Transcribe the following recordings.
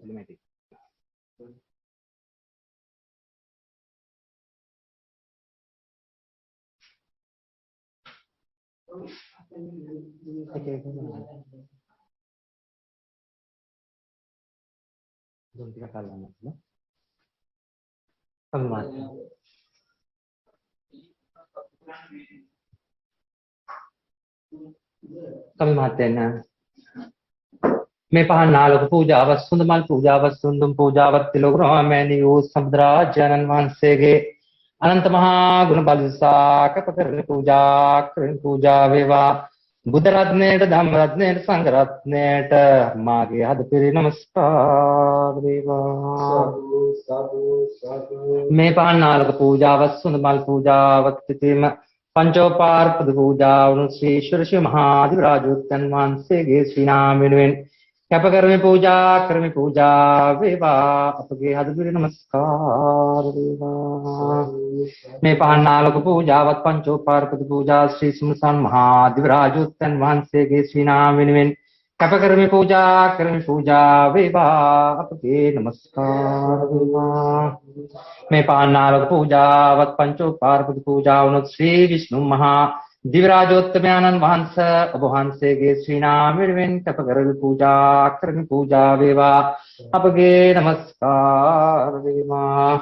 cinematic. Okay, don't think I can. Kami maten මේ පහන් නාලක පූජාවත් සුන්දමල් පූජාවත් සුන්දුම් පූජාවත් තිලෝග්‍රාමෑනි වූ සම්බුද්ධාජනන් වහන්සේගේ අනන්ත මහා ගුණ බලිසාක පතරණ පූජා වේවා බුද්ධ රත්නයට ධම්ම රත්නයට සංඝ රත්නයට මාගේ හදපිරි නමස්කාර වේවා මේ පහන් නාලක පූජාවත් සුන්දමල් පූජාවත් තිතීම පංචෝපාර්පද පූජාවන ශ්‍රී ඊශ්වර ශ්‍රී මහාධිරාජෝත්තම වහන්සේගේ ශ්‍රී නාම වෙනුවෙන් කැපකරමි පූජා වේවා අපගේ හදපිරි නමස්කාර වේවා මේ පහන් නාලක පූජාවත් පංචෝපාර්පද පූජා ශ්‍රී සුමසන් මහාධිරාජෝත්තම වහන්සේගේ ශ්‍රී නාම වෙනුවෙන් කැපකරමි පූජා වේවා අපගේ නමස්කාර වේවා මේ පහන් නාලක පූජාවත් පංචෝපාර්පද පූජා වුණොත් ශ්‍රී විෂ්ණු මහා දිව්‍යරාජෝත්තමයන්න් වහන්සේ ඔබ වහන්සේගේ ශ්‍රී නාම වෙනුවෙන් කැපකරමි පූජා වේවා අපගේ නමස්කාර වේවා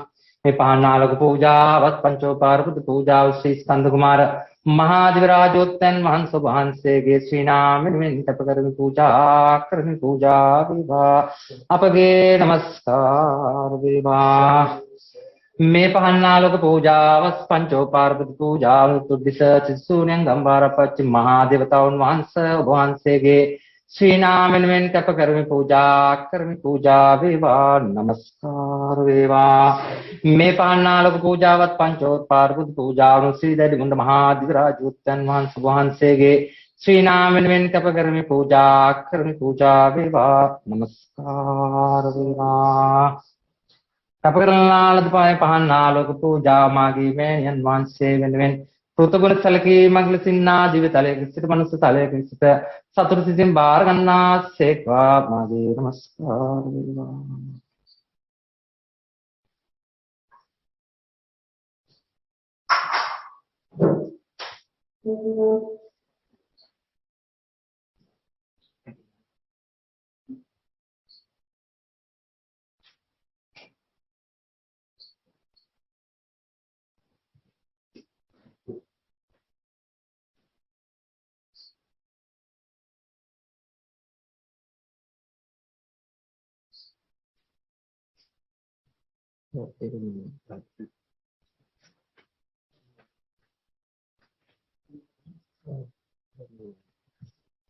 මේ පහන් නාලක පූජාවත් පංචෝපාර්පද පූජා ශ්‍රී ස්කන්ධ කුමාර මහා දිව්‍යරාජෝත්තම වහන්සේ වහන්සේගේ ශ්‍රී නාම වෙනුවෙන් කැපකරමි පූජා වේවා අපගේ නමස්කාර වේවා මේ පහන් නාලක පූජාවස් පංචෝපාර්පද පූජාව තුද්දිස චිසුණ්‍යං ගම්බාරපච්ච මහා දේවතාවුන් වහන්සේ ඔබ වහන්සේගේ ශ්‍රී නාම වෙනුවෙන් කැපකරමි පූජා වේවා නමස්කාර වේවා මේ පහන් නාලක පූජාවත් පංචෝපාර්පද පූජාව ශ්‍රී දඩිමුණ්ඩ මහා දිව්‍යරාජෝත්තම වහන්සේගේ ශ්‍රී නාම වෙනුවෙන් කැපකරමි පූජා වේවා නමස්කාර වේවා කැපකරනාලද පහන් නාලක පූජා මාගේ මෑණියන් වහන්සේ වෙනුවෙන් පෘතගුණ සැලකීමක් ලෙසින්නා දිව්‍ය තලයක සිට මනුස්ස තලයක සිට සතුරු සිතින් බාර ගන්නා සේක්වා මාගේ නමස්කාර වේවා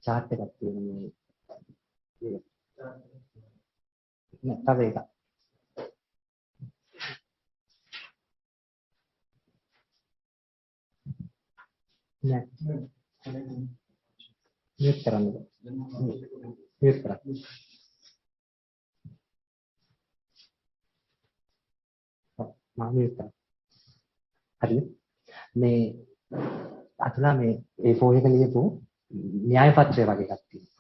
චාට් එකක් තියෙනවා මේ තව එකක් නෑ මේක කරන්න මේක කරන්න හරි මේ අතලා මේ A4 එක ලියපු න්‍යාය පත්‍රය වගේ එකක් තියෙනවා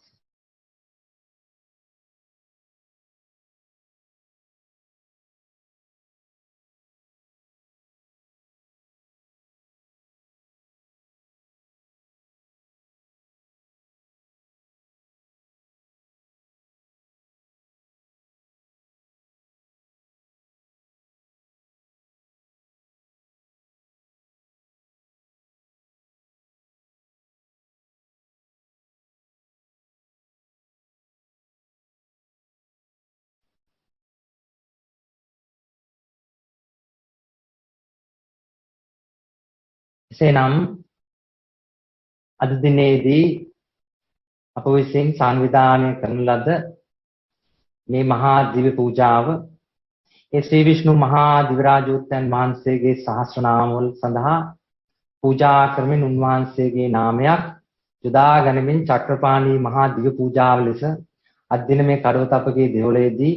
එසේනම් අද දිනේදී අප විසින් සංවිධානය කරන ලද මේ මහා දිව්‍ය පූජාව ඒ ශ්‍රී විෂ්ණු මහා දිව්‍යරාජෝත්තම වහන්සේගේ සහස්‍ර නාම වල සඳහා පූජා කරමින් උන්වහන්සේගේ නාමයක් යොදා ගනිමින් චක්‍රපාණී මහා දිව්‍ය පූජාව ලෙස අද දින මේ කඩවතපගේ දෙවොලේදී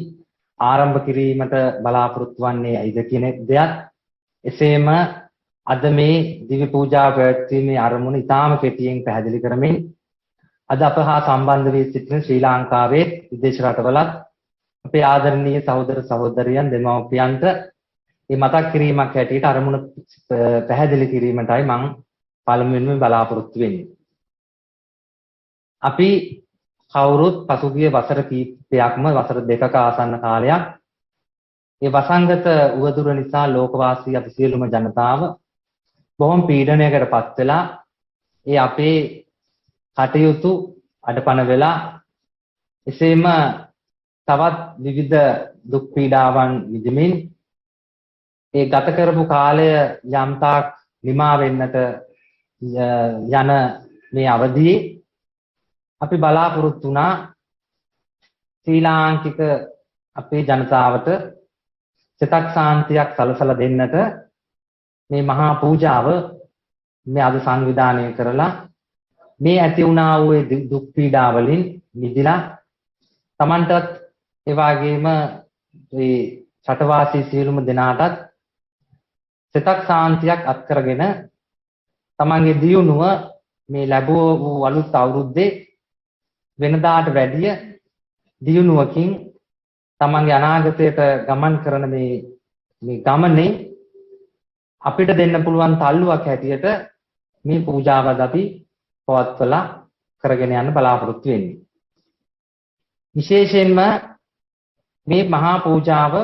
ආරම්භ කිරීමට බලාපොරොත්තු වන්නේ ඇයිද කියන දෙයක් එසේම අද මේ දිව්‍ය පූජාව පැවැත්වීමේ අරමුණ ඉතාම කෙටියෙන් පැහැදිලි කරමින් අද අප හා සම්බන්ධ වී සිටින ශ්‍රී ලංකාවේ විදේශ රටවලත් අපේ ආදරණීය සහෝදර සහෝදරියන් දෙමව්පියන්ට මේ මතක් කිරීමක් හැටියට අරමුණ පැහැදිලි කිරීමටයි මම පළමුවෙන්ම බලාපොරොත්තු වෙන්නේ. අපි කවුරුත් පසුගිය වසර කිහිපයක්ම වසර දෙකක ආසන්න කාලයක් මේ වසංගත උවදුර නිසා ලෝකවාසී අපි සියලුම ජනතාව බොහොම පීඩනයකට පත් වෙලා ඒ අපේ කටයුතු අඩපණ වෙලා එසේම තවත් විවිධ දුක් පීඩාවන් විඳමින් ඒ ගත කරපු කාලය යම්තාක් නිමා වෙන්නට යන මේ අවධියේ අපි බලාපොරොත්තු වුණා ශ්‍රී ලාංකික අපේ ජනතාවට සිතක් ශාන්තියක් සලසලා දෙන්නට මේ මහා පූජාව මේ අද සංවිධානය කරලා මේ ඇති වුණා වූ දුක් පීඩා වලින් මිදලා Tamanටත් ඒ වගේම මේ රටවාසී සියලුම දෙනාටත් සිතක් ශාන්තියක් අත් කරගෙන Tamanගේ දියුණුව මේ ලැබුව වූ අලුත් අවුරුද්දේ වෙනදාට වැඩිය දියුණුවකින් Tamanගේ අනාගතයට ගමන් කරන මේ ගමනේ අපිට දෙන්න පුළුවන් තල්ලුවක් හැටියට මේ පූජාවද අපි පවත්වලා කරගෙන යන්න බලාපොරොත්තු වෙන්නේ. විශේෂයෙන්ම මේ මහා පූජාව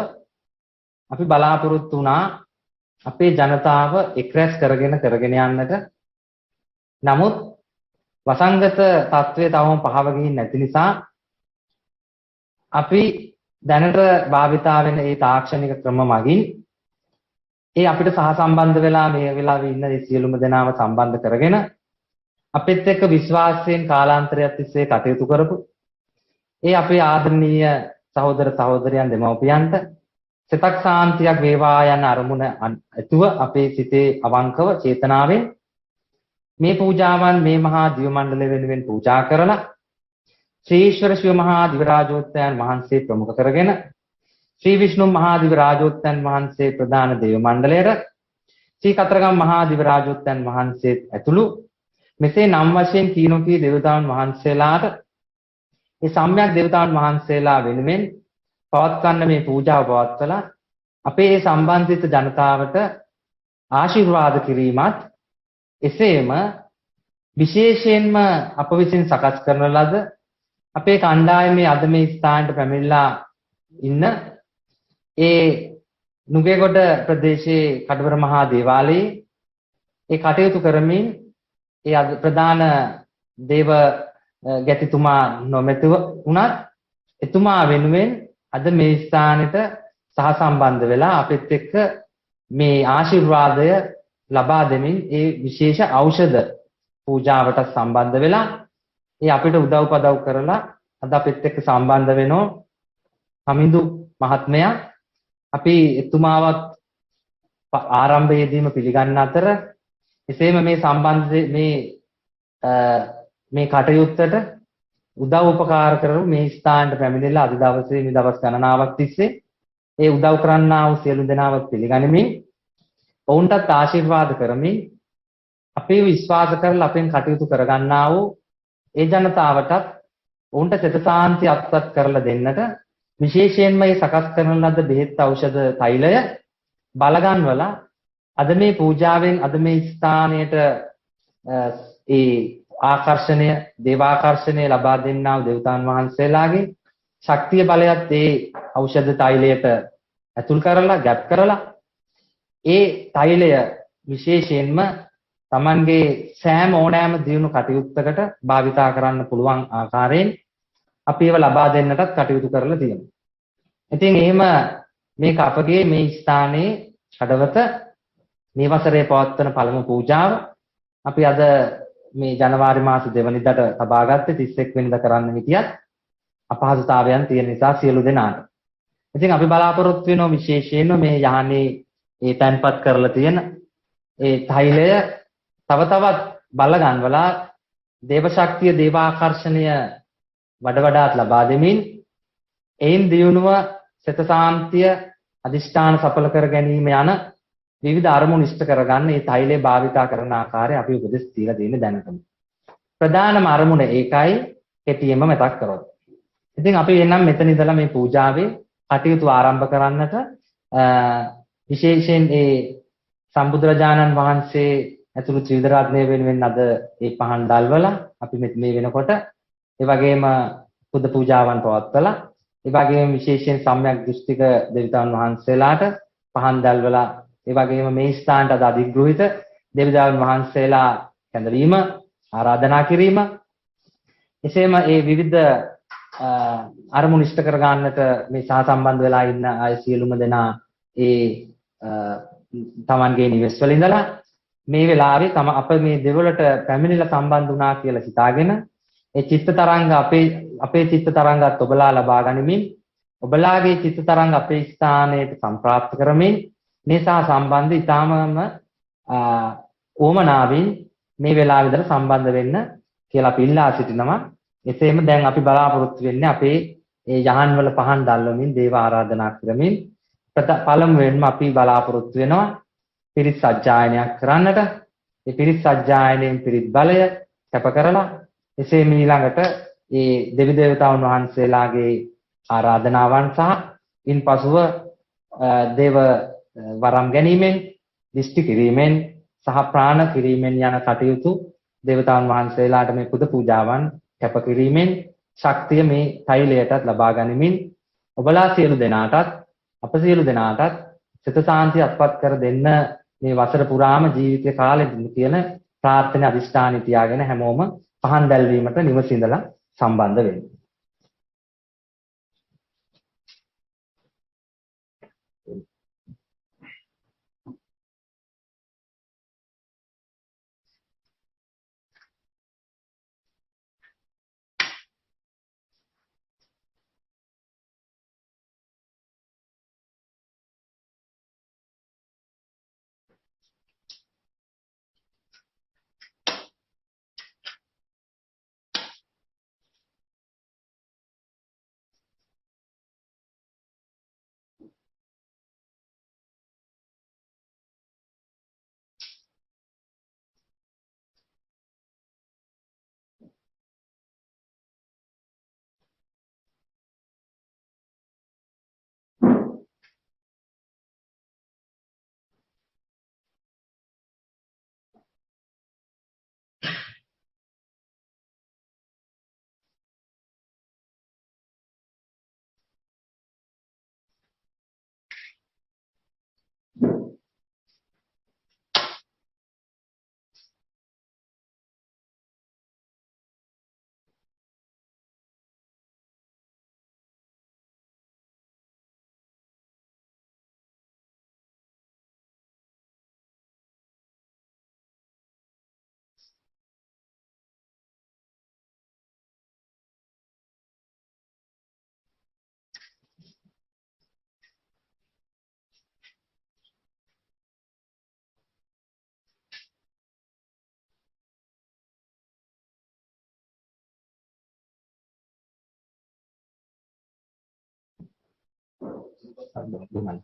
අපි බලාපොරොත්තු වුණා අපේ ජනතාව එක්රැස් කරගෙන යන්නට. නමුත් වසංගත තත්ත්වය තවම පහව ගිහින් නැති නිසා අපි දැනට භාවිතා වෙන මේ තාක්ෂණික ක්‍රම මගින් ඒ අපිට සහසම්බන්ධ වෙලා මේ වෙලාවේ ඉන්න මේ සියලුම දෙනාම සම්බන්ධ කරගෙන අපිත් එක්ක විශ්වාසයෙන් කාලාන්තරයක් තිස්සේ කටයුතු කරපු ඒ අපේ ආදරණීය සහෝදර සහෝදරයන් දෙමව්පියන්ට සිතක් ශාන්තියක් වේවා යන අරමුණ ඇතුව අපේ සිතේ අවංකව චේතනාවෙන් මේ පූජාවන් මේ මහා දිව මණ්ඩලය වෙනුවෙන් පූජා කරලා ශ්‍රීශ්වර ශිව මහා දිවරාජෝත්තයන් වහන්සේ ප්‍රමුඛ කරගෙන ශ්‍රී විෂ්ණු මහා දිවරාජෝත්තයන් වහන්සේ ප්‍රධාන දේව මණ්ඩලයට ශ්‍රී කතරගම මහා දිවරාජෝත්තයන් වහන්සේ ඇතුළු මෙසේ නම් වශයෙන් කීනෝකී දේවතාවුන් වහන්සේලාට මේ සම්‍යක් දේවතාවුන් වහන්සේලා වෙනුවෙන් පවත්වන්න මේ පූජාව පවත්වලා අපේ මේ සම්බන්ධිත ජනතාවට ආශිර්වාද කිරීමත් එසේම විශේෂයෙන්ම අප විසින් සකස් කරන ලද අපේ කණ්ඩායමේ අද මේ ස්ථානට පැමිණලා ඉන්න ඒ නුගේගොඩ ප්‍රදේශයේ කඩවර මහා දේවාලයේ ඒ කටයුතු කරමින් ඒ ප්‍රධාන දේව ගැතිතුමා නොමැතිව වුණත් එතුමා වෙනුවෙන් අද මේ ස්ථානෙට සහසම්බන්ධ වෙලා අපිත් එක්ක මේ ආශිර්වාදය ලබා දෙමින් ඒ විශේෂ ඖෂධ පූජාවට සම්බන්ධ වෙලා ඒ අපිට උදව්පදව් කරලා අද අපිත් එක්ක සම්බන්ධ වෙනෝ හමිඳු මහත්මයා අපි එතුමාවත් ආරම්භයේදීම පිළිගන්න අතර එසේම මේ සම්බන්ධ මේ කටයුත්තට උදව් උපකාර කරපු මේ ස්ථානට පැමිණිලා අද දවසේ මේ දවස් ගණනාවක් තිස්සේ ඒ උදව් කරන්නා වූ සියලු දෙනාවත් පිළිගනිමින් ඔවුන්ටත් ආශිර්වාද කරමින් අපේ විශ්වාස කරලා අපෙන් කටයුතු කරගන්නා වූ ඒ ජනතාවටත් ඔවුන්ට සිත සාන්ති අත්පත් කරලා දෙන්නට විශේෂයෙන්ම මේ සකස් කරන ලද බෙහෙත් ඖෂධ තෛලය බලගන්වලා අද මේ පූජාවෙන් අද මේ ස්ථානයට ඒ ආකර්ෂණය දේවාකර්ෂණය ලබා දෙන්නා වූ දේවතාවුන් වහන්සේලාගේ ශක්තිය බලයත් ඒ ඖෂධ තෛලයට ඇතුල් කරලා ගැප් කරලා ඒ තෛලය විශේෂයෙන්ම Tamanගේ සෑම ඕනෑම දියුණු කටයුත්තකට භාවිතා කරන්න පුළුවන් ආකාරයෙන් අපි ඒව ලබා දෙන්නටත් කටයුතු කරලා තියෙනවා. ඉතින් එහෙම මේක අපගේ මේ ස්ථානයේ ඡඩවත මේ වසරේ පවත්වන පළමු පූජාව අපි අද මේ ජනවාරි මාස 2 වෙනිදාට තබා ගත්තේ 31 වෙනිදා කරන්න හිටියත් අපහසුතාවයන් තියෙන නිසා සියලු දෙනාට. ඉතින් අපි බලාපොරොත්තු වෙනවා විශේෂයෙන්ම මේ යහනේ ඒ තැන්පත් කරලා තියෙන ඒ තෛලය තව තවත් බල ගන්නවලා දේව ශක්තිය දේවාකර්ෂණය වඩාත් ලබා දෙමින් එයින් දියුණුව සිත සාන්තිය අදිෂ්ඨාන සඵල කර ගැනීම යන විවිධ අරමුණු ඉෂ්ට කරගන්න මේ තෛලය භාවිතා කරන ආකාරය අපි උපදෙස් දීලා දෙන්නේ දැනටම. ප්‍රධානම අරමුණ ඒකයි කෙටියෙන්ම මතක් කරොත්. ඉතින් අපි එනම් මෙතන ඉඳලා මේ පූජාවේ කටයුතු ආරම්භ කරන්නට විශේෂයෙන් ඒ සම්බුදුරජාණන් වහන්සේ ඇතුළු ත්‍රිවිධ රත්නය වෙනුවෙන් අද ඒ පහන් දැල්වලා අපි මේ වෙනකොට ඒ වගේම පුද පූජාවන් පවත්වලා ඒ වගේම විශේෂයෙන් සම්‍යක් දෘෂ්ටික දෙවියන් වහන්සේලාට පහන් දැල්වලා ඒ වගේම මේ ස්ථානට අද අධිග්‍රහිත දෙවියන් වහන්සේලා කැඳවීම ආරාධනා කිරීම එසේම ඒ විවිධ අරමුණු ඉෂ්ට කර ගන්නට මේ සහසම්බන්ධ වෙලා ඉන්න අය සියලුම දෙනා ඒ තමන්ගේ නිවෙස් වල ඉඳලා මේ වෙලාවේ අප මේ දෙවලට පැමිණිලා සම්බන්ධ වුණා කියලා හිතාගෙන ඒ චිත්ත තරංග අපේ චිත්ත තරංගත් ඔබලා ලබා ගනිමින් ඔබලාගේ චිත්ත තරංග අපේ ස්ථානයට සම්ප්‍රාප්ත කරමින් මේ සහ සම්බන්ධ ඊටාමම ඕමනාවෙන් මේ වෙලාවේ ඉඳලා සම්බන්ධ වෙන්න කියලා අපි ඉල්ලා සිටිනවා. එසේම දැන් අපි බලාපොරොත්තු වෙන්නේ අපේ ඒ යහන් වල පහන් දැල්වමින් දේව ආරාධනා කරමින් පළමුවෙන්ම අපි බලාපොරොත්තු වෙනවා පිරිත් සජ්ජායනයක් කරන්නට. ඒ පිරිත් සජ්ජායනයෙන් පිරිත් බලය කැප කරලා එසේ ඊළඟට ඒ දෙවි දේවතාවුන් වහන්සේලාගේ ආරාධනාවන් සහ ඉන්පසුව දේව වරම් ගැනීමෙන් දිෂ්ටි කිරීමෙන් සහ ප්‍රාණ කිරීමෙන් යන කටයුතු දේවතාවුන් වහන්සේලාට මේ පුද පූජාවන් කැප කිරීමෙන් ශක්තිය මේ තෛලයටත් ලබා ගනිමින් ඔබලා සියලු දෙනාටත් අප සියලු දෙනාටත් සිත සාන්තිය අත්පත් කර දෙන්න මේ වසර පුරාම ජීවිතය කාලෙදී කියන ප්‍රාර්ථනා අදිෂ්ඨානය තියාගෙන හැමෝම පහන් දැල්වීමට නිවසින්දලා සම්බන්ධ වෙන්න. Gimana?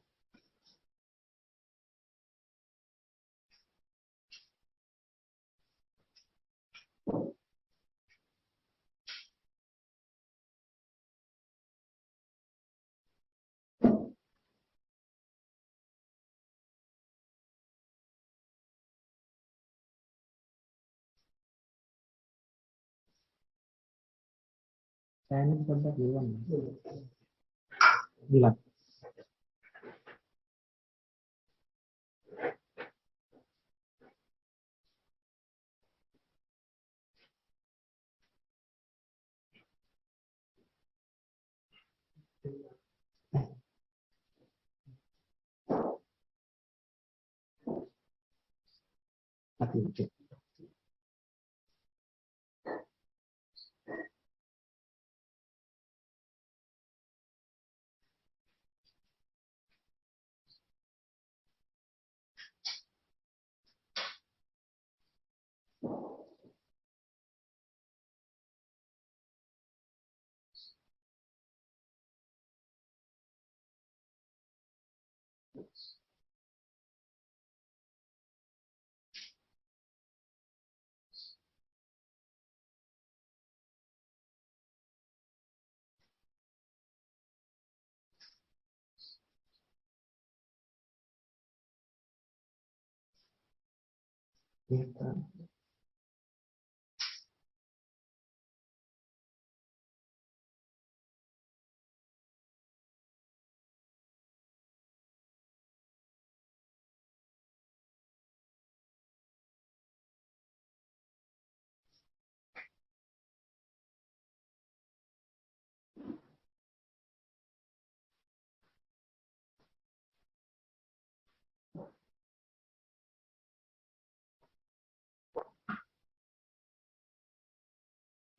Saya ini sempat bilang. Bilang. Mati.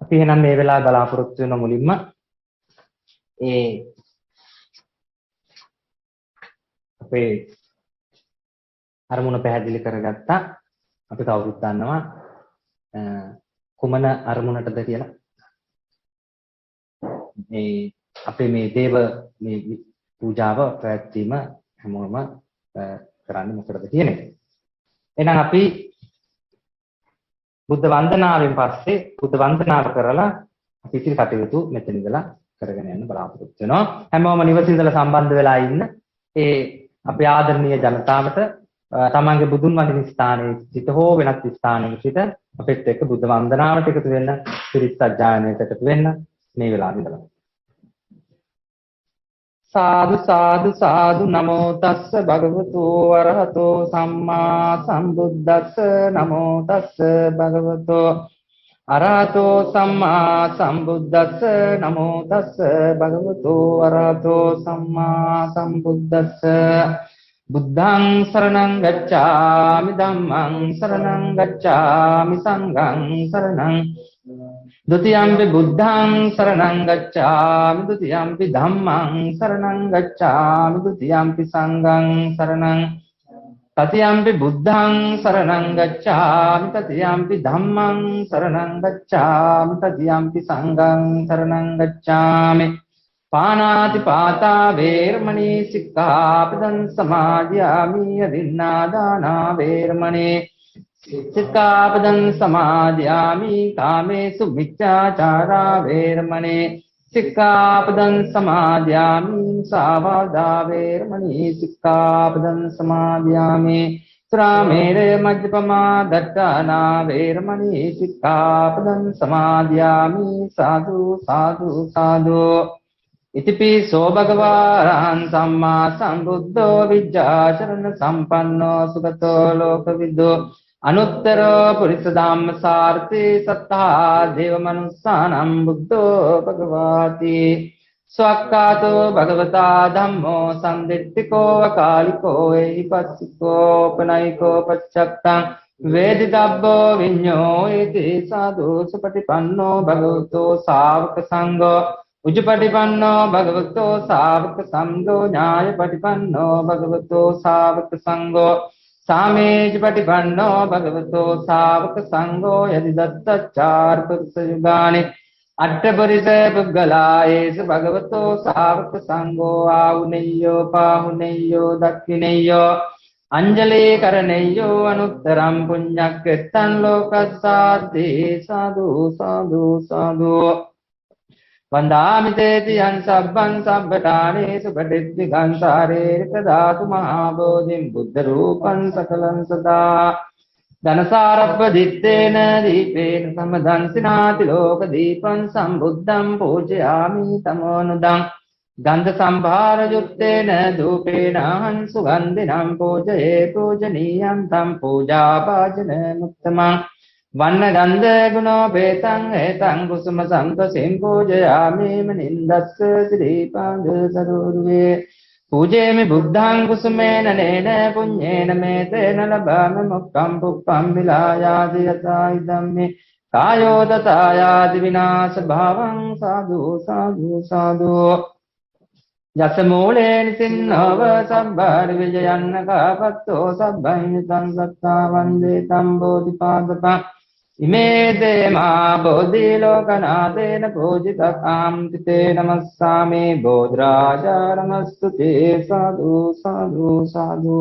අපි එහෙනම් මේ වෙලාවේ බලාපොරොත්තු වෙන මුලින්ම ඒ අපේ අරමුණ පැහැදිලි කරගත්තා. අපි කවුරුත් දන්නවා කුමන අරමුණටද කියලා. මේ අපේ මේ දේව මේ පූජාව පැවැත්වීම හැමෝම කරන්නේ මොකටද කියන එක. එහෙනම් අපි බුද්ධ වන්දනාවෙන් පස්සේ බුද්ධ වන්දනාව කරලා අපි ඉතිරි කටයුතු මෙතන ඉඳලා කරගෙන යන්න බලාපොරොත්තු වෙනවා. හැමෝම නිවසේ ඉඳලා සම්බන්ධ වෙලා ඉන්න ඒ අපේ ආදරණීය ජනතාවට තමන්ගේ බුදුන් වඳින ස්ථානයේ සිට හෝ වෙනත් ස්ථානයක සිට අපිත් එක්ක බුද්ධ වන්දනාවට එකතු වෙන්න, පිරිත් සජ්ජායනයට එකතු වෙන්න මේ වෙලාවේ ඉඳලා. සාදු සාදු සාදු නමෝ තස්ස භගවතු වරහතෝ සම්මා සම්බුද්දස්ස නමෝ තස්ස භගවතු අරහතෝ සම්මා සම්බුද්දස්ස නමෝ තස්ස භගවතු අරහතෝ සම්මා සම්බුද්දස්ස බුද්ධං සරණං ගච්ඡාමි ධම්මං සරණං ගච්ඡාමි සංඝං සරණං ဒုတိယံ පි බුද්ධං සරණං ගච්ඡාමි ဒုတိယံ පි ධම්මං සරණං ගච්ඡාමි ဒုတိယံ පි සංඝං සරණං තතියම් ပි බුද්ධං සරණං ගච්ඡාමි တတိယံ පි ධම්මං සරණං ගච්ඡාමි တတိယံ පි සංඝං සරණං ගච්ඡාමි පානාති පාතා වේරමණී සික්ඛාපදං සමාදියාමි අදින්නාදානා වේරමණී සික්ඛාපදං සමාදියාමි කාමේසු මිච්ඡාචාරා වේරමණී සික්ඛාපදං සමාදියාමි සාවාදා වේරමණී සික්ඛාපදං සමාදියාමි සුරාමේරය මජ්ජපමා දත්තානා වේරමණී සික්ඛාපදං සමාදියාමි සාදු සාදු සාදු ඉතිපිසෝ භගවා රහං සම්මා සම්බුද්ධෝ විජ්ජාචරණ සම්පන්නෝ සුගතෝ ලෝකවිදෝ අනුත්තරෝ පුරිස ධම්ම සාර්ථී සත්තා දේව මනුස්සානම් බුද්ධෝ භගවාති ස්වක්කාතෝ භගවතා ධම්මෝ සම්දිට්ඨිකෝ අකාලිකෝ එහිපස්සිකෝ පනයිකෝ පච්චත්තං වේදිතබ්බෝ විඤ්ඤෝ ඒති සාදු සුපටිපන්නෝ භගවතෝ ශාවක සංඝෝ උජ්ජපටිපන්නෝ භගවතෝ ශාවක සංඝෝ ඥායපටිපන්නෝ භගවතෝ ශාවක සංඝෝ සාමේජපටිපන්නෝ භගවතෝ ශාවක සංඝෝ යදි දත්තචාර පුරුෂ යුගානි අට්ඨපරිස පුග්ගලායේස භගවතෝ ශාවක සංඝෝ ආහුනේයෝ පාහුනේයෝ දක්ඛිනේයෝ අංජලේ කරණේයෝ අනුත්තරම් පුඤ්ඤක්ඛෙත්තං ලෝකස්සාත්තේ සාදු සාදු සාදු වන්දාමි තේති යං සබ්බං සබ්බඨානේසු පටිච්චි ගංසාරේක ධාතු මහා බෝධින් බුද්ධ රූපං සකලං සදා ධනසාරප්ප දිත්තේන දීපේන සමදන්සිනාති ලෝක දීපං සම්බුද්ධං පූජයාමි තමෝනුදං ගන්ධ සම්භාර යුත්තේන ධූපේන අහං සුගන්ධිනම් පූජයේ පූජනීයං තම් පූජා භාජන මුත්තමං වන්න ගන්ධ ගුණෝපේතං ඒතං කුසුම සම්පසින් පූජයාමි මනින්දස්ස ශ්‍රීපාද සරෝරුවේ පූජේමි බුද්ධං කුසුමේන නේන පුඤ්ඤේන මේතේන ලබාමි මොක්ඛං පුප්පං විලායාදි යතයි ධම්මේ කායෝ දතායාදි විනාශ භාවං සාදු සාදු සාදු යස මූලේන සින්නව සබ්බාර විජයන්න කාපත්තෝ සබ්බං තං සත්තා වන්දේ තම් බෝධිපාදපං ඉමේ දේමා බෝධි ලෝකනාතේන පූජිතකාම් තිතේ නමස්සාමි බෝධරාජා නමස්තුතේ සාදු සාදු සාදු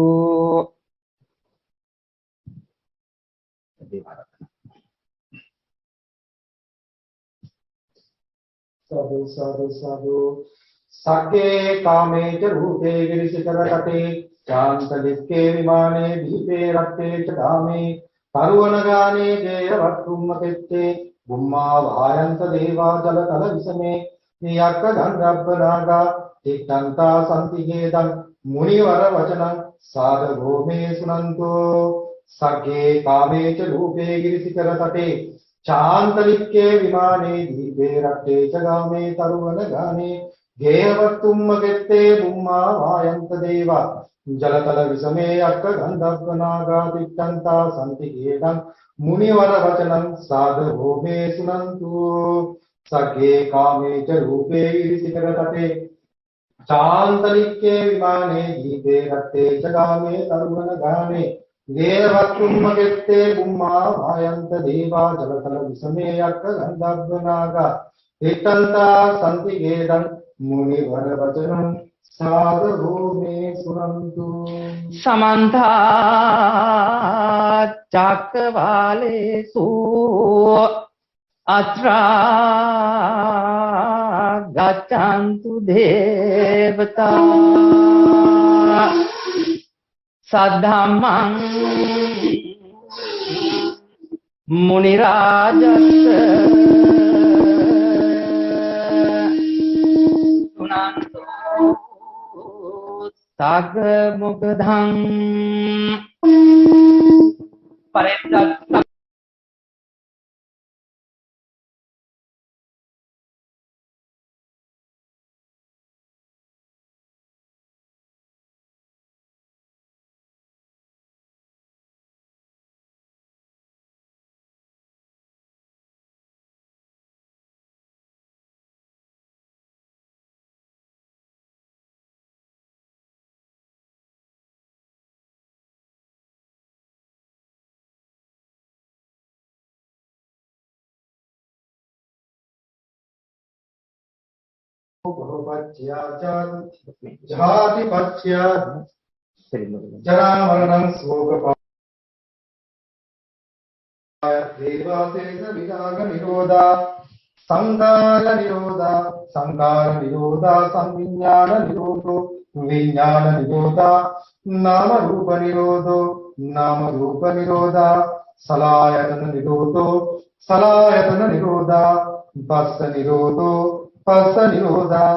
සාදු සාදු සාදු සක්කේ කාමේච රූපේ විරිසිතර කටේ චාන්ත දික්කේ විමානේ දීපේ රත්තේ ච ධාමේ තරුවන ගානේ දේවත්තුම්ම කෙත්තේ බුම්මා වායන්ත දේවා ජලතල විසමේ නියක්ක ගන්ධබ්බනාගා තිත්තන්තා සම්තිගේදං මුනිවර වචනං සාදගෝ මේ සුනන්තෝ සග්ගේ කාමේච රූපේ ගිරිසිකර තටේ චාන්තලික්කේ විමානේ දීපේ රට්ටේ ච ගාමේ තරුවන ගානේ ගේවත්තුම්ම කෙත්තේ බුම්මා වායන්ත දේවා ජලතල විසමේ අක්ක ගන්ධබ්බනාගා තිත්තන්තා සම්තිගේදං මුනිවර වචනං සාදගෝ මේ සුනන්තු සග්ගේ කාමේච රූපේ ගිරිසිකර තටේ චාන්තලික්කේ විමානේ දීපේ රට්ටේ ච ගාමේ තරුවන ගානේ ගේවත්තුම්ම කෙත්තේ බුම්මා වායන්ත දේවා ජලතල විසමේ අක්ක ගන්ධබ්බනාගා තිත්තන්තා සම්තිගේදං මුනිවර වචනං සාදගෝ මේ සුනන්තු समन्त चक्रवालेषु अत्रा गच्छन्तु देवता सद्धम्मं मुनिराजस्य सुनन्तु Sagmukdhang Parettak ජාති පච්චය ජරා මරණං ශෝක පාය දේවාසේස විරාග නිරෝධා සංඛාර නිරෝධා සංවිඥාන නිරෝධෝ විඥාන නිරෝධා නාම රූප නිරෝධා සලආයතන නිරෝධා පස්ස නිරෝධා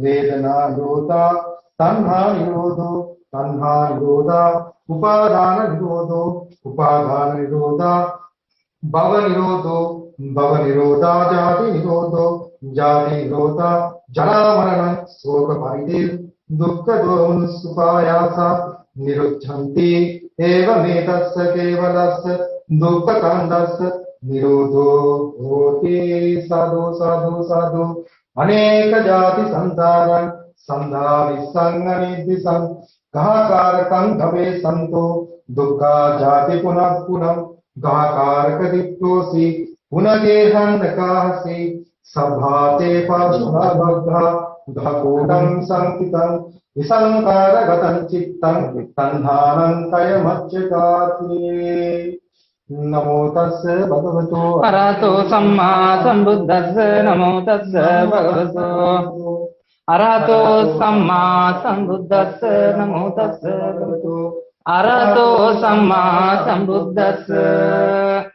වේදනා නිරෝධා තණ්හා නිරෝධා උපාදාන නිරෝධා භව නිරෝධා ජාති නිරෝධා ජරා මරණ ශෝක පරිදේ දුක්ඛ දෝමනස්සුපායාස නිරුච්ඡන්ති ඒව මේතස්ස කේවලස්ස දුක්ඛ කන්දස්ස නිරෝධෝ හෝති සාදු අනේක ජාති සංසාරං සන්දා විස්සං අනිද්දිසං ගාකාරකං භවේ සන්තෝ දුක්ඛා ජාති පුනః ගාකාරක දිට්ඨෝසි පුනගේහං නකාසි සභාතේ පාසභග්ගා ගාකෝඩං සංකිතං විසංකාරගතං චිත්තං තණ්හානං කය මච්චකාති නමෝ තස්ස භගවතු අරහතෝ සම්මා සම්බුද්දස්ස නමෝ තස්ස භගවතු අරහතෝ සම්මා සම්බුද්දස්ස නමෝ තස්ස භගවතු අරහතෝ සම්මා සම්බුද්දස්ස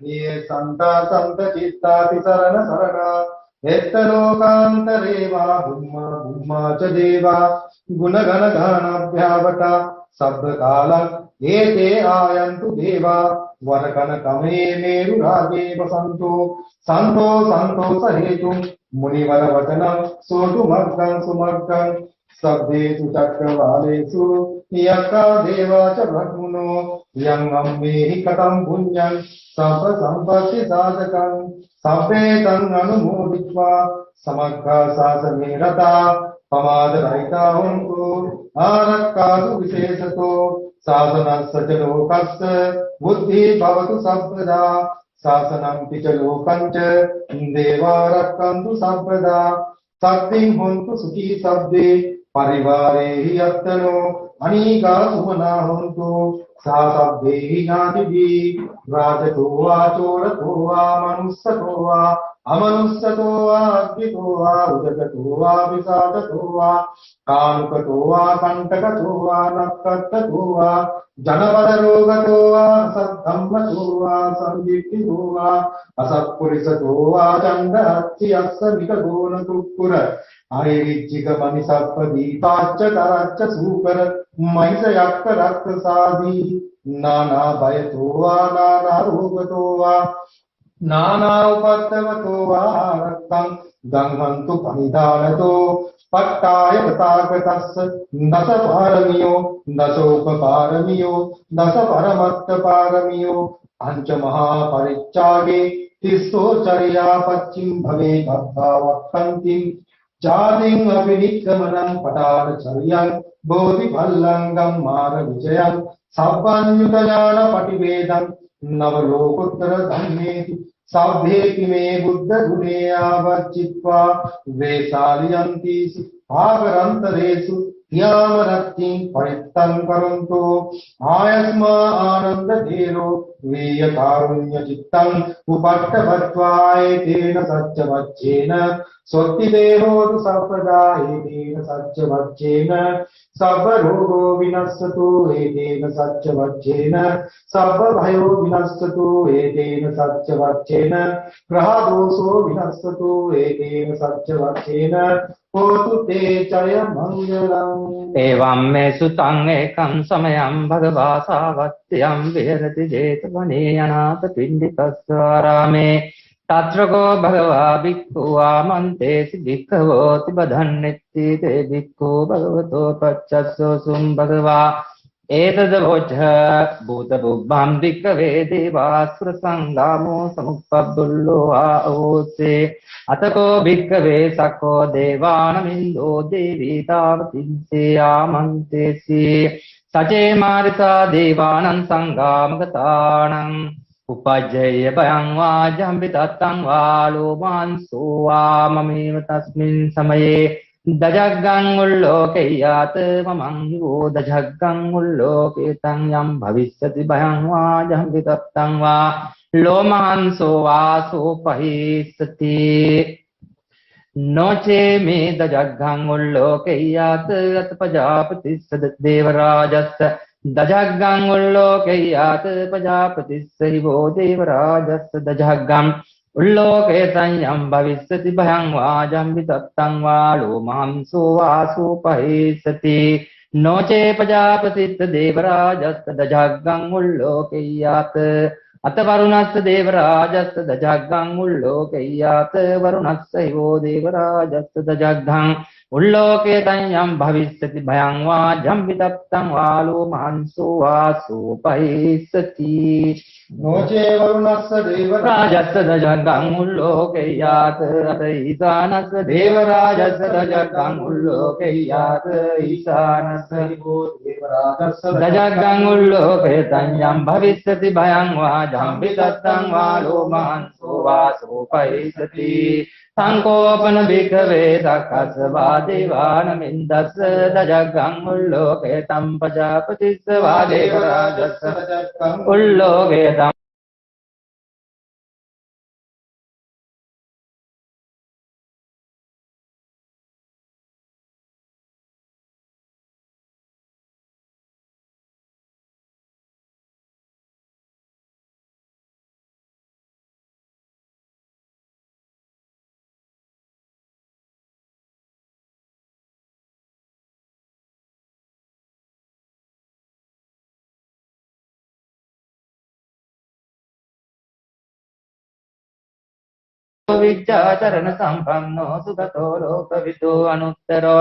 යේ සන්තා සන්ත චිත්තාති සරණ එත්ත ලෝකාන්තරේ වා බුම්මා ච දේවා ගුණ ගණ ගානභ්‍යාවතා සබ්බ කාලං ඒතේ ආයන්තු දේවා වරකන කමේ මේරු රාජේ වසන්තෝ සන්තෝෂ හේතුම් මුනිවර වචනං සෝතු මග්ගං සුමග්ගං සබ්බේසු චක්‍රවාලේසු යක්ඛා දේවාච බ්‍රහ්මනෝ යං අම්මේහි කතං පුඤ්ඤං සබ්බ සම්පත්ති සාධකං සබ්බේතං අනුමෝදිत्वा සමග්ගා සාසනේ රතා පමාද රහිතා හොන්තු ආරක්කාසු විශේෂතෝ සාසනස්ස ච ලෝකස්ස බුද්ධි භවතු සම්පදා සාසනං පිච ලෝකංච දේවාරක්කන්තු සම්පදා සත්තිං හොන්තු සුඛී සබ්බේ පරිවාරේහි යත්තනෝ අනීකා සුමනා හොන්තු සාසබ්බේහි ඥාතිදී රාජතෝ වා චෝරතෝ වා මනුස්සතෝ වා अमनुष्यतो वा अद्वितो वा उदगतो वा विषादतो वा कामुकतो वा कण्टकतो वा नक्कट्टतो वा जनपदरोगतो वा सद्धम्मतो वा संदीप्तितो वा असत्पुरुषतो वा चण्डहत्यस्य मितगोनकुक्कुर आयुर्जिक मणिसप्पदीपाच्च करच्च सूकर महिषयक्क रक्तसादी नाना भयतो वा नाना रोगतो वा नाना उपद्रवतो वा रक्तं गंहन्तु पनिदानतो पट्टाय तथागतस्य दश पारमियो दशोपपारमियो दश परमत्तपारमियो पंच महापरित्यागे तिस्रोचर्या पच्चिम भवेत् अद्धावक्तन्तिं जातिं अभिनिक्रमणं पटारचर्यं बोधिफल्लङ्गं मारविजयं सब्बन्युतयान पटिवेदं नवलोकोत्तर धन्येति सभ्येति मे बुद्ध गुणे आवच्चित्वा वेशालयन्ति भागरन्तरेषु यामरत्तिं परित्तं करन्तो आयस्मा आनन्दधीरो वीयकारुण्यचित्तम् उपट्टभत्वायतेन सच्चवच्चेन स्वस्तिदेहोतु सप्रदा एतेन सच्चवच्चेन सर्वरोगो विनश्यतु एतेन सच्चवच्चेन सर्वभयो विनश्यतु एतेन सच्चवच्चेन ग्रहदोषो विनश्यतु एतेन सच्चवच्चेन होतु ते चय मङ्गलम्। एवं मे सुतं एकं समयं भगवा सावत्यं विहरति जेतवने अनाथपिण्डिकस्य रामे तत्र को भगवा भिक्खु आमन्तेसि भिक्खवोति बधन्निति ते भिक्खु भगवतो पच्चसो सुं भगवा एतद्वोच भूतबुद्धां भिक्खवे देवासुरसङ्गामो समुपबुल्लो आओसे अतको भिक्खवे सको देवानमिन्दो देवी तावतिंसे आमन्तेसि सचे मारिता देवानं सङ्गामगतानं उपजय भयं वा जम्बितत्तं वा लोमांसो वा ममेव तस्मिन् समये दजग्गङ्गुल्लोकयात् ममं वो दजग्गङ्गुल्लोके तं यं भविष्यति भयं वा जम्बितत्तं वा लोमांसो वा सोपहिष्यति नो चे मे दजग्गङ्गुल्लोकयात् अथ प्रजापतिः देवराजस्य दजग्गङ्गुल्लोकयात् प्रजापतिः वो देवराजस्य दजग्गम् उल्लोके संयं भविष्यति भयं वा जम्बितत्तं वा लोमांसो वा सोपहिष्यति नो चे प्रजापतिः देवराजस्य दजग्गङ्गुल्लोकयात् अत वरुणस्य देवराजस्य दजग्गङ्गुल्लोकयात् वरुणस्य वो देवराजस्य दजग्गम् उल्लोके संयं भविष्यति भयं वा जम्बितत्तं वा लोमांसो वा सोपहिष्यति नो चे वरुणस्य देवराजस्य दजग्गङ्गुल्लोकयात् अत ईशानस्य देवराजस्य दजग्गङ्गुल्लोकयात् ईशानस्य देवराजस्य दजग्गङ्गुल्लोके संयं भविष्यति भयं वा जम्बितत्तं वा लोमांसो वा सोपहिष्यति संकोपन भिक्खवे दक्षस वा देवानमिन्दस् दजग्गङ्गुल्लोके तं प्रजापतिस्य वा देवराजस्य उल्लोके तं विद्याचरण संपन्नो सुगतो लोकविदो अनुत्तरो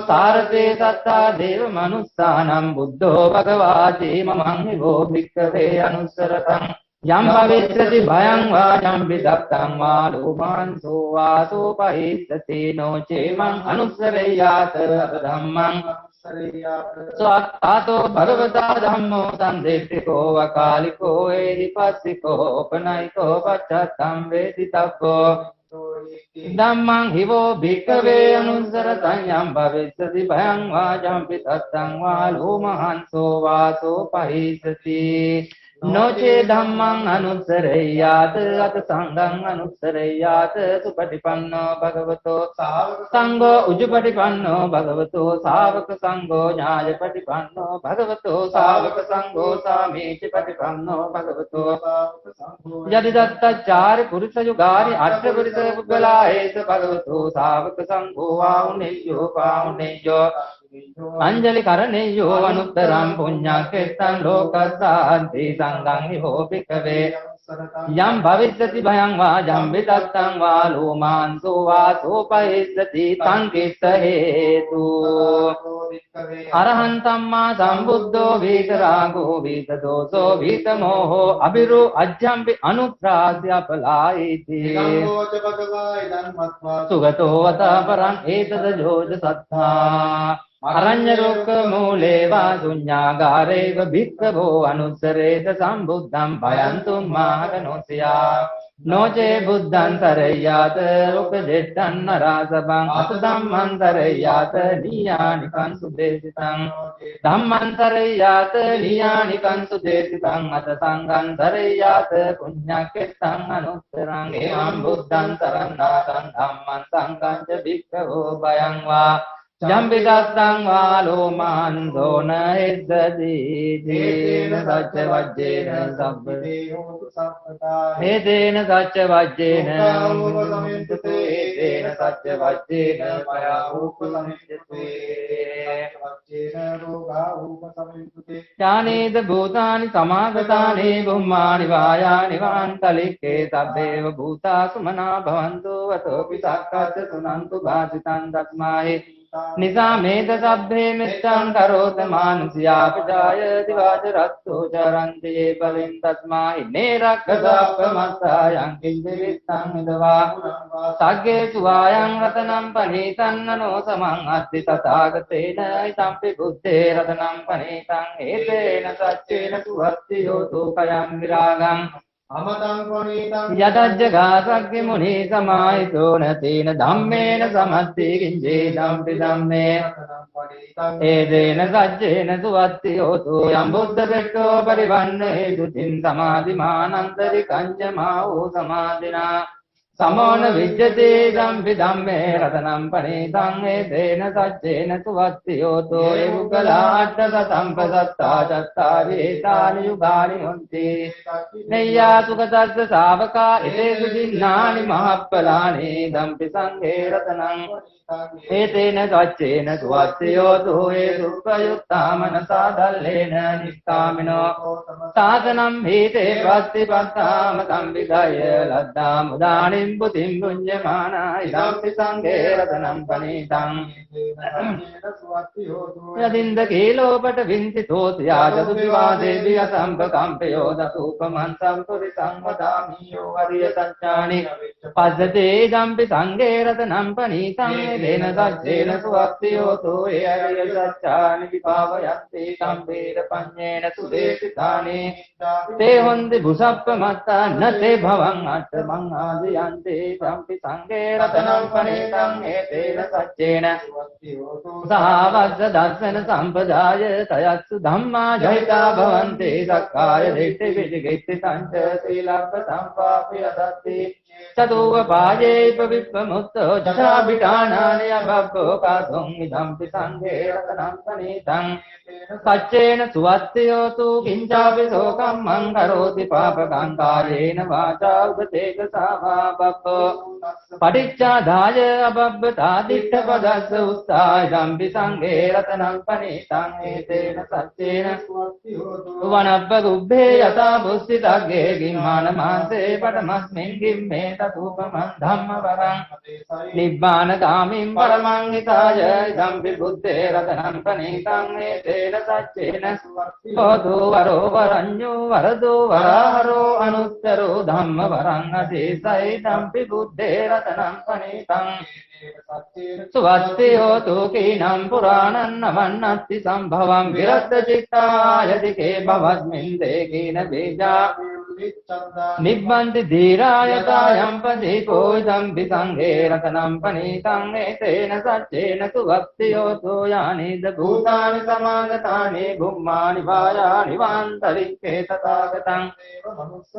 सारथे सत्ता देव मनुष्यानं बुद्धो भगवाति ममं वो भिक्खवे अनुसरतं यं भविष्यति भयं वा जम्बितत्तं वा लोमांसो वा सोपहिष्यति नो चेमं अनुसरेयात् धम्मं स्वात्तो भगवता धम्मो संदिष्टिको वकालिको एदिपस्सिकोपनयिको पश्चात्तं वेदितको धम्मं हि वो भिक्खवे अनुसरतं यं भविष्यति भयं वा जम्बितत्तं वा लोमांसो वा सोपहिष्यति නොචේ ධම්මං අනුස්සරේයාත අත සංඝං අනුස්සරේයාත සුපටිපන්නෝ භගවතෝ සංඝෝ උජුපටිපන්නෝ භගවතෝ ශාවක සංඝෝ ඥායපටිපන්නෝ භගවතෝ ශාවක සංඝෝ සාමීච පටිපන්නෝ භගවතෝ යදි දත්තචාර පුරුෂ යුගානි අට්ඨ පුරුෂ පුද්ගලා හේත භගවතෝ ශාවක සංඝෝ පාවුනේයෝ අංජලි කරණේයෝ අනුත්තරං පුඤ්ඤක්ඛෙත්තං ලෝකස්සාන්ති සංඝං හිෝ භික්ඛවේ යම් භවිස්සති භයං වා ජම්බිතත්තං වා ලෝමාන්සෝ වා සෝපහිස්සති සංකිස්ස හේතු අරහං සම්මා සම්බුද්ධෝ වීතරාගෝ වීතදෝසෝ වීතමෝහෝ අබිරු අජ්ජම්පි අනුත්‍රාස්‍ය පලායිති සුගතෝ වතපරං ඒතද ජෝජ සත්තා අරඤ්‍ය රෝක්ඛ මූලේ වා ශුඤ්ඤාගාරේව භික්ඛවෝ අනුස්සරේත සම්බුද්ධං භයන්තුම් මාගනෝසියා නොචේ බුද්ධං තරයාත රොක්ඛෙත්තං නරාසබං අත ධම්මං තරයාත නියානිකං සුදේසිතං ධම්මං තරයාත නියානිකං සුදේසිතං අත සංඝං තරයාත පුඤ්ඤක්ඛෙත්තං අනුත්තරං එවං බුද්ධං සරණාගං ධම්මං සංඝං ච භික්ඛවෝ භයං වා ජම්බිදත්තං වා ලෝමාන්සෝ නහෙද්දති තේන සච්ච වජ්ජේන සම්පතේ හෝතු සම්පතා හේතේන සච්ච වජ්ජේන සමින්තේ හේතේන සච්ච වජ්ජේන පයා උපසමින්තේ වජ්ජේන රෝගා උපසමින්තේ ඥානේද භූතානි සමාගතානේ බුම්මානි වායානි වහන්තලික්කේ සබ්බේව භූතා සුමනා භවන්තු වතෝපි සක්කච්ඡ සුනන්තු භාසිතං දස්මාහි निसा मेद सभ्ये मिष्टं करोत मानुष्या पजाय दिवाच रत्तो चरन्ति ये बलिं तस्माहि नेरक्षसापमस्तायं किञ्चिदित्तं विदवा सग्गे सुवायं रतनं पनीतन्ननो समं अस्ति तथागतेन इदम्पि बुद्धे रतनं पनीतं एतेन सच्चेन सुहस्ति योतो कयं विरागम् यदज्जगासग्गे मुनि समाहितो न तेन धम्मेन समस्ति किञ्चिदम्पि धम्मे एतेन सज्जेन सुवत्ति योतो यं बुद्धभृष्टो परिपन्ने दुतिं समाधिमानन्तरिकं च माहो समाधिना समो न विद्यते दम्पि धम्मे रतनं पनीतं एतेन सज्जेन सुवत्ति योतो ये पुग्गलाट्टसम्पदत्ता चत्तारि एतानि युगानि हन्ति नय्या सुगतस्य सावका एतेषु जिन्नानि महत्फलानि दम्पि संघे रतनं एतेन सच्चेन सुवत्ति योतो ये सुखयुक्ता मनसा दल्लेन निष्कामिनो साधनं भीते प्रतिपत्ताम संविधाय लद्दामुदानि बुद्धिं भुञ्जमाना इदम्पि संघे रतनं पनीतं यदिन्दकीलोपट विंसितोऽस्याजतुविवादे वियसम्पकम्पयो दसूपमं सम्पुरितं वदामि यो वर्यसञ्चानि पद्धते इदम्पि संघे रतनं पनीतं येन सज्जेन सुवक्ति योतो ये अर्यसच्चानि विभावयन्ति कम्भीरपञ्चेन सुदेशितानि ते हन्ति भुसप्पमत्ता न ते भवं अट्टमं आदियन्ति दम्पि संघे रतनं पनीतं एतेन सच्चेन सहावज्ज दर्शन सम्पदाय तयस्सु धम्मा जहिता भवन्ति सक्काय दिट्ठि विजिगित्थितं च शीलब्धं पापि यदस्ति चतुर्पायैप विप्पमुक्तो जटाभिटानानि अभक्तो कासुं इदम्पि संघे रतनं पनीतं सच्चेन सुवत्ति योतु किञ्चापि शोकं मं करोति पापकं कायेन वाचा उदतेक सावापक्को पटिच्चाधाय अबद्धतादिष्टपदस्य उत्साहदम्पि संघे रतनं पनीतं एतेन सच्चेन वनब्बगुब्भे यथा बुस्सितग्गे किम्मानमांसे पटमस्मिन् किम्मे तथूपमं धम्मवरं निब्बानगामिं परमं हिताय इदम्पि बुद्धे रतनं पनीतं एतेन सच्चेन होतु वरो वरञ्जो वरदो वराहरो अनुत्तरो धम्मवरं अतिशयिदम्पि बुद्धे रतनं पनीतं सुवत्ति होतु कीनं पुराणं नमन्नत्ति सम्भवं विरक्तचित्ता यदि के भवस्मिन् ते कीन बीजा නිබ්බන්ති දීරායතායම් පදීකෝ ඉදම්පි සංඝේ රතනම් පනීතං ඒතේන සච්චේන සුවක්තියෝ තෝ යානිද භූතානි සමාගතානි බුම්මානි වායානි වන්තරික්ඛේ තථාගතං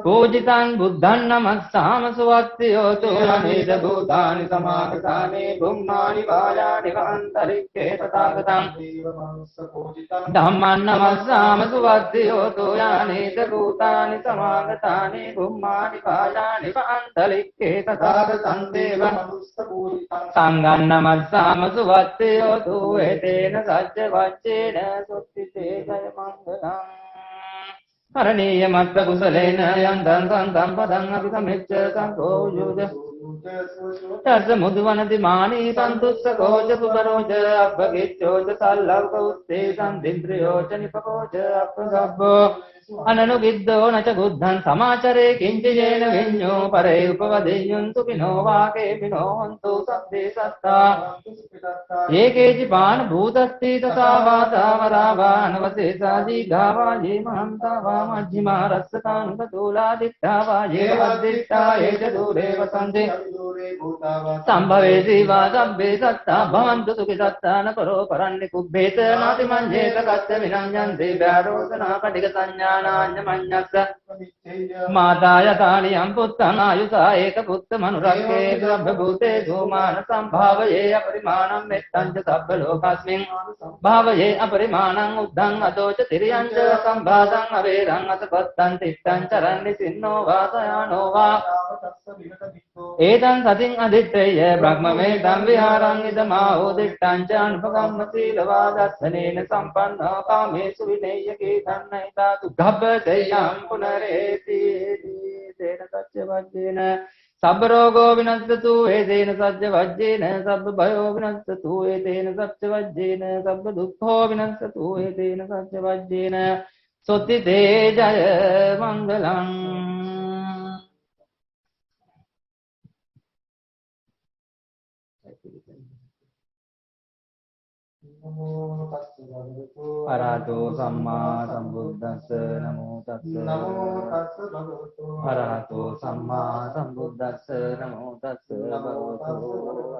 පූජිතං බුද්ධං නමස්සාම සුවක්තියෝ තෝ යානිද භූතානි සමාගතානි බුම්මානි වායානි වන්තරික්ඛේ තථාගතං ධම්මං නමස්සාම සුවක්තියෝ තෝ යානිද භූතානි සමාගතානි බුම්මානි වායානි වන්තරික්ඛේ තථාගතං දේව සංඝං නමස්සාම සුවක්තියෝ තෝ ඒතේන සච්ච වච්චේන සුත්තිතේ ජය මංගලං කරණීය මත්ත කුසලේන යන්තං සම්තම් පදං අபிසමෙච්ච සංඝෝ යුද තස්ස මුදුවනති මානී සන්තුස්සකෝච පුබරෝච අප්පගිච්ඡෝච සල්ලව්ක උත්තේ සම්දින්ද්‍රයෝච නිපකෝච අප්පසබ්බෝ අනනුගිද්දෝ නච බුද්ධං සමාචරේ කිංචි යේන විඤ්ඤෝ පරේ උපවදෙය්‍යුන් සුඛිනෝ වාකේ පිනෝ හොන්තු සබ්බේ සත්තා ඒකේචි පාන භූතස්ති තථා වාතා වරාවාන වසේසා දීඝාවා යේ මහන්තා වා මජ්ක්‍ධිමා රස්සතානු බතෝලා දිත්තා වා යේ වද්දිත්තා ඒච දූරේ වසන්තේ සම්භවේසී වා සබ්බේ සත්තා භවන්තු සුඛි සත්තාන පරෝ පරන්නි කුබ්බේත නාති මඤ්ඤේත කත්ත විනඤ්ඤන්තේ බාරෝසනා පටික සංඥානාඤ්ඤ මඤ්ඤස්ස මාතා යතානියම් පුත්තං ආයුසා ඒක පුත්ත මනුරක්ඛේ සබ්බ භූතේ සෝමාන සම්භාවයේ අපරිමාණං මෙත්තං ච සබ්බ ලෝකස්මින් භාවයේ අපරිමාණං උද්ධං අදෝච තිරියං ච සම්භාසං අවේරං අතපත්තං තිත්තං චරන්නි සින්නෝ වාසයානෝ වා ඒතං සතින් අදිත්තේය බ්‍රහ්මමේ ධම් විහාරං ඉදමාහෝ දිත්තං ච අනුපගම්ම සීලවා දස්සනේන සම්පන්නෝ කාමේසු විනේයකේ ධන්නයිතා දුග්ගබ්බසෙයං පුනරේති තේන සච්ච වජ්ජේන සබ්බ රෝගෝ විනස්සතු ඒතේන සච්ච වජ්ජේන සබ්බ භයෝ විනස්සතු ඒතේන සච්ච වජ්ජේන සබ්බ දුක්ඛෝ විනස්සතු ඒතේන සච්ච වජ්ජේන සොත්ති තේ ජය මංගලං අරහතෝ සම්මා සම්බුද්දස්ස නමෝ තස්ස අරහතෝ සම්මා සම්බුද්දස්ස නමෝ තස්ස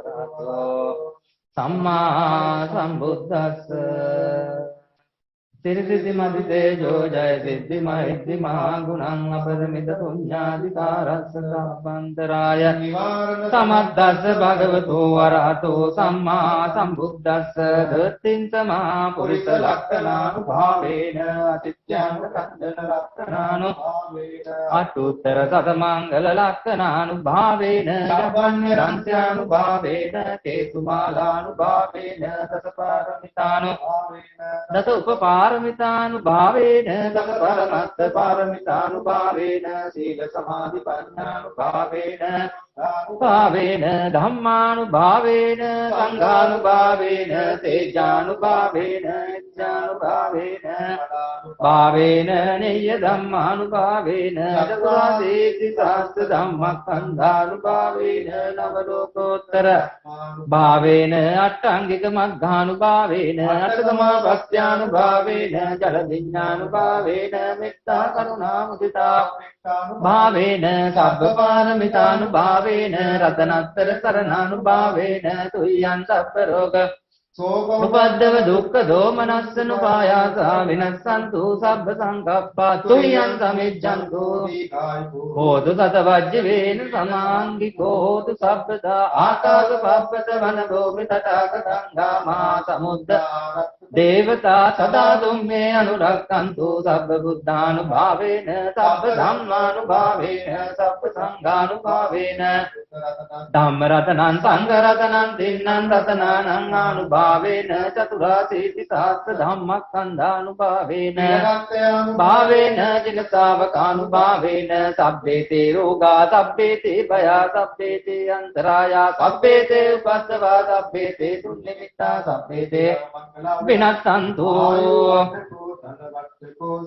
අරහතෝ සම්මා සම්බුද්දස්ස සිරිසිදි මදි තේජෝ ජය සිද්ධි මහිද්දි මහා ගුණං අපරමිත පුඤ්ඤාධිකාරස්ස සම්බන්තරාය සමද්දස්ස භගවතෝ අරහතෝ සම්මා සම්බුද්දස්ස දත්තිං සමා පුරිස ලක්ඛනානුභාවේන අතිත්‍යං කන්දන ලක්ඛනානුභාවේන අටුත්තර සතමංගල ලක්ඛනානුභාවේන සම්පන්න රන්ත්‍යානුභාවේන කේසුමාලානුභාවේන දසපාරමිතානුභාවේන දස උපපාරමිතානුභාවේන දස පරමත්ත පාරමිතානුභාවේන සීල සමාධි ප්‍රඥානුභාවේන භාවේන ධම්මානුභාවේන සංඝානුභාවේන තේජානුභාවේන ඥානුභාවේන භාවේන නෙය්‍ය ධම්මානුභාවේන චතුරාසීති සහස්ත ධම්මස්කන්ධානුභාවේන නව ලෝකෝත්තර භාවේන අට්ඨාංගික මග්ගානුභාවේන අට්ඨකමා පස්ත්‍යානුභාවේන ජල විඥානුභාවේන මෙත්තා කරුණා මුදිතා භාවේන සබ්බ පාරමිතානුභාවේන රතනත්තර සරණානුභාවේන තුයං සබ්බ රෝග උපද්දව දුක්ඛ දෝමනස්සනුපායාසා විනස්සන්තු සබ්බ සංකප්පා තුයං සමිජ්ජන්තු හෝතු සතවජ්ජ වේන සමාංගිකෝ හෝතු සබ්බදා ආකාශ පබ්බත වන භෝමි තටාකතං ගාමා සමුද්ද දේවතා සදා දුම්මේ අනුරක්ඛන්තු සබ්බ බුද්ධානුභාවේන සබ්බ ධම්මානුභාවේන සබ්බ සංඝානුභාවේන ධම්ම රතනං සංඝ රතනං තින්නං රතනානං ආනුභාවේන චතුරාසීති සහස්‍ර ධම්මස්කන්ධානුභාවේන භාවේන ජින ශාවකානුභාවේන සබ්බේතේ රෝගා සබ්බේතේ භයා සබ්බේතේ අන්තරායා සබ්බේතේ උපස්සවා සබ්බේතේ දුන්නිමිත්තා සබ්බේතේ විනස්සන්තු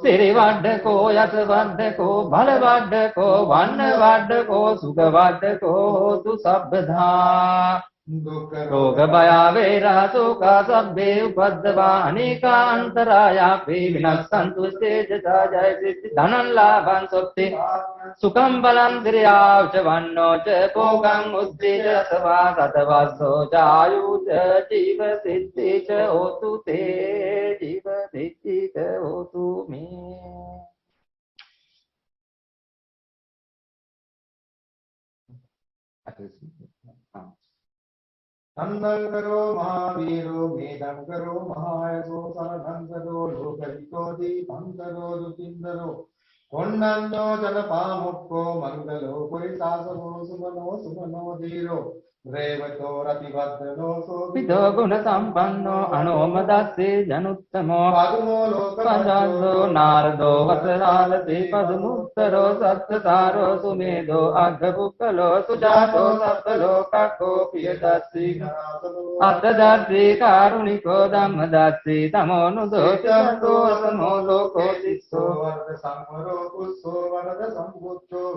සිරි වඩ්ඩකෝ යස වඩ්ඩකෝ බල වඩ්ඩකෝ වන්න වඩ්ඩකෝ සුඛ වඩ්ඩකෝ හෝතු සබ්බධා रोग भया वेरा शोका सभ्ये उपद्रवा अनेकान्तराया विनश्यन्तु तेजसा जयति धनं लाभं स्वप्ति सुखं बलं श्रियां च वन्नो च भोगं उद्देजसवा सतवसो जायु च जीवसिद्धि च होतु ते जीवसिद्धि च होतु मे नंदन करो महावीरो मेदं करो महायसो समधं करो लोकहितो दीपं करो दुतिंदरो कोन्नन्यो जनपामुक्को मंगलो पुरितासवो सुमनो धीरो रेवतो रतिभद्रनो पितो गुण संपन्नो अनोमदास्ये जनुत्तमो पद्मो पदार्थो नारदो वसरालते पद्मुत्तरो सत्तारो सुमेधो अग्रपुक्कलो सुजातो सप्तलोकको प्रियदस्ति अर्थदर्शी कारुणिको धम्मदर्शी तमोनुदोषो समो लोको तिस्सो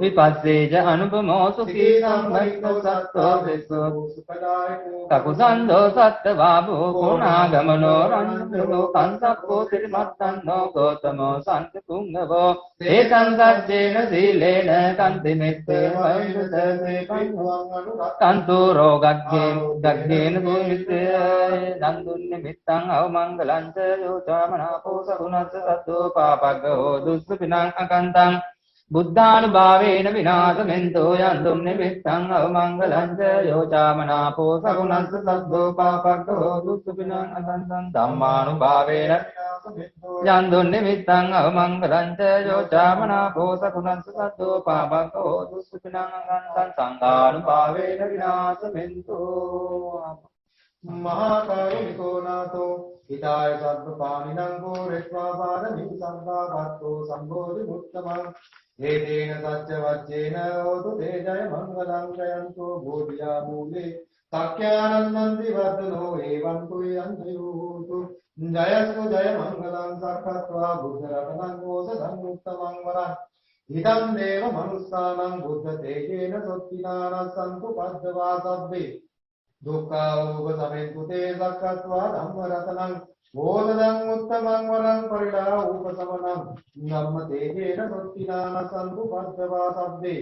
विपस्से च अनुपमो सुखी संवैतो सत्तो विश्वो ककुसंदो सत्तवाभो गुणागमनो रंजनो कंसप्पो तिर्मत्तन्नो गौतमो संत पुंगवो एतं सज्जेन शीलेन कान्तिमित्ते वैरुदसे कन्तुरो गग्गेन भूमित्ते नन्दुन्निमित्तं अवमङ्गलं च योचामनापो सगुणस्य सत्तो पापगो दुष्कृपिनां अकन्तं बुद्धानुभावेन विनाशमिन्दो यन्तुं निमित्तं अवमङ्गलं च योचामनापो सगुणस्य सद्दो पापगो दुष्कृपिनां अकन्तं धम्मानुभावेन यन्तुं निमित्तं अवमङ्गलं च योचामनापो सगुणस्य सद्दो पापगो दुष्कृपिनां अकन्तं संघानुभावेन विनाशमिन्दो महाकारुणिको नाथो हिताय सर्वपाणिनं पूरयित्वा पादमिं सम्पादत्तो सम्बोधिमुत्तमम् एतेन सत्यवच्चेन होतु ते जयमङ्गलं जयन्तो बोधिया मूले सख्यानन्दन्ति वर्धनो एवं कुर्यन्तु जयस्तु जयमङ्गलं सखत्वा बुद्धरत्नं कोशधमुत्तमं वरम् इदं देव मनुष्याणां बुद्धतेजेन सोत्तिनाः सन्तु पद्मवा सभ्ये दुःखावुपशमेन्तु ते सखत्वा धम्मरत्नं बोधनं उत्तमं वरं परिणा उपशमनं धम्मतेजेन सोत्तिनाः सन्तु पद्मवा सभ्ये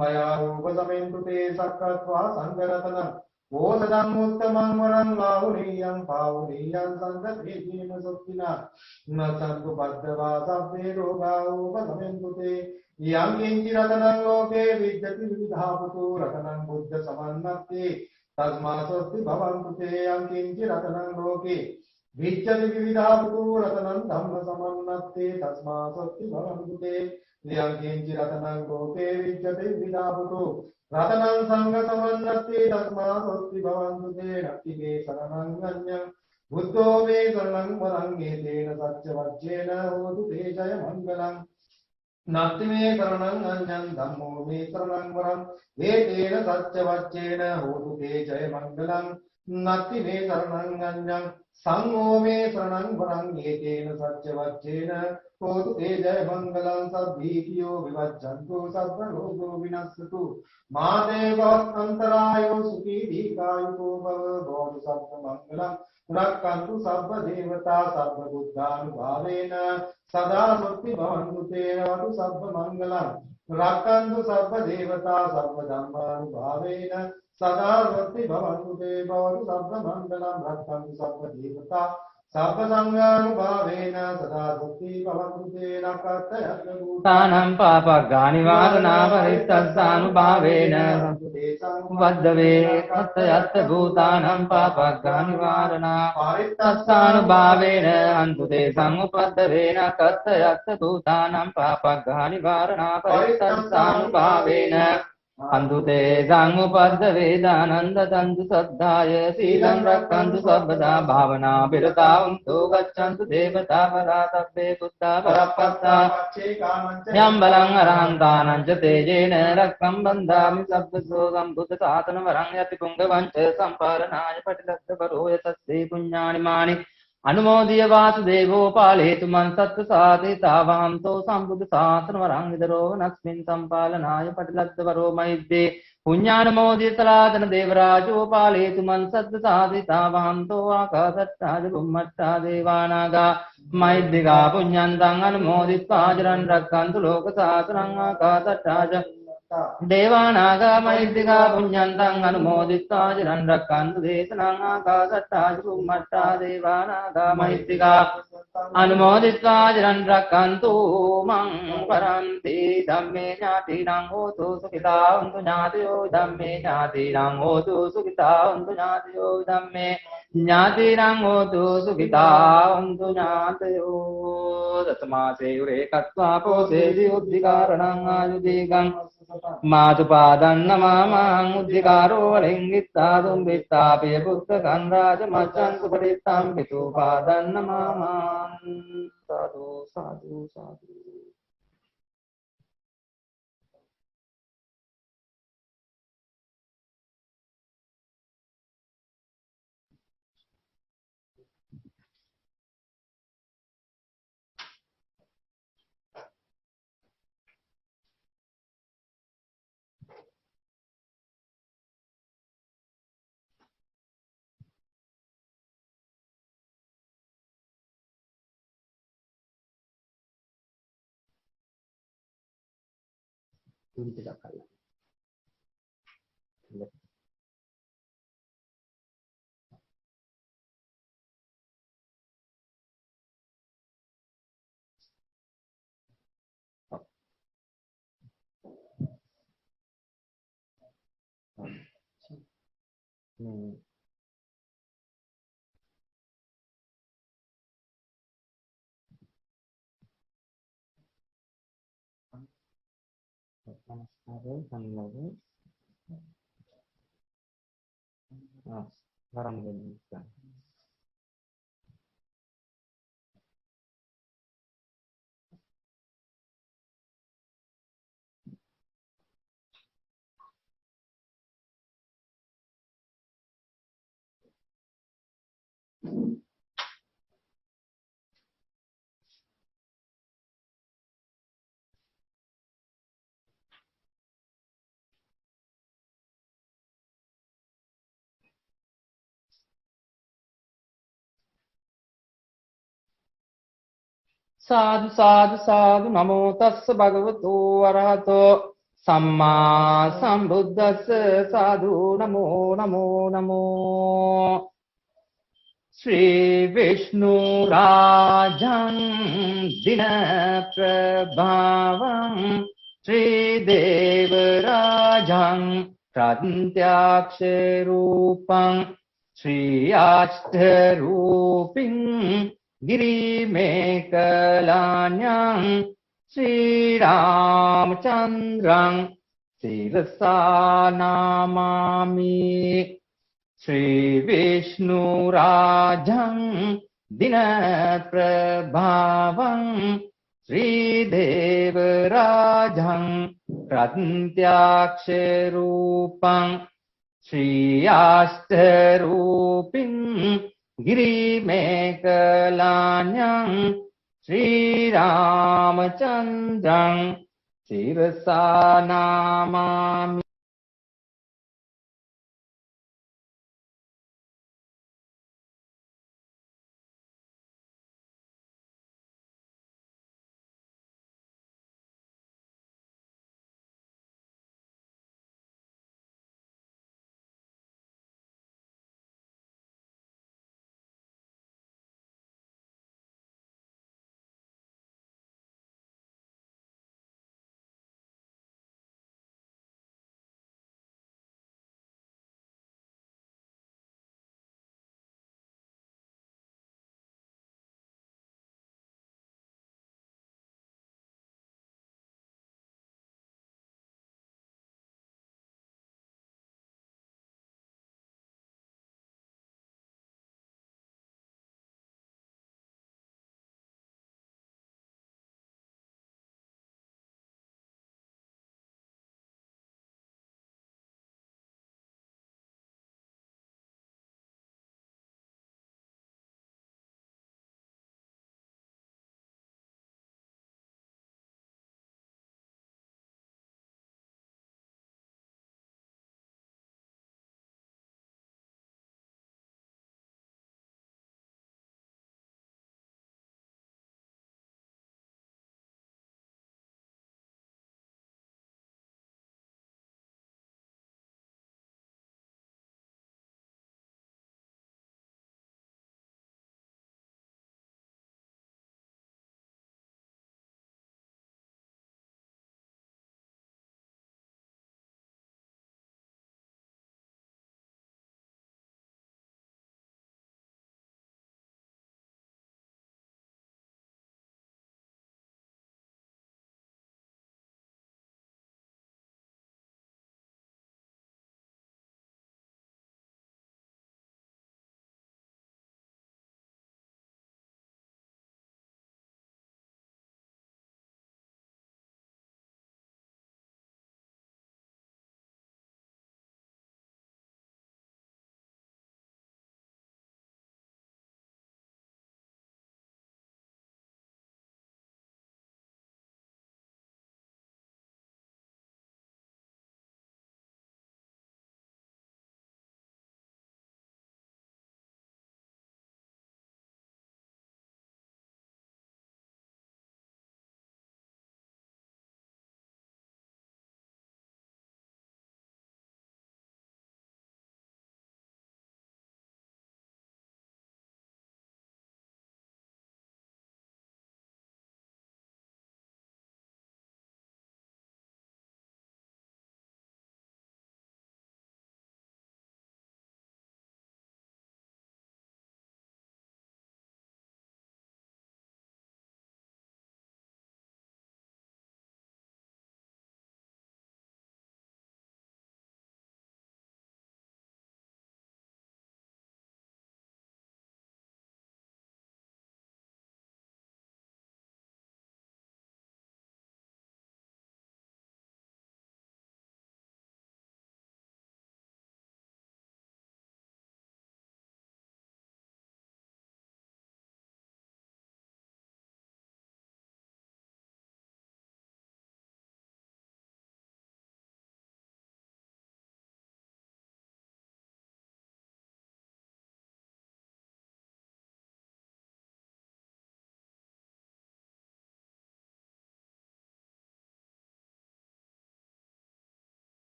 मया उपशमेन्तु ते सखत्वा सङ्गरत्नं बोधनं उत्तमं वरं लाहुनीयं पाहुनीयं सङ्गतेजेन सोत्तिना न सन्तु पद्मवा सभ्ये रोगा उपशमेन्तु ते यं किञ्चिरत्नं लोके विद्यति विविधापुतो रत्नं बुद्धसमन्नस्ते तस्मात् स्वस्ति भवन्तु ते यं किञ्चिरत्नं लोके विद्यति विविधापुतो रत्नं धम्मसमन्नस्ते तस्मात् स्वस्ति भवन्तु ते यं किञ्चिरत्नं लोके विद्यति विविधापुतो रत्नं सङ्गसमन्नस्ते तस्मात् स्वस्ति भवन्तु ते नक्ति मे शरणं गण्यं बुद्धो मे शरणं वरं एतेन सत्यवच्चेन होतु ते जयमङ्गलम् नास्ति मे शरणं अन्यं धम्मो मे शरणं वरम् एतेन सत्यवच्चेन होतु ते जयमङ्गलम् नास्ति मे शरणं अन्यं संघो मे शरणं वरम् एतेन सत्यवच्चेन होतु ते जयमङ्गलं सद्भीतियो विभज्जन्तु सर्वरोगो विनश्यतु मा देवान्तरायो सुखी दीर्घायुको भव भवतु सर्वमङ्गलम् रक्षन्तु सर्वदेवता सर्वबुद्धानुभावेन सदा स्वस्ति भवन्तु ते भवतु सर्वमङ्गलम् रक्षन्तु सर्वदेवता सर्वधर्मानुभावेन सदा स्वस्ति भवन्तु ते भवतु सर्वमङ्गलम् रक्षन्तु सर्वदेवता सर्वसंगानुभावेन सदा स्वस्ति भवन्तु ते तानं पापगानिवारणापरितस्सानुभावेन वद्धवे तत्तयत्त भूतानं पापगानिवारणा परितस्सानुभावेन हन्तु ते समुपद्धवेन तत्तयत्त भूतानं पापगानिवारणा परितस्सानुभावेन हन्तु ते समुपद्धवेदानन्दतन्तु श्रद्धाय शीलं रक्षन्तु सर्वदा भावना विरतावन्तु गच्छन्तु देवता परा सभ्ये बुद्धा परपत्ता यं बलं अरहन्तानं च तेजेन रक्तं बन्धामि सब्दसो सम्बुद्धशासनवरं यति पुङ्गवं च सम्पालनाय पटिलब्धपरो यतस्ते पुण्यानि मानि අනුමෝදිය වාසුදේවෝ පාලේතු මන් සත්ත්ව සාතිතාවහන්තෝ සම්බුද්ධ ශාසන වරං විදරෝ නස්මින් සම්පාලනාය පටිලද්ද වරෝ මහිද්දේ පුඤ්ඤානුමෝදිය සලාදන දේවරාජෝ පාලේතු මන් සත්ත්ව සාතිතාවහන්තෝ ආකාසට්ටාජ බුම්මට්ටා දේවානාගා මහිද්దికා පුඤ්ඤන්තං අනුමෝදිත්වා ජරන් රක්칸තු ලෝක සාසනං ආකාසට්ටාජ දේවානාගා මහිද්దికා පුඤ්ඤන්තං අනුමෝදිත්වා චිරන් රක්칸තු දේශනං ආකාශට්ටා චුම්මට්ටා දේවානාගා මහිද්దికා අනුමෝදිත්වා චිරන් රක්칸තු මං පරන්ති ධම්මේ ඥාතිනං හෝතු සුඛිතා වന്തു ඥාතියෝ ධම්මේ ඥාතිනං හෝතු සුඛිතා වന്തു ඥාතියෝ ධම්මේ ඥාතිනං හෝතු සුඛිතා වന്തു ඥාතයෝ දසමාසේ උරේ කତ୍වා පෝසේති උද්ධිකාරණං ආයුදීගං මාතුපාදන්න මාමං උද්ධිකාරෝ වලින්ගිත්තා දුම්බිත්තාපේ පුත්තකං රාජ මච්ඡං සුපරිත්තං පිතුපාදන්න මාමං සාදු සාදු සාදු tidak kalah. Sekarang begini. සාදු සාදු සාදු නමෝ තස්ස භගවතු වරහතෝ සම්මා සම්බුද්දස්ස සාදු නමෝ නමෝ නමෝ ශ්‍රී විෂ්ණු රාජං දින ප්‍රභාවං ශ්‍රී දේව රාජං ප්‍රත්‍යක්ෂ රූපං ශ්‍රී අෂ්ඨ රූපින් गिरिमेकलान्यं श्रीरामचन्द्रं शिरसा नमामि श्रीविष्णुराजं दिनप्रभावं श्रीदेवराजं प्रत्यक्षरूपं श्रीयाष्टरूपिं गिरिमेकलान्यं श्रीरामचन्द्रं शिरसा नमामि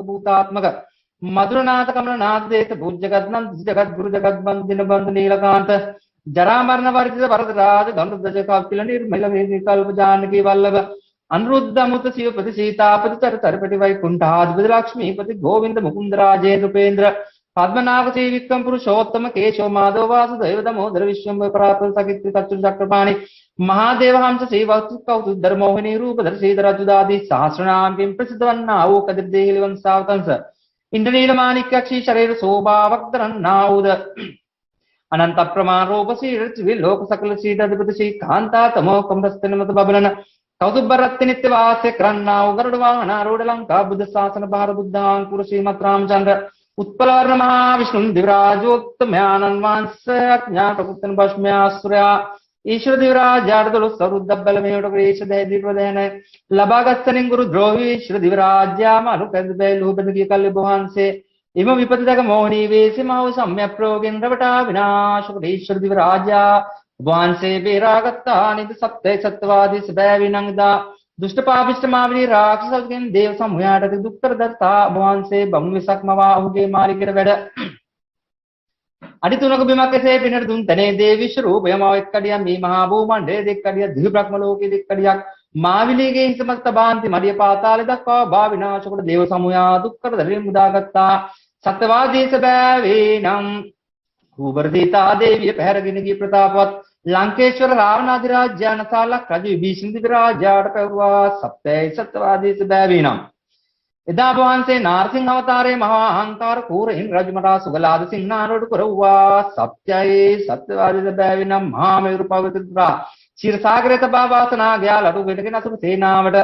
भूतात्मक मधुरनाथ कमलनाथ देत भूत जगन्नाथ जगत गुरु जगत बंदिन बंद नीलकांत जरा मरण वर्जित भरतराज धनुर्धज कपिल निर्मल कल्प जानकी वल्लभ अनिरुद्ध मुत शिवपति सीतापति चर चरपति वैकुंठाधिपति लक्ष्मीपति गोविंद मुकुंद राजे नृपेंद्र पद्मनाभ श्री विक्रम पुरुषोत्तम केशव माधव वासुदेव दामोदर विश्वम्भर परापर सकित कच्चु चक्रपाणि महादेव हंस श्री वस्तु कौतुधर मोहिनी रूपधर श्रीधर अच्युतादि सहस्रनाम किं प्रसिद्धवन्नावो कदिर्देहिवंसावतंस इंद्रनीलमाणिक्यक्षी शरीर शोभा वक्तरन्नाउद अनंत प्रमाण रूप श्री लोक सकल श्रीधिपति श्री कांता तमो कमरस्तनमत बबलन कौतुबरत्ति नित्यवास्य क्रन्नाउ गरुड़ वाहनारूढ़ लंका बुद्ध शासन भार बुद्धांकुर श्रीमत् रामचंद्र उत्पलवर्ण महाविष्णु दिवराजोत्तम्यानन्वांस अज्ञातपुत्रन भस्म्यासुरया ईश्वर दिवराज जाडदुल सरुद्दबलमेवडग्रेश दैदिप्रदेन लबागस्तनिं गुरु द्रोही ईश्वर दिवराज्यामनुकद्बैलुबदगी कल्यभुवांसे इम विपतितक मोहिनी वेसी माहु सम्य प्रोगेन्द्रवटा विनाशकुटीश्वर दिवराजा भुवांसे बेरागत्ता नित सत्य सत्यवादी सदैविनंगदा दुष्ट पापिष्ट मावनी राक्षस देव समूहाटक दुक्कर दत्ता भुवांसे बम विसक्मवाहुगे मारिकिर वेड अडितुनक बिमकसे पिनर दुंतने देवी स्वरूप यमावेक्कडिया मी महाभूमंडे दिक्कडिया द्विब्रह्मलोके दिक्कडिया माविलीगे हिंसमस्त भांति मर्य पाताल दक्का भाविनाशकुट देव समूहा दुक्कर दरि मुदागत्ता सत्यवादी सदैविनं भूवर्धिता देवी पहरगिनगी प्रतापवत् लंकेश्वर रावणाधिराज्य नसाला क्रज विभीषण दिविराजाड़ पौर्वा सप्तै सत्यवादी सदैविनं इदा भवांसे नारसिंह अवतारे महाअहंकार कूर इंद्रजमरा सुगलाद सिंह नारोड कुरवा सत्यै सत्यवादी सदैविनं महामेरु पवित्रा क्षीरसागरे तबावासना गया लटु वेटके नसुर सेनावट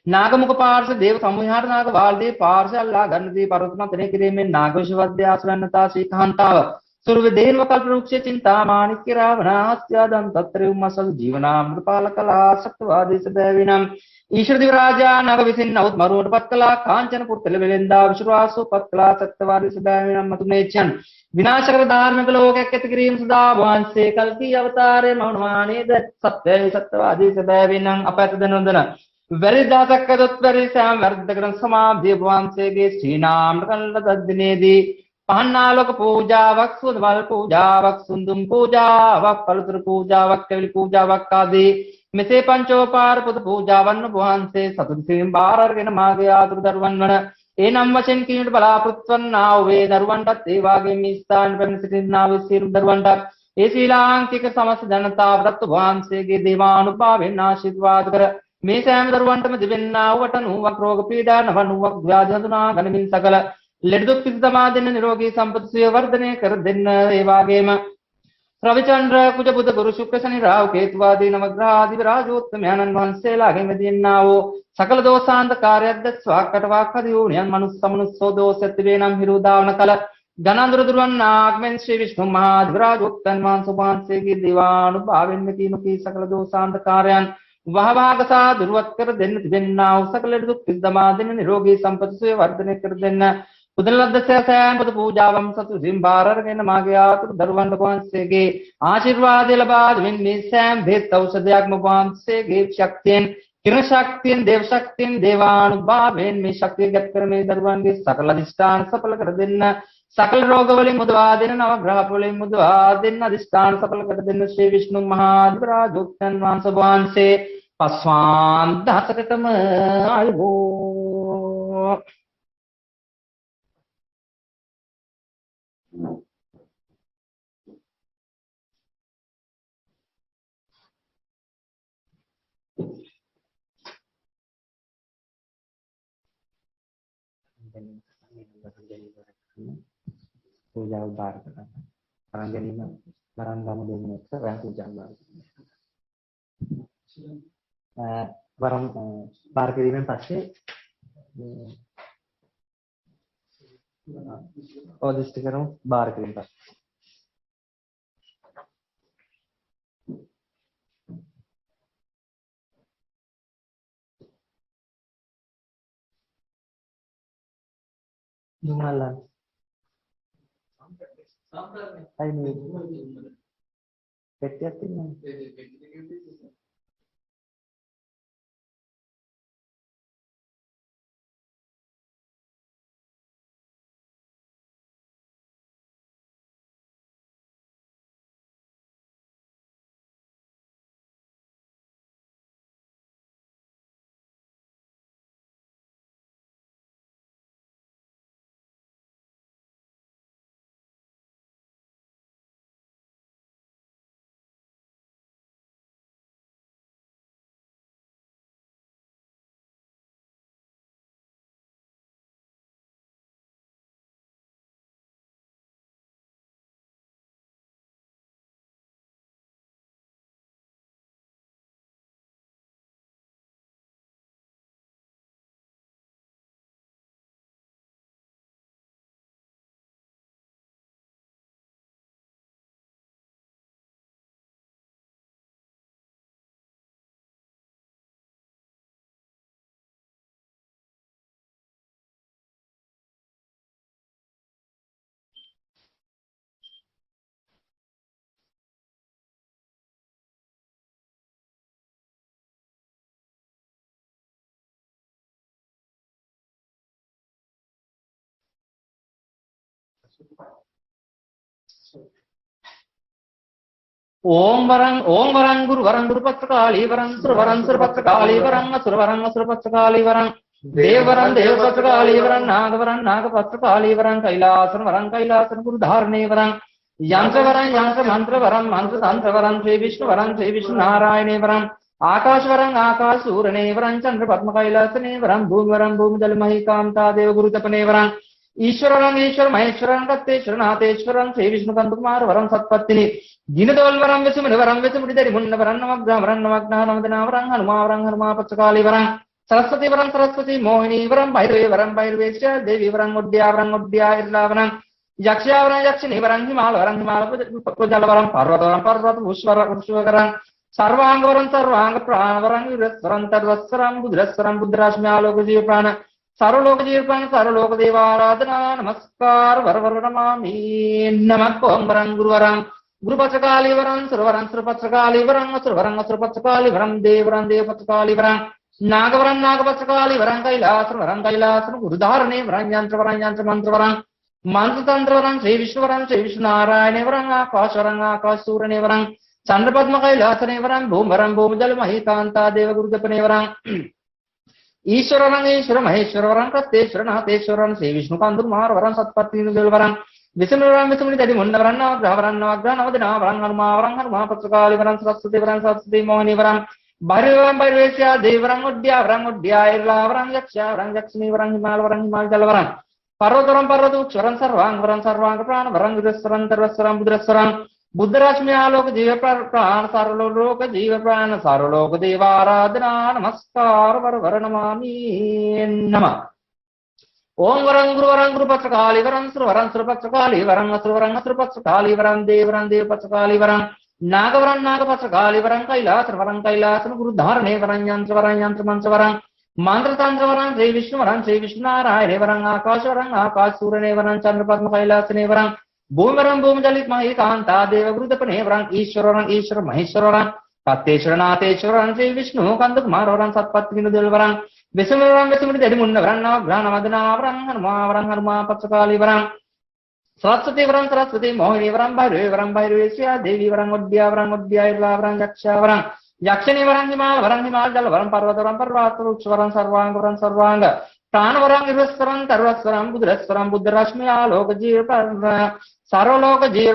नागमुख पार्श देव समूहार नाग वालदेव पार्श अल्लाह गणदेव पर्वतमतने किरे में नागविश्वद्यासुरन्नता श्रीकांताव सुरविदेन वकल्प वृक्ष चिंता माणिक्य रावणास्यादं तत्रैवमसल जीवनामृतपालकला सत्यवादी सदैविनं ईश्वर दिवराजा नाग विसिन्न उत्मरोड पत्कला कांचन पुत्र विलिंदा विश्वासु पत्कला सत्यवादी सदैविनं मतुनेचन विनाशकर धार्मिक लोक एकत्रिम सदा भवांसे कल्कि अवतारे मौनवाणी सत्य सत्यवादी सदैविनं अपैत धनुधन वरिदासक्कदुत्तरि श्याम वर्धकरं समाब्धि भवांसे गे श्रीनाम कल्लददिनेदि पहन्नालोक पूजा वक सुधवल पूजा वक सुंदुम पूजा वक पलुत्र पूजा वक कविल पूजा वक आदि मिसे पंचोपार पुत पूजा वन्न भुवांसे सतुसिं बारर्गेन मागया तुदर्वन्वन एनम वचन कीट बला पृत्वन्नाव वे दर्वंट देवागे मिस्तान परमसिनाव सिर दर्वंट ए शीलांकिक समस्त जनता व्रत भुवांसे गे देवानुभावे नाशिद्वाद कर मे सैम दर्वंट में दिव्यन्नाव वटनु वक रोग पीडा नवनु वक व्याधुना गणमिन सकल लिडुक्तिदमादिन निरोगी संपत्ति वर्धने कर दिन एवागेम रविचंद्र कुज बुध गुरु शुक्र शनि राव केतुवादी नवग्रहादि विराजोत्तम्यानन वंशे लागे मदीनावो सकल दोषांत कार्य स्वाकटवाखदियोनियन मनुष्य मनुष्यो दोषत्वेनम हिरुदावन कल गणांध्र दुर्वन्नागमेन श्री विष्णु महाधिराजोत्तन वंशे की दीवानुभाविन की सकल दोषांत कार्यान वह भागसा दुर्वत्कर दिन दिन्नाव सकल दुःखिदमादिन निरोगी संपत्ति वर्धने कर दिन उदलदस्यं पद पूजावं सतुसिंबारर्गेन मागयात दर्वंड वंशे गे आशीर्वाद लबाद विन्निसैम भेद औषध्यात्म वंशे गे शक्तिन किरण शक्तिन देव शक्तिन देवानुभावेन में शक्ति गत्कर में दर्वंड सकल अधिष्ठान सफल कर दिन सकल रोग वलि मुद्वादिन नवग्रह वलि मुद्वादिन अधिष्ठान सफल कर दिन श्री विष्णु महाधिराजोत्तन वंशे पस्वान दशकतम आयुः पूजा बार करना orang jadi barang kamu dulu sekarang puja barang bar kiriman pasti oh di stiker bar kirim pasti jualan ini PT ओम वरं गुरु पत्रकाली वरं सुर पत्रकाली वरं असुर पत्रकाली वरं देव पत्रकाली वरं नाग पत्रकाली वरं कैलासन गुरु धारणे वरं यंत्र मंत्र वरं श्री विष्णु नारायणे वरं आकाश सूरने वरं चंद्र पद्म कैलासने वरं भूमि जल मही कांता देव गुरु तपने वरं ईश्वर महेश्वरं कत्तेश्वर नाथेश्वरं श्री विष्णु कंदकुमार वरं सत्पत्तिनि दीनदोल्वरं विसुमनि दरि मुन्नवरं नमग्नावरं नमदनावरं हनुमा पत्रकाली वरं सरस्वती मोहिनी वरं भैरवेश्वर देवी वरं उड्यावरं यक्षिनी वरं हिमाल कुजलवरं पर्वत पुष्पकरं सर्वांग प्राणवरं वीरस्वरं तद्वत्सरं बुद्धिरस्वरं आलोक जीव प्राण सर्वलोक देवाराधना नमस्कार वर नमामि नमः ओं वरं गुरु पत्रकाली वरं सुर पत्रकाली वरं असुर पत्रकाली वरं देव पत्रकाली वरं नाग पत्रकाली वरं कैलास गुरु धारणे वरं यंत्र मंत्र वरं मंत्र वरं श्री विष्णु नारायणे वरं आकाश सूरने वरं चंद्र पद्म कैलासने वरं भूमि जल मही कांता देव गुरु तपने वरं ईश्वर महेश्वर वरं कत्तेश्वर नाथेश्वरं श्री विष्णु कंदकुमार वरं सत्पत्तिनि वरं विसुमनि दरि मुन्नवरं नवग्रह नवदिनावरं हनुमा पत्रकाली वरं सरस्वती मोहिनी वरं भैरवेश्वर देवी वरं उड्यावरं यक्षिनी वरं हिमाल जलवरं पर्वतवरं सर्वांग प्राण वरं वीरस्वरं तर्वस्वरं बुद्धिरस्वरं बुद्धरश्मि आलोक जीव प्राण सार्वलोक देवाराधना नमस्कार वर नमामि नमः ओं वरं गुरु पत्रकाली वरं सुर पत्रकाली वरं असुर पत्रकाली वरं देव पत्रकाली वरं नाग पत्रकाली वरं कैलासन गुरु धारणे वरं यंत्र मंत्र वरं मंत्र वरं श्री विष्णु नारायणे वरं आकाश सूरने वरं चंद्र पद्म कैलासने वरं भूमि जलित मही कांता देव गुरु तपने वरं ईश्वर महेश्वर वरं कत्तेश्वर नाथेश्वरं श्री विष्णु कंदकुमार वरं सत्पत्तिनि वरं विसुमनि दरि मुन्नवरं नवग्रह नवदिनावरं हनुमा पत्रकाली वरं सरस्वती मोहिनी वरं भैरवेश्वर देवी वरं उड्यावरं यक्षिनी वरं हिमाल जलवरं पर्वतवरं सर्वांग प्राणवरं वीरस्वरं तर्वस्वरं बुद्धिरस्वरं आलोक जीव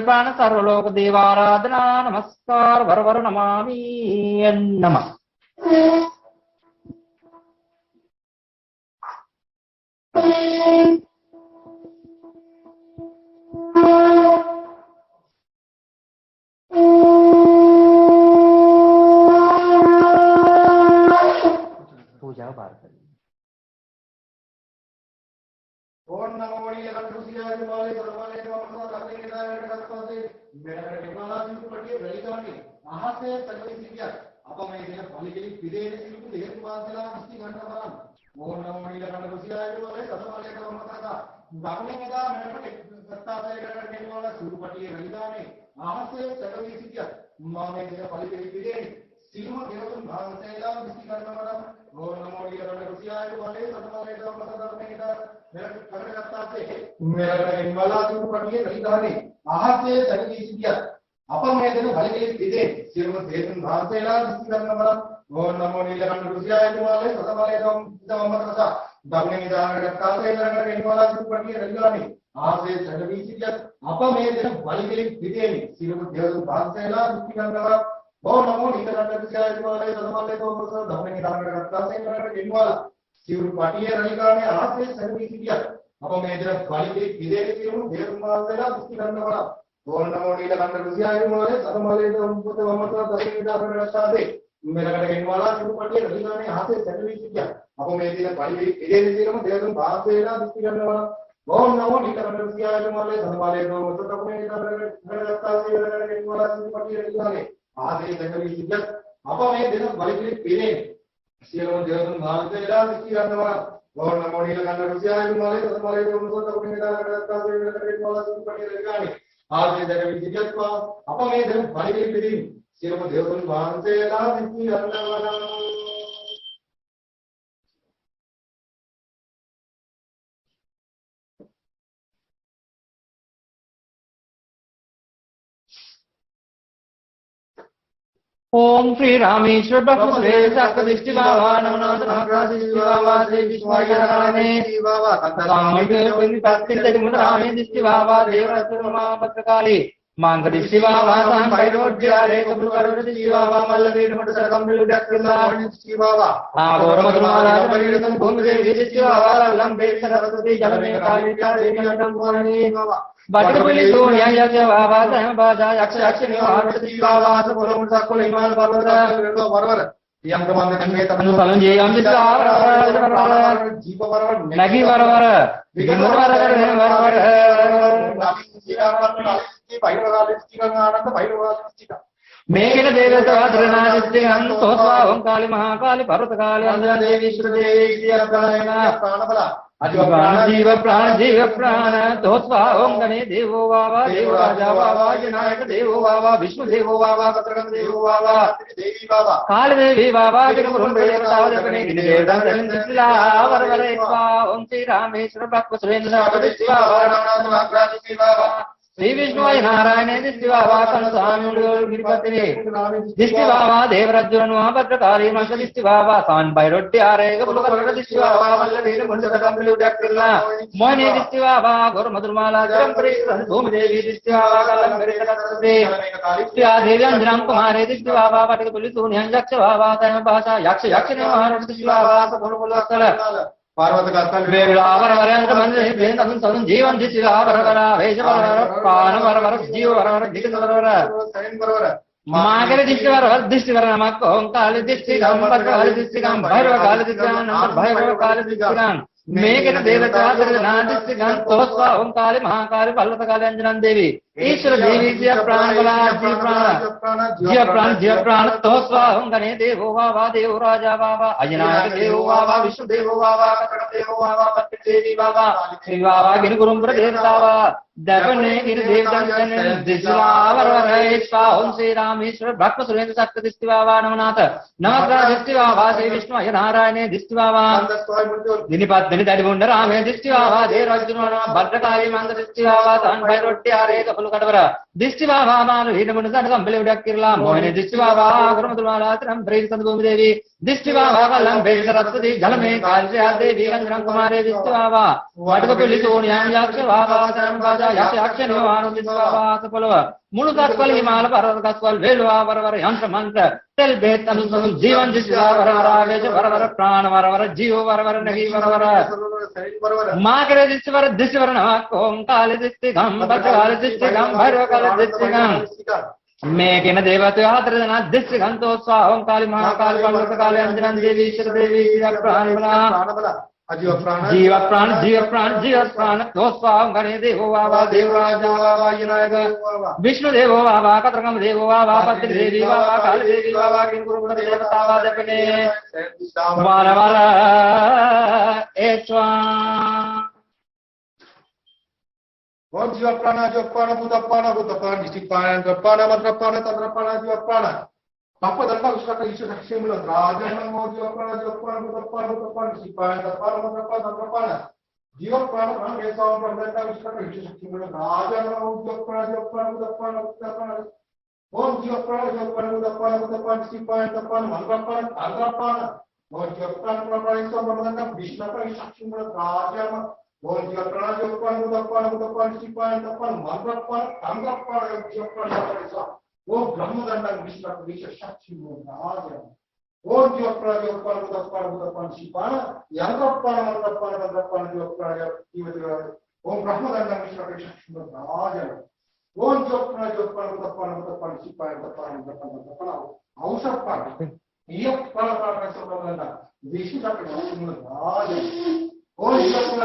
प्राण सर्वलोक देवाराधना नमस्कार वर नमामि नमः पूजा बार ओम नमो नीलकंठुसियाय माले सर्वाले नमः करने के दायरे में रखता से मेरा टेक्नोला जी को पढ़िए गलिता में वहां से तकली सीखिया अब मैं इधर पानी के लिए पीछे ने सिर्फ देर बाद चला मस्ती घंटा बना ओम नमो नीलकंठुसियाय माले सर्वाले नमः करता बागने के दा मेरा सत्ता से मेरा टेक्नोला शुरू पढ़िए गलिता में वहां से तकली सीखिया मैं इधर पानी के लिए पीछे सिर्फ देर तुम भाग से ला मस्ती घंटा बना ओम नमो नीलकंठुसियाय माले सर्वाले नमः करने के दा मेरा हिमालय को पढ़िए गलिता में वहां से तकली सीखिया अपन मैं तेरे भले के लिए पीछे सिर में देश भाग से ला मस्ती करना बड़ा ओम नमो नीलकंठुसियाय माले सर्वाले नमः करता दबने में जाने रखता से मेरा हिमालय को पढ़िए गलिता में वहां से तकली सीखिया अपन मैं तेरे भले के लिए पीछे सिर में देश भाग से ला मस्ती करना बड़ा ओम नमो नीलकंठुसियाय माले सर्वाले नमः करता दबने में जाने रखता से मेरा हिमालय शिव पाटिये रलिका में हाथ से सर्वी किया अब मैं इधर वाली के किले के शिव देव माल से ना उसकी करने वाला ओम नमो नीलकंठुसियाय माले सर्वमाले तो उनको वमत दशमी विदा कर रखता से मेरा कटे वाला शिव पाटिये रलिका में हाथ से सर्वी किया अब मैं इधर वाली के किले के शिव देव माल से ना उसकी करने वाला ओम नमो नीलकंठुसियाय माले सर्वमाले तो उनको अपने कर रखता से मेरा कटे वाला शिव पाटिये रलिका में हाथ से सर्वी किया अब मैं इधर वाली के किले सिरों देवतन भागते ला किसी करने वाला और नमो नीलकंठुसियाय माले सर्वमाले तो उनको अपने कर रखता से मेरा कटे वाला शिव पाटिये रलिका में हाथ से सर्वी किया अब मैं इधर वाली के किले सिरों देवतन भागते ला किसी करने वाला ओम श्री रामेश्वर ब्रह्मस्वे सक्कदिष्टि बाबा नमनाथ नागरादिष्टि बाबा श्री विष्णुवाय नारायणे रामे दिष्टि बाबा देवरत्नमा पत्रकाली मांगदिष्टि बाबा तां भैरोज्यारे कबुकरुदिष्टि बाबा मल्लवीर मुटसरकं विलुडक्किल्ला बाबा आगोर मधुमाला परिणतं भूमिदेवी दिष्टि बाबा लंबे सरस्वती जलमे कालिका देवी नटं पूर्णे बटकुली सोनिया यज्ञ बाबा तम बाजा यक्ष यक्ष निवार दिष्टि बाबा सकुलम सकुल हिमाल पर्वत बरोबर yang teman-teman kita अनुफलं जेयं दिष्टावर जीव बरोबर नगी बरोबर विघ्न बरोबर मेघन देवताद्रनादित्यं तोस्वाहं काली महाकाली पर्वतकाली अंजना देवी श्रीदेवी जीव प्राण तोस्वाहं गणे देवो वावा देव राजा वावा विनायक देवो वावा विष्णु देवो वावा कत्रगम देवो वावा देवी बाबा काल देवी बाबा गिरपुरम देवतावदपने गिरिदेवता दलिंद्रिला वरवरे ओम श्री रामेश्वर भक्त सुरेंद्र बाबा श्री विष्णुवाय नारायण दिष्टि बाबा कंसानुल गिरिपतिने दिष्टि बाबा देवरज्जुन महाभद्रकाली मंस दिष्टि बाबा सान भैरोट्यारे गबुलकर दिष्टि बाबा मल्लवीर मुंडकं विलुडक्किल्ला मोहिनी दिष्टि बाबा गौर मधुरमाला जगंपरि भूमि देवी दिष्टि बाबा कलम गिरिकलसते दिष्टि देवी अंजनां कुमारे दिष्टि बाबा पटकपुलि सून्यं यक्ष बाबा तम भाषा यक्ष यक्ष ने महाराज दिष्टि बाबा सकुलकुलस्थल पार्वती का वेलावर वरंत मंदिर बेंदन सदन जीवन दिशिला वरवरा वेश वरवर प्राण वरवर जीव वरवर दिक्क वरवर बरोबर मागरे दिष्टि वरवर दिष्टि वर नमक ओंकाल दिष्टि गम भद्रकाल दिष्टि गम भैरव काल दिष्टि गम भैरव काल दिष्टि गम मेघन देवता दर्शना दिष्टि गम तोस्वा ओंकाल महाकाल पर्वतकाल अंजनन देवी ईश्वर देवी जी प्राण बला जीव प्राण तोस्वा ओंगने देवो वावा देव राजा बाबा अजनायक देवो वावा विष्णु देवो वावा कटक देवो वावा पत्ति देवी बाबा श्री बाबा गिन गुरुम्बर देवतावा दपने गिर देवदन दिशलावर वरेश्वा ओम श्री रामेश्वर भक्त सुरेंद्र सक्क दिष्टि बाबा नमनाथ नमस्कार दिष्टि बाबा श्री विष्णु अय नारायण दिष्टि बाबा दिनिपत दिनि मुंड रामे दिष्टि बाबा देवरज्जुन भद्रकाली मंद दिष्टि बाबा तान भैरोट्यारे कपल कटवर दिष्टि बाबा मानु हीन मुंड सन कंबले उडक्किर्ला मोहिनी दिष्टि बाबा गुरुमतुमाला त्रम प्रेम संभूमि देवी दिष्टि बाबा कलम भेद सरस्वती जल में कालज्या देवी गंधरं कुमारे दिष्टि बाबा वटकपुलि सोनियां यक्ष बाबा तम बाजा यक्ष यक्ष निवार दिष्टि बाबा सकुलव मुनु सकुल हिमाल पर्वत कसकुल वेलवा वरवर यंत्र मंत्र तेल बेत अनुसम जीवन दिष्टि वरवर आवेश वरवर प्राण वरवर जीव वरवर नगी वरवर मागरे दिष्टि वर नमक ओंकाल दिष्टि गम भद्रकाल दिष्टि गम भैरव काल दिष्टि गम मेघन देवताद्रना दिष्टि गम तो स्वाहं काली महाकाल पर्वतकाल अंजनन देवी श्रीदेवी प्राण बला जीव प्राण तो स्वाहं गणे देवो वावा देव राजा वावा विनायक विष्णु देवो वावा कत्रगम देवो वावा पत्रि देवी वावा काल देवी वावा किं गुरुगुण देवतावा दपने वार वार एस्वा ओम जीव प्राण भूत दिष्टि प्राण मंत्र प्राण तंत्र प्राण जीव प्राण बापा दंडा उसका ईश्वर साक्षी मिलन राजा नमो जीव प्राण भूत दिष्टि प्राण मंत्र प्राण तंत्र प्राण जीव प्राण के सावन पर दंडा उसका ईश्वर साक्षी मिलन राजा नमो जीव प्राण भूत ओम जीव प्राण भूत दिष्टि प्राण मंत्र प्राण तंत्र प्राण ओम जीव प्राण सावन पर दंडा विष्णु का साक्षी मिलन राजा ओम जीव प्राण भूत दिष्टि प्राण मंत्र प्राण तंत्र प्राण जीव प्राण वो ब्रह्मदंड विश्व साक्षी राजा ओम जीव प्राण शिपान यंत्रपान मंत्रपान तंत्रपान जीव प्राण ओम ब्रह्मदंड विश्व साक्षी राजा ओम जीव प्राण शिपान तंत्रपान औषधपान ये प्राण ब्रह्मदंड विश्व साक्षी राजा ओम जीव प्राण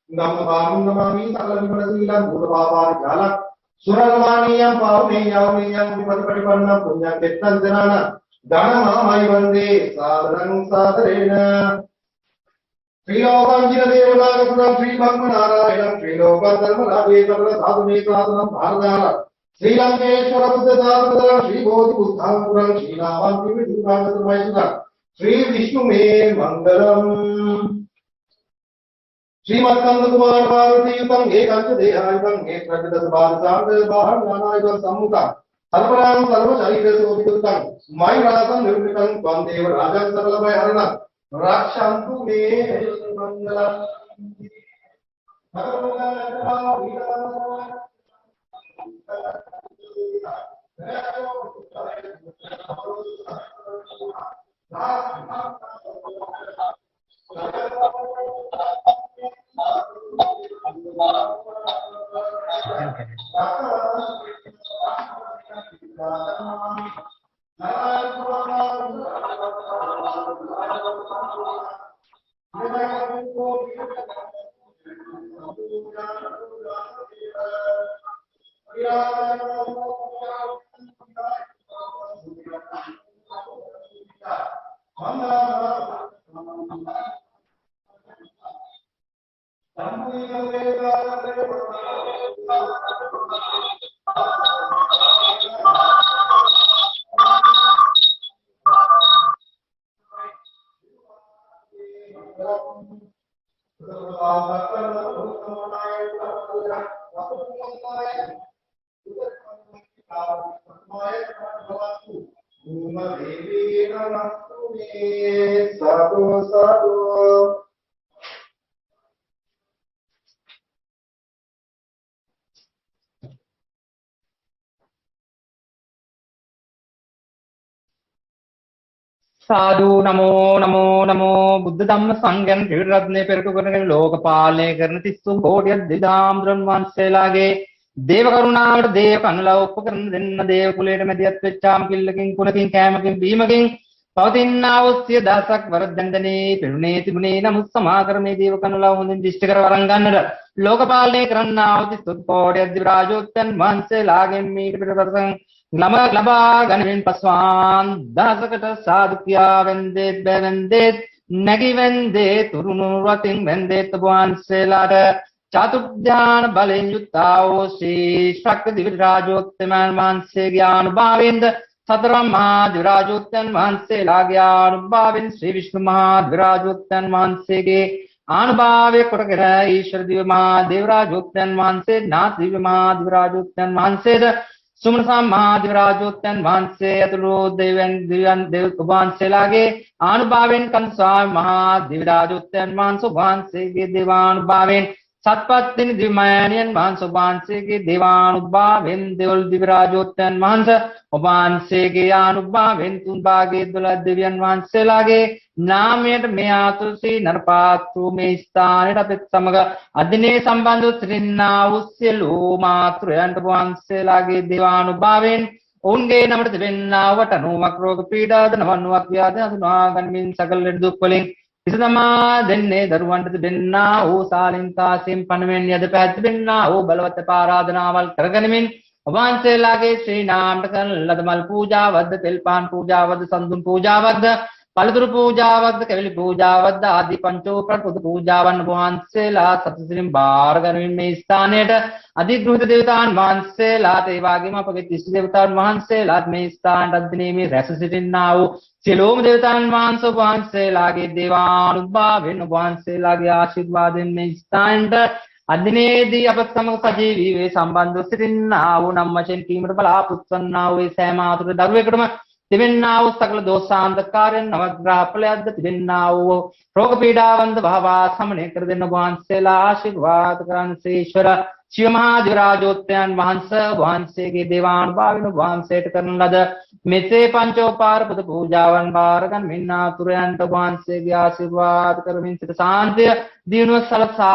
Namami sakala vimanasilan bhutapapari jalan Suramaniyam pauneyam vipadipanna punya kettan janana Dhanamamai vande sadhanam sadharena Sri Lokanjina Devanagasam Sri Bhakmanarayanam Sri Lokan Dharmalabhe Sakala Sadhune Sadhanam Bharadara Sri Lankeshwara Buddha Sadhanam Sri Bodhi Buddhapuram Sri Navanti Vidhukanasamaisudam Sri Vishnu Me Mangalam Srimad Kanda Kumar Parvati Yutang Ekanta Dehayutang Ekrakita Sabhasanta Bahar Nanayutang Sammukam Sarvaram Sarva Sharira Sodhikutang Mayrasam Nirmitang Pandeva Rajan Sakalabhay Haranam Rakshantu Me Mangalam साधु नमो नमो नमो बुद्ध धम्म संघं त्रिरत्ने पेरटु करने लोकपालने करने तिस्सु कोटि अद्विधाम ब्रह्मांडे लागे देव करुणावट देव कन्नला उपकरण दिन देव कुलेट में दियत पेचाम किल्लकिं कुलकिं कैमकिं भीमकिं पवतिन्नावस्य दासक वरदंडने पिरुने तिरुने नमुस्समाकरणे देव कन्नला उन्दिन दिष्टकर वरंगन्नर लोकपालने करन्नावति स्तुत्कोटि अद्विराजोत्तन मनसे लागे meet पिरवरसं Glaba ganin paswan dasakata sadukya vendet nagi vendet turunu rating vendet buan selada chatudyan balen yuttao si shakti divirajotman manse gyan bavind satram mahadvirajotman manse lagyan bavind Sri Vishnu mahadvirajotman manse ge anubhave kotakara ishwar diva mahadvirajotman manse nath diva mahadvirajotman manse सुमनसा महादिवराजोत्तन वांसे अतुलो देवन दिव्यन देव वांसे लागे अनुभावेन कंसा महादिवराजोत्तन वांसो वांसे के देवानुभावेन सतपत्तिन दिवमयन वांसो वांसे के देवानुभावेन देवल दिवराजोत्तन वांस वांसे के अनुभावेन तुम बागे दुला दिव्यन वांसे लागे नामेट में आतुसी नरपातु में स्थानेट अपित समग अदिने संबंधु त्रिन्ना उस्य लो मातृयंत वांसे लागे देवानुभावेन उनके नमृत दिव्यन्ना वटनु मक्रोग पीड़ा धनवनु अक्व्याद अधुनागन मिन सकल दुक्पलिंग इसदमा दिन्ने दरुवंट दिव्यन्ना ओ सालिंका सिम पनवेन यद पैत दिव्यन्ना ओ बलवत पाराधना वल करगनमिन वांसे लागे श्री नाम टकन लदमल पूजा वद तिलपान पूजा वद संदुन पूजा वद पलदुर पूजा वद केवल पूजा वद आदि पंचो प्रपुद पूजा वन वांसे ला सतश्रीम बारगनविन में स्थानेट अधिगृहित देवतान वांसे ला तेवागिम पगे तिष्ठ देवतान वांसे ला में स्थान अद्दिने में रससिटिन्नाओ सिलोम देवतान वांसो वांसे लागे देवानुभावेन वांसे लागे आशीर्वादेन में स्थान अदिनेदी अपसमक सजीवी वे संबंध सिटिन्नाओ नम्मचेन कीमत बला पुत्सन्नाओ वे सहमातुर दर्वेकडम तिबिन्नाओ सकल दोषांधकारन नवग्रह फलयद तिबिन्नाओ रोग पीड़ावंत भावा समने कर दिन वांसे ला आशीर्वाद करन से ईश्वर शिव महाधिराजोत्यान वांस वांसे के देवान भाविन वांसेट करन लद मिसे पंचोपार पुत पूजावन बारगन मिन्ना तुरंत वांसे के आशीर्वाद कर मिन्सित शांति दीन सलसा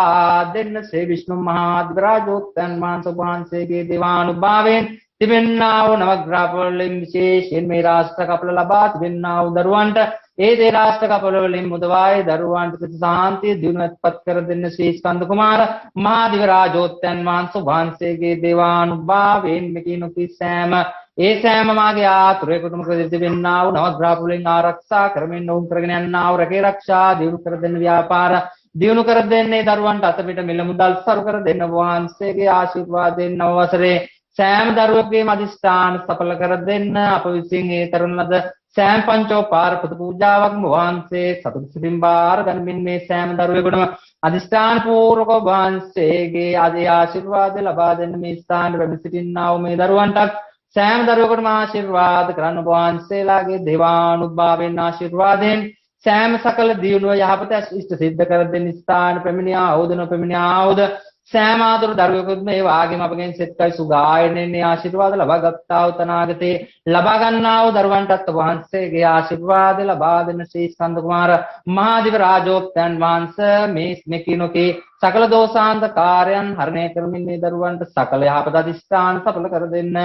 दिन से विष्णु महाधिराजोत्यान वांस वांसे के देवान भाविन තිබෙන්නා වූ නවග්‍රහ වලින් විශේෂයෙන් මේ රාෂ්ට්‍ර කපල ලබා තිබෙන්නා වූ දරුවන්ට ඒ දේ රාෂ්ට්‍ර කපල වලින් මුදවායි දරුවන්ට ප්‍රතිසාන්තිය දිනුවත්පත් කර දෙන්න ශ්‍රී ස්කන්ධ කුමාර මහා දිව රාජෝත්තයන් වහන්සේගේ දේවානුභාවයෙන් මෙකිනුකි සෑම ඒ සෑම මාගේ ආතුරේකටම කර තිබෙන්නා වූ නවග්‍රහ වලින් ආරක්ෂා කරමින් ඔවුන් කරගෙන යන්නා වූ රැකේ ආරක්ෂා දිනු කර දෙන්න ව්‍යාපාර දිනු කර දෙන්නේ දරුවන්ට අතපිට මිල මුදල් සරු කර දෙන්න වහන්සේගේ ආශිර්වාදයෙන් නව වසරේ සෑම දරුවෙකුගේම අදිෂ්ඨාන සඵල කර දෙන්න අප විසින් ඒ කරන ලද සෑම පංචෝපාර පුද පූජාවක්ම වහන්සේ සතුට සිතින් බාර ගනිමින් මේ සෑම දරුවෙකුටම අදිෂ්ඨාන පූර්වක වහන්සේගේ ආශිර්වාද ලබා දෙන්න මේ ස්ථාන වැඩ සිටින්නා වූ මේ දරුවන්ටත් සෑම දරුවෙකුටම ආශිර්වාද කරන්න වහන්සේලාගේ දේවානුභාවයෙන් ආශිර්වාදයෙන් සෑම සකල දියුණුව යහපත ඉෂ්ට සිද්ධ කර දෙන්න ස්ථාන පැමිණියා ආවුද සෑම ආතුරු දරුවෙකුත් මේ වාගේම අපගෙන් සෙත්කයි සුගායනෙන්නේ ආශිර්වාද ලබා ගත්තා වූ තනාගතේ ලබා ගන්නා වූ දරුවන්ටත් වහන්සේගේ ආශිර්වාද ලබා දෙන ශ්‍රී ස්කන්ධ කුමාර මහා දිව රාජෝත්තයන් වහන්සේ මේ මෙකිනුකේ සකල දෝෂාන්ත කාර්යයන් හරණය කරමින් මේ දරුවන්ට සකල යහපත අධිෂ්ඨාන සඵල කර දෙන්න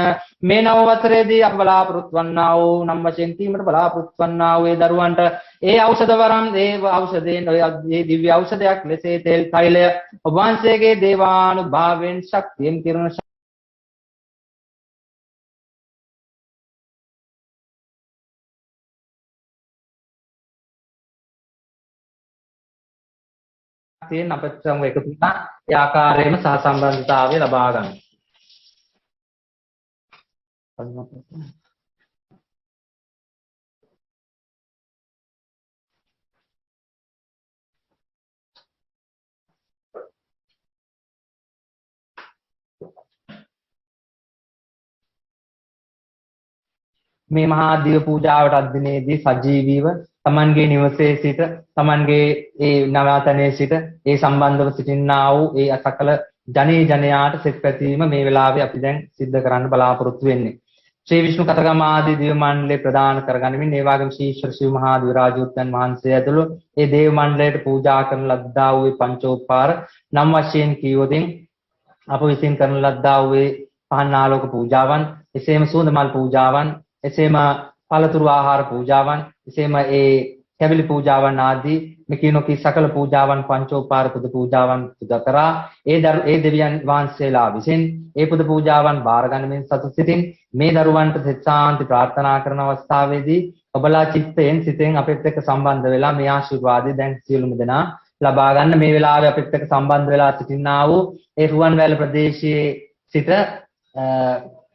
මේ නව වසරේදී අප බලාපොරොත්තු වන්නා වූ නම් වශයෙන් කීමට බලාපොරොත්තු වන්නා වූ ඒ දරුවන්ට ඒ ඖෂධ වරම් ඒ ඖෂධයෙන් ඒ දිව්‍ය ඖෂධයක් ලෙස තෙල් තෛලය ඔබ වහන්සේගේ දේවානුභාවයෙන් ශක්තියෙන් කිරණ තියෙන අපිට සමග එකතු වෙනා ඒ ආකාරයෙන්ම සහසම්බන්ධතාවය ලබා ගන්න. මේ මහා දිව පූජාවට අදිනේදී සජීවීව තමන්ගේ නිවසේ සිට තමන්ගේ ඒ නවාතනයේ සිට ඒ සම්බන්ධව සිටින්නා වූ ඒ අසකල ජනයාට සෙත් පැතීම මේ වෙලාවේ අපි දැන් සිද්ධ කරන්න බලාපොරොත්තු වෙන්නේ. ශ්‍රී විෂ්ණු කතගම ආදී දිව මණ්ඩලේ ප්‍රදාන කරගනිමින් ඒ වගේම ශ්‍රී ඊශ්වර ශිව මහා දිව රාජෝත්තයන් වහන්සේ ඇතුළු ඒ දේව මණ්ඩලයට පූජා කරන ලද්දා වූ පංචෝපකාර නම් වශයෙන් කීවොතින් අප විසින් කරන ලද්දා වූ පහන් ආලෝක පූජාවන්, එසේම සුවඳ මල් පූජාවන්, එසේම පළතුරු ආහාර පූජාවන්, එසේම ඒ කැවිලි පූජාවන් ආදී මෙකිනෝකී සකල පූජාවන් පංචෝපකාර පුද පූජාවන් පුදා කරා ඒ දෙවියන් වහන්සේලා විසින් ඒ පුද පූජාවන් බාර ගන්නමින් සතුට සිටින් මේ දරුවන්ට සෙත් සාන්ති ප්‍රාර්ථනා කරන අවස්ථාවේදී ඔබලා චිත්තයෙන් සිතෙන් අපිත් එක්ක සම්බන්ධ වෙලා මේ ආශිර්වාදය දැන් සියලුම දෙනා ලබා ගන්න. මේ වෙලාවේ අපිත් එක්ක සම්බන්ධ වෙලා සිටිනා වූ ඒ රුවන්වැල ප්‍රදේශයේ සිට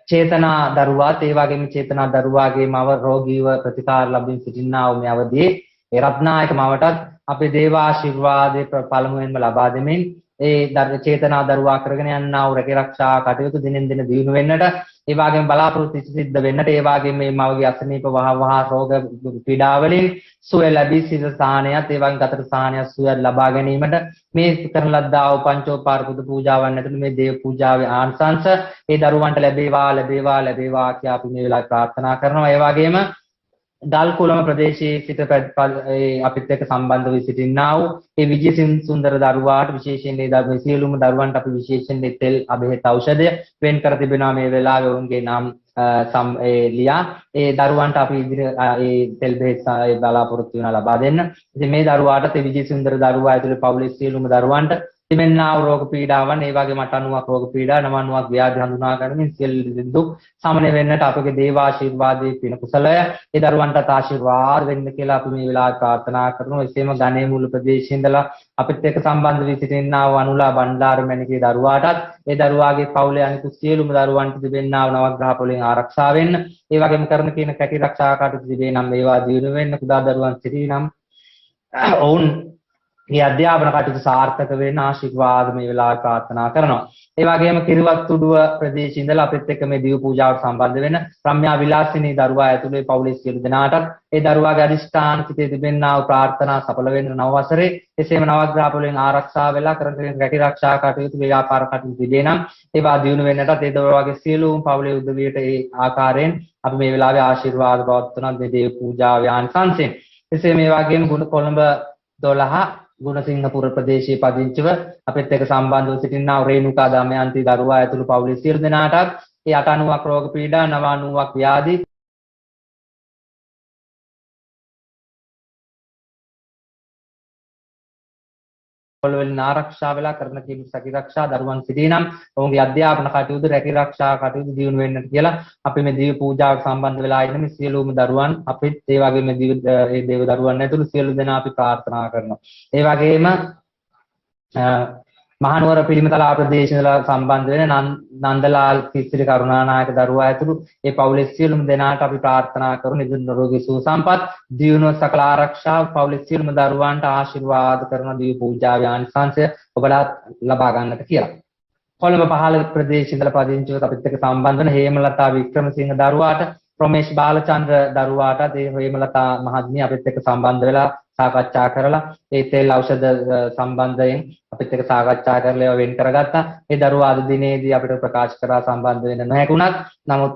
චේතනා දරුවාත් ඒ වගේම චේතනා දරුවාගේ මව රෝගීව ප්‍රතිකාර ලැබින් සිටිනා වූ මේ අවදී ඒ රත්නායක මවටත් අපේ දේව ආශිර්වාදයේ පළමුවෙන්ම ලබා දෙමින් ඒ චේතනා දරුවා කරගෙන යනා වූ රැකී ආරක්ෂා කටයුතු දිනෙන් දින දියුණු වෙන්නට ඒ වගේම බලාපොරොත්තු සිද්ධ වෙන්නට ඒ වගේම මේ මවගේ අසනීප වහ රෝග පීඩා වලින් සුවය ලැබී සිත සාහනයත් ඒ වගේම ගතට සාහනයක් සුවය ලබා ගැනීමට මේ කරන ලද්දා වූ පංචෝපකාර පුද පූජාවන් ඇතුළු මේ දේව පූජාවේ ආනිසංස ඒ දරුවන්ට ලැබේවා කියා අපි මේ වෙලාවේ ප්‍රාර්ථනා කරනවා. ඒ වගේම දල් කුලම ප්‍රදේශයේ සිට අපිත් එක්ක සම්බන්ධ වී සිටින්නා වූ ඒ විජේසිං සුන්දර දරුවාට විශේෂයෙන් මේ සියලුම දරුවන්ට අපි විශේෂයෙන් තෙල් අබෙහෙත් ඖෂධය වෙන් කර තිබෙනවා. මේ වෙලාවේ ඔවුන්ගේ නම් ලියා ඒ දරුවන්ට අපි ඒ තෙල් බෙහෙත් බලාපොරොත්තු වෙනවා ලබා දෙන්න. ඉතින් මේ දරුවාට ඒ විජේසිං සුන්දර දරුවා ඇතුළේ පවුලේ සියලුම දරුවන්ට තිබෙනා වූ රෝග පීඩාවන් ඒ වගේම 89ක් රෝග පීඩා 99ක් ව්‍යාධි හඳුනා ගනිමින් සියලු දුක් සමනය වෙන්නට අපගේ දේව ආශිර්වාදයේ පින කුසලය ඒ දරුවන්ට ආශිර්වාද වෙන්න කියලා අපි මේ වෙලාවට ප්‍රාර්ථනා කරනවා. එසේම ගණේ මුල් ප්‍රදේශයේ ඉඳලා අපිත් එක්ක සම්බන්ධ වී සිටිනා වූ අනුලා බණ්ඩාර මැණිකේ දරුවාටත් ඒ දරුවාගේ පවුලේ අනිකුත් සියලුම දරුවන්ට තිබෙනා වූ නවග්‍රහ වලින් ආරක්ෂා වෙන්න ඒ වගේම කරන කියන කැටි ආරක්ෂා කටයුතු තිබේ නම් ඒවා දියුණු වෙන්න කුඩා දරුවන් සිටී නම් ඔවුන් මේ අධ්‍යාපන කටයුතු සාර්ථක වෙන්න ආශිර්වාද මේ වෙලාවට ප්‍රාර්ථනා කරනවා. ඒ වගේම කිරිවත්තුඩුව ප්‍රදේශයේ ඉඳලා අපිත් එක්ක මේ දිව පූජාවට සම්බන්ධ වෙන රම්‍යා විලාසිනී දරුවා ඇතුළේ පවුලේ සියලු දෙනාටත් ඒ දරුවාගේ අදිෂ්ඨාන සිතේ තිබෙනා වූ ප්‍රාර්ථනා සඵල වෙන්න නව වසරේ එසේම නවග්‍රහ වලින් ආරක්ෂා වෙලා කරන රැකී ආරක්ෂා කටයුතු ව්‍යාපාර කටයුතු තිබේ නම් ඒවා දියුණු වෙන්නටත් ඒ දරුවාගේ සියලුම පවුලේ උදවියට ඒ ආකාරයෙන් අපි මේ වෙලාවේ ආශිර්වාද පවත්වන මේ දේව පූජාවේ ආනිසංසයෙන්. එසේ මේ වගේම ගුණ කොළඹ 12 ගුණසිංහපුර ප්‍රදේශයේ පදිංචිව අපිත් එක්ක සම්බන්ධව සිටිනා රේණුකා දමයන්ති දරුවා ඇතුළු පවුලේ සියලු දෙනාටත් ඒ 89ක් රෝග පීඩා 90ක් ව්‍යාධි වලින් ආරක්ෂා වෙලා කරන කිසි සැකීරක්ෂා දරුවන් සිටිනම් ඔවුන්ගේ අධ්‍යාපන කටයුතු රැකීරක්ෂා කටයුතු දියුණු වෙන්නට කියලා අපි මේ දිව්‍ය පූජාවට සම්බන්ධ වෙලා ඉන්න මේ සියලුම දරුවන් අපිත් ඒ වගේම මේ දේව දරුවන් ඇතුළු සියලු දෙනා අපි ප්‍රාර්ථනා කරනවා. ඒ වගේම මහනුවර පිළිමතලා ප්‍රදේශවල සම්බන්ධ වෙන නන්දලාල් කිස්සිරි කරුණානායක දරුවා ඇතුළු ඒ පවුලේ සියලුම දෙනාට අපි ප්‍රාර්ථනා කරමු නිදුක් නිරෝගී සුව සම්පත් දියුණුව සකල ආරක්ෂාව පවුලේ සියලුම දරුවන්ට ආශිර්වාද කරන දිව්‍ය පූජාවේ ආනිසංසය ඔබලා ලබා ගන්නට කියලා. කොළඹ පහළ ප්‍රදේශයේ ඉඳලා පදිංචිව අපිත් එක්ක සම්බන්ධ වෙන හේමලතා වික්‍රමසිංහ දරුවාට ප්‍රමේශ් බාලචන්ද්‍ර දරුවාට ඒ හේමලතා මහත්මිය අපිත් එක්ක සම්බන්ධ වෙලා සාකච්ඡා කරලා ඒ තෙල් ඖෂධ සම්බන්ධයෙන් අපිත් එක්ක සාකච්ඡා කරලා ඒවා වෙන් කරගත්තා. ඒ දරුවා අද දිනේදී අපිට ප්‍රකාශ කරලා සම්බන්ධ වෙන්න නොහැකුණත් නමුත්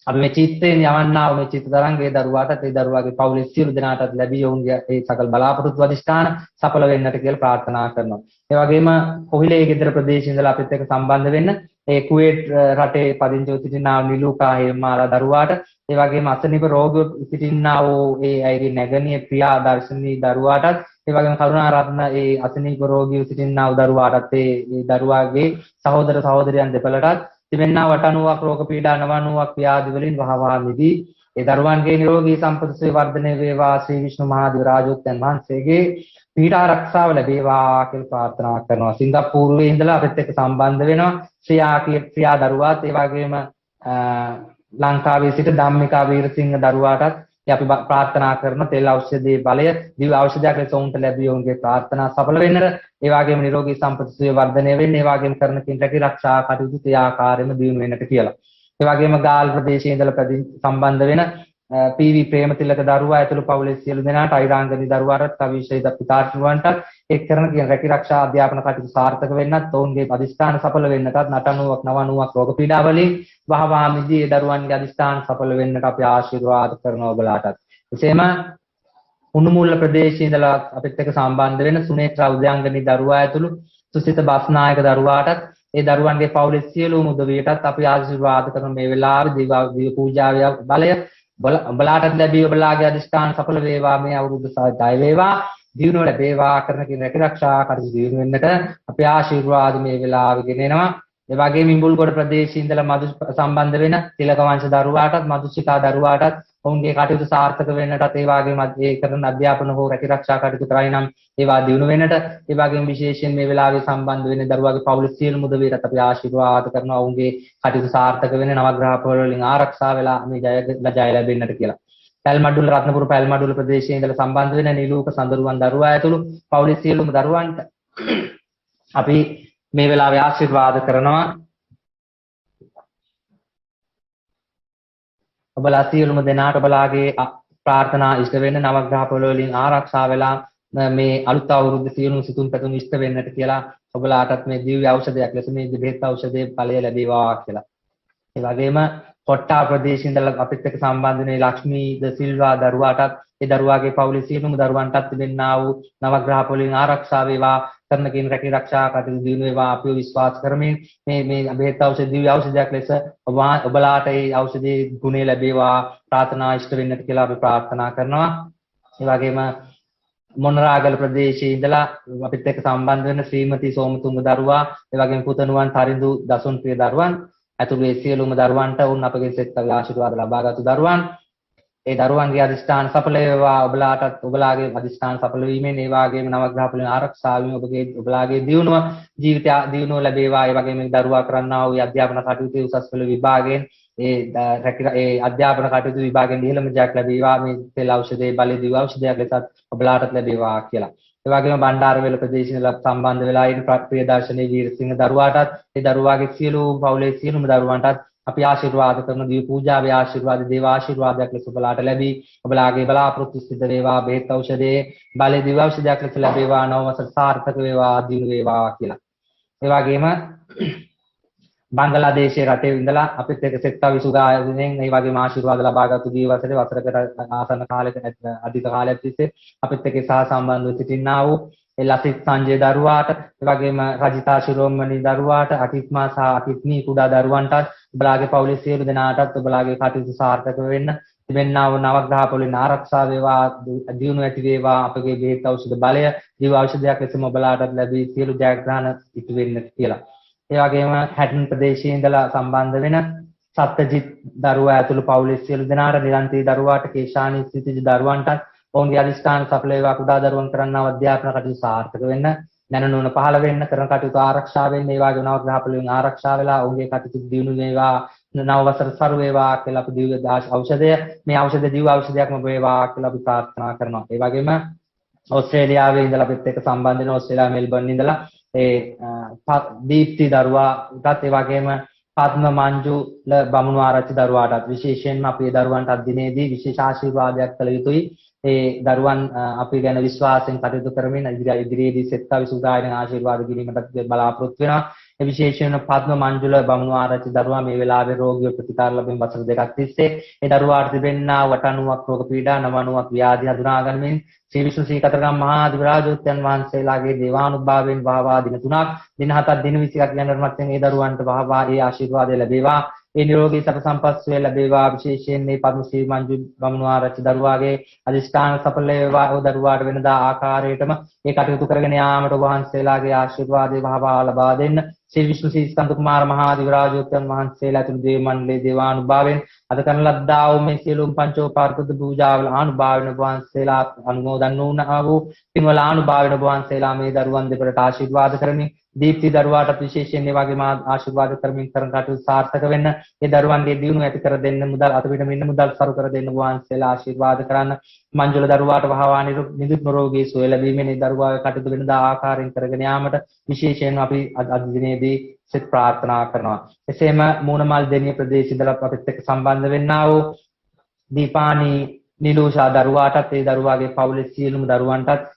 අපි මේ චිත්තයෙන් යවන්නා වූ මේ චිත්ත තරංගයේ දරුවාට ඒ දරුවාගේ පවුලේ සියලු දෙනාටත් ලැබී ඔවුන්ගේ ඒ සකල බලාපොරොත්තු අධිෂ්ඨාන සඵල වෙන්නට කියලා ප්‍රාර්ථනා කරනවා. ඒ වගේම කොහිලේ ගෙදර ප්‍රදේශයේ ඉඳලා අපිත් එක්ක සම්බන්ධ වෙන්න ඒ කුවේට් රටේ පදිංචිව සිටිනා නිලුකා හේමාලා දරුවාට ඒ වගේම අසනීප රෝග සිටිනා වූ ඒ අයගේ නැගණිය ප්‍රියා දර්ශනී දරුවාටත් ඒ වගේම කරුණාරත්න ඒ අසනීප රෝගීව සිටිනා වූ දරුවාටත් ඒ දරුවාගේ සහෝදර සහෝදරයන් දෙපළටත් තිබෙනා 90ක් රෝග පීඩා 90ක් ව්‍යාධි වලින් වහවහ මිදී ඒ දරුවන්ගේ නිරෝගී සම්පත වර්ධනය වේවා ශ්‍රී විෂ්ණු මහදේව රාජෝත්තම වහන්සේගේ පීඩ ආරක්ෂාව ලැබේවා කියලා ප්‍රාර්ථනා කරනවා. සිංගප්පූරුවේ ඉඳලා අපිත් එක්ක සම්බන්ධ වෙනවා ශ්‍රියා දරුවාත් ඒ වගේම ලංකාවේ සිට ධම්මිකා වීරසිංහ දරුවාටත් අපි ප්‍රාර්ථනා කරන තෙල් ඖෂධයේ බලය දිව්‍ය ඖෂධයක් ලෙස උන්ට ලැබී ඔවුන්ගේ ප්‍රාර්ථනා සඵල වෙන්නට ඒ වගේම නිරෝගී සම්පත වර්ධනය වෙන්න ඒ වගේම කරන කින්ටකි ආරක්ෂා කටයුතු ඒ ආකාරයෙන්ම දියුණු වෙන්නට කියලා. ඒ වගේම ගාල් ප්‍රදේශයේ ඉඳලා සම්බන්ධ වෙන පීවි ප්‍රේමතිලක දරුවා ඇතුළු පවුලේ සියලු දෙනාට අයිරාංගනී දරුවාට කවිශේෂ පිතාටුවන්ට එක් කරන රැකී ආරක්ෂා අධ්‍යාපන කටයුතු සාර්ථක වෙන්නත් ඔවුන්ගේ අධිෂ්ඨාන සඵල වෙන්නටත් 90ක් 90ක් රෝග පීඩා වලින් වහවහ මිදී ඒ දරුවන්ගේ අධිෂ්ඨාන සඵල වෙන්නට අපි ආශිර්වාද කරනවා ඔබලාටත්. එසේම උණුමුල්ල ප්‍රදේශයේ ඉඳලා අපිත් එක්ක සම්බන්ධ වෙන සුනේත්‍රා උද්‍යාංගනී දරුවා ඇතුළු සුසිත බස්නායක දරුවාටත් ඒ දරුවන්ගේ පවුලේ සියලුම උදවියටත් අපි ආශිර්වාද කරන මේ වෙලාවේ දිව්‍ය පූජාවේ බලය ඔබලාටත් ලැබී ඔබලාගේ අධිෂ්ඨාන සඵල වේවා මේ අවුරුද්ද සාර්ථක වේවා දියුණුව ලැබේවා කරන කින රැකීරක්ෂා කටයුතු දියුණු වෙන්නට අපි ආශිර්වාද මේ වෙලාවේ ගෙනෙනවා. ඒ වගේම ඉඹුල්ගොඩ ප්‍රදේශයේ ඉඳලා මදු සම්බන්ධ වෙන තිලක වංශ දරුවාටත් මදුසිකා දරුවාටත් ඔවුන්ගේ කටයුතු සාර්ථක වෙන්නටත් ඒ වගේම ඒ කරන අධ්‍යාපන හෝ රැකීරක්ෂා කටයුතු කරයි නම් ඒවා දියුණු වෙන්නට ඒ වගේම විශේෂයෙන් මේ වෙලාවේ සම්බන්ධ වෙන දරුවාගේ පවුලේ සියලුම උදවියටත් අපි ආශිර්වාද කරනවා ඔවුන්ගේ කටයුතු සාර්ථක වෙන්න නවග්‍රහ පොළ වලින් ආරක්ෂා වෙලා මේ ජය ලැබෙන්නට කියලා. පැල්මඩුල්ල රත්නපුර පැල්මඩුල්ල ප්‍රදේශයේ ඉඳලා සම්බන්ධ වෙන නිලූක සඳරුවන් දරුවා ඇතුළු පවුලේ සියලුම දරුවන්ට අපි මේ වෙලාවේ ආශිර්වාද කරනවා. ඔබලා සියලුම දෙනාට ඔබලාගේ ප්‍රාර්ථනා ඉෂ්ට වෙන්න නවග්‍රහ පොළ වලින් ආරක්ෂා වෙලා මේ අලුත් අවුරුද්ද සියලුම සිතුම් පැතුම් ඉෂ්ට වෙන්නට කියලා ඔබලාටත් මේ දිව්‍ය ඖෂධයක් ලෙස මේ බෙහෙත් ඖෂධයේ ඵලය ලැබේවා කියලා. ඒ වගේම කොට්ටා ප්‍රදේශයේ ඉඳලා අපිත් එක්ක සම්බන්ධ වෙන ලක්ෂ්මී ද සිල්වා දරුවාටත් ඒ දරුවාගේ පවුලේ සියලුම දරුවන්ටත් තිබෙනා වූ නවග්‍රහ පොළින් ආරක්ෂා වේවා කරන කින් රැකී ආරක්ෂා කටයුතු දිනු වේවා අපි විශ්වාස කරමින් මේ බෙහෙත් ඖෂධ දිව්‍ය ඖෂධයක් ලෙස ඔබලාට ඒ ඖෂධයේ ගුණය ලැබේවා ප්‍රාර්ථනා ඉෂ්ට වෙන්නට කියලා අපි ප්‍රාර්ථනා කරනවා. ඒ වගේම මොනරාගල ප්‍රදේශයේ ඉඳලා අපිත් එක්ක සම්බන්ධ වෙන ශ්‍රීමති සෝමතුංග දරුවා ඒ වගේම පුතණුවන් තරිඳු දසුන් ප්‍රිය දරුවන් අතුරු ඒ සියලුම දරුවන්ට උන් අපගේ සෙත් ආශිර්වාද ලබාගත් දරුවන් ඒ දරුවන්ගේ අධිෂ්ඨාන සඵල වේවා ඔබලාටත් ඔබලාගේ අධිෂ්ඨාන සඵල වීමෙන් ඒ වගේම නවග්‍රහ පොළේ ආරක්ෂා වීම ඔබලාගේ දියුණුව ජීවිතය දියුණුව ලැබේවා ඒ වගේම දරුවා කරන්නා වූ අධ්‍යාපන කටයුතු උසස් පෙළ විභාගයෙන් ඒ අධ්‍යාපන කටයුතු විභාගයෙන් ඉහළම ජයක් ලැබේවා මේ තෙල් ඖෂධයේ බලය දිව්‍ය ඖෂධයක් ලෙසත් ඔබලාටත් ලැබේවා කියලා. ඒ වගේම බණ්ඩාරවැල ප්‍රදේශයේ සම්බන්ධ වෙලා ඉන්න ප්‍රියදර්ශනී වීරසිංහ දරුවාටත් ඒ දරුවාගේ සියලු පවුලේ සියලුම දරුවන්ටත් අපි ආශිර්වාද කරන දිව්‍ය පූජාවේ ආශිර්වාද දේව ආශිර්වාදයක් ලෙස ඔබලාට ලැබී ඔබලාගේ බලාපොරොත්තු සිද්ධ වේවා බෙහෙත් ඖෂධයේ බලය දිව්‍ය ඖෂධයක් ලෙස ලැබේවා නව වසර සාර්ථක වේවා දිනු වේවා කියලා. ඒ වගේම බංගලාදේශයේ රටේ ඉඳලා අපිත් එක්ක සෙත්තා විසුගායනෙන් ඒ වගේම ආශිර්වාද ලබාගත්තු දී වසරකට ආසන්න කාලයක අධික කාලයක් තිස්සේ අපිත් එක්ක සහ සම්බන්ධව සිටිනා වූ ලසිත් සංජය දරුවාට, ඒ වගේම රජිතා ශිරෝමණී දරුවාට, අතිත්මා සහ අතිත්මී කුඩා දරුවන්ටත් ඔබලාගේ පවුලේ සියලු දෙනාටත් ඔබලාගේ කටයුතු සාර්ථක වෙන්න තිබෙන්නා වූ නවග්‍රහ පොළේ ආරක්ෂා වේවා, දියුණු ඇති වේවා, අපගේ බෙහෙත් ඖෂධ බලය ජීව ඖෂධයක් ලෙසම ඔබලාටත් ලැබී සියලු ජයග්‍රහණ ඉටු වෙන්න කියලා. ඒ වගේම හැටන් ප්‍රදේශයේ ඉඳලා සම්බන්ධ වෙන සත්‍යජිත් දරුවා ඇතුළු පවුලේ සියලු දෙනාට, නිරන්තී දරුවාට, කේශානී සිටිජ දරුවන්ටත් ඔවුන්ගේ අධිෂ්ඨාන සඵල වේවා, කුඩා දරුවන් කරන්නා අධ්‍යාපන කටයුතු සාර්ථක වෙන්න, දැනුණුන පහළ වෙන්න, කරන කටයුතු ආරක්ෂා වෙන්න, ඒ වගේම නවග්‍රහ පොළෙන් ආරක්ෂා වෙලා ඔවුන්ගේ කටයුතු දියුණු වේවා, නව වසර සරු වේවා කියලා අපි දිව්‍ය ඖෂධය, මේ ඖෂධ දිව්‍ය ඖෂධයක්ම වේවා කියලා අපි ප්‍රාර්ථනා කරනවා. ඒ වගේම ඕස්ට්‍රේලියාවේ ඉඳලා අපිත් එක්ක සම්බන්ධ වෙන ඕස්ට්‍රේලියාවේ මෙල්බර්න් ඉඳලා දීප්ති දරුවාටත් ඒ වගේම පද්ම මංජුල බමුණු ආරච්චි දරුවාටත් විශේෂයෙන්ම අපේ දරුවන්ට අද දිනේදී විශේෂ ආශිර්වාදයක් කළ යුතුයි. ඒ දරුවන් අපි ගැන විශ්වාසයෙන් කටයුතු කරමින් ඉදිරියේදී සෙත්තා විසුදායන ආශිර්වාද කිරීමට බලාපොරොත්තු වෙනවා. ඒ විශේෂයෙන්ම පද්ම මංජුල බමුණු ආරච්චි දරුවා මේ වෙලාවේ රෝගීව ප්‍රතිකාර ලැබෙන වසර දෙකක් තිස්සේ ඒ දරුවාට තිබෙනා වටනුවක් රෝග පීඩා 9ක් ව්‍යාධි හඳුනා ගනිමින් ශ්‍රී විෂ්ණු ශ්‍රී කතරගම මහා අධිරාජෝත්තයන් වහන්සේලාගේ දේවානුභාවයෙන් වහවා දින 3ක් දින 7ක් දින 21ක් යනරමත්යෙන් ඒ දරුවන්ට වහවා ඒ ආශිර්වාදය ලැබේවා. ඒ නිරෝගී සැප සම්පත් වේ ලැබේවා. විශේෂයෙන් මේ පද්මශ්‍රී මංජු බමුණු ආරච්චි දරුවාගේ අධිෂ්ඨාන සඵල වේවා. ඒ දරුවාට වෙනදා ආකාරයටම ඒ කටයුතු කරගෙන යාමට වහන්සේලාගේ ආශිර්වාදය වහවා ලබා දෙන්න. ශ්‍රී විෂ්ණු ශ්‍රී ස්කන්ධ කුමාර මහා අධිරාජෝත්තයන් වහන්සේලා තුන් දේව මණ්ඩලයේ දේවානුභාවයෙන් අද කරන ලද්දා වූ මේ සියලුම පංචෝපාර්ථ පූජාවල ආනුභාවයෙන් වහන්සේලා අනුමෝදන් වුණා වූ පින්වල ආනුභාවයෙන් වහන්සේලා මේ දරුවන් දෙපළට ආශිර්වාද කරමින් දීප්ති දරුවාට විශේෂයෙන් මේ වගේම ආශිර්වාද කරමින් කරන කටයුතු සාර්ථක වෙන්න, ඒ දරුවන්ගේ දියුණුව ඇති කර දෙන්න, මුදල් අතපිට මෙන්න මුදල් සරු කර දෙන්න වහන්සේලා ආශිර්වාද කරන්න. මංජුල දරුවාට වහවා නිදුක් නිරෝගී සුවය ලැබීමෙන් මේ දරුවාගේ කටයුතු වෙනදා ආකාරයෙන් කරගෙන යාමට විශේෂයෙන් අපි අද දිනේදී සිත ප්‍රාර්ථනා කරනවා. එසේම මූණමල් දෙනිය ප්‍රදේශ ඉඳලා අපිත් එක්ක සම්බන්ධ වෙන්නා වූ දීපානි නිලෝෂා දරුවාටත් ඒ දරුවාගේ පවුලේ සියලුම දරුවන්ටත්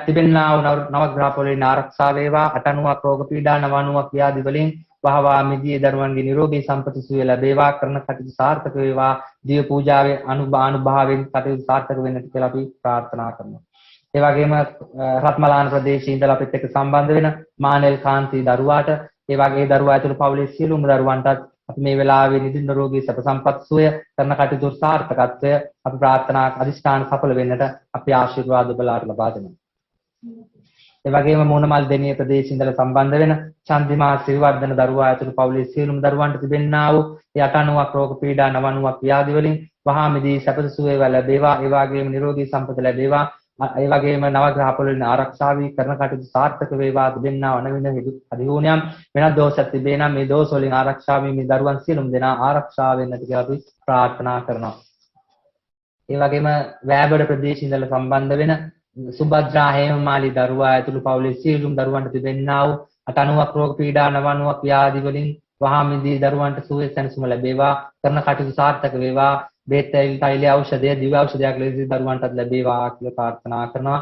තිබෙන්නා වූ නවග්‍රහ පොළේ ආරක්ෂා වේවා. 90ක් රෝග පීඩා 90ක් ව්‍යාධි වලින් වහවා මිදී දරුවන්ගේ නිරෝගී සම්පත සුවය ලැබේවා. කරන කටයුතු සාර්ථක වේවා. දිව පූජාවේ අනුභාවයෙන් කටයුතු සාර්ථක වෙන්නට කියලා අපි ප්‍රාර්ථනා කරනවා. ඒ වගේම රත්මලාන ප්‍රදේශයේ ඉඳලා අපිත් එක්ක සම්බන්ධ වෙන මානෙල් කාන්ති දරුවාට, ඒ වගේ දරුවා ඇතුළු පවුලේ සියලුම දරුවන්ටත් අපි මේ වෙලාවේ නිදුක් නිරෝගී සැප සම්පත් සුවය කරන කටයුතු සාර්ථකත්වය අපි ප්‍රාර්ථනා අධිෂ්ඨාන සඵල වෙන්නට අපි ආශිර්වාද ඔබලාට ලබා දෙනවා. ඒ වගේම මූණමල් දෙනිය ප්‍රදේශයේ ඉඳලා සම්බන්ධ වෙන චන්දිමා සිරිවර්ධන දරුවා ඇතුළු පවුලේ සියලුම දරුවන්ට තිබෙන්නා වූ 90ක් රෝග පීඩා 90ක් ව්‍යාධි වලින් වහා මිදී සැප සුවය ලැබේවා. ඒ වගේම නිරෝගී සම්පත ලැබේවා. ඒ වගේම නවග්‍රහ පොළේ ආරක්ෂා වී කරන කටයුතු සාර්ථක වේවා. තිබෙන්නා වනවින අධිහෝනියම් වෙනත් දෝෂයක් තිබේ නම් මේ දෝෂ වලින් ආරක්ෂා වී මේ දරුවන් සියලුම දෙනා ආරක්ෂා වෙන්නට කියලා අපි ප්‍රාර්ථනා කරනවා. ඒ වගේම වෑබඩ ප්‍රදේශයේ ඉඳලා සම්බන්ධ වෙන සුභද්‍රා හේමමාලි දරුවා ඇතුළු පවුලේ සියලුම දරුවන්ට තිබෙන්නා වූ 90ක් රෝග පීඩා 90ක් ව්‍යාධි වලින් වහා මිදී දරුවන්ට සුවය සැනසීම ලැබේවා. කරන කටයුතු සාර්ථක වේවා. බෙහෙත් තෛල ඖෂධය දිව්‍ය ඖෂධයක් ලෙස දරුවන්ටත් ලැබේවා කියලා ප්‍රාර්ථනා කරනවා.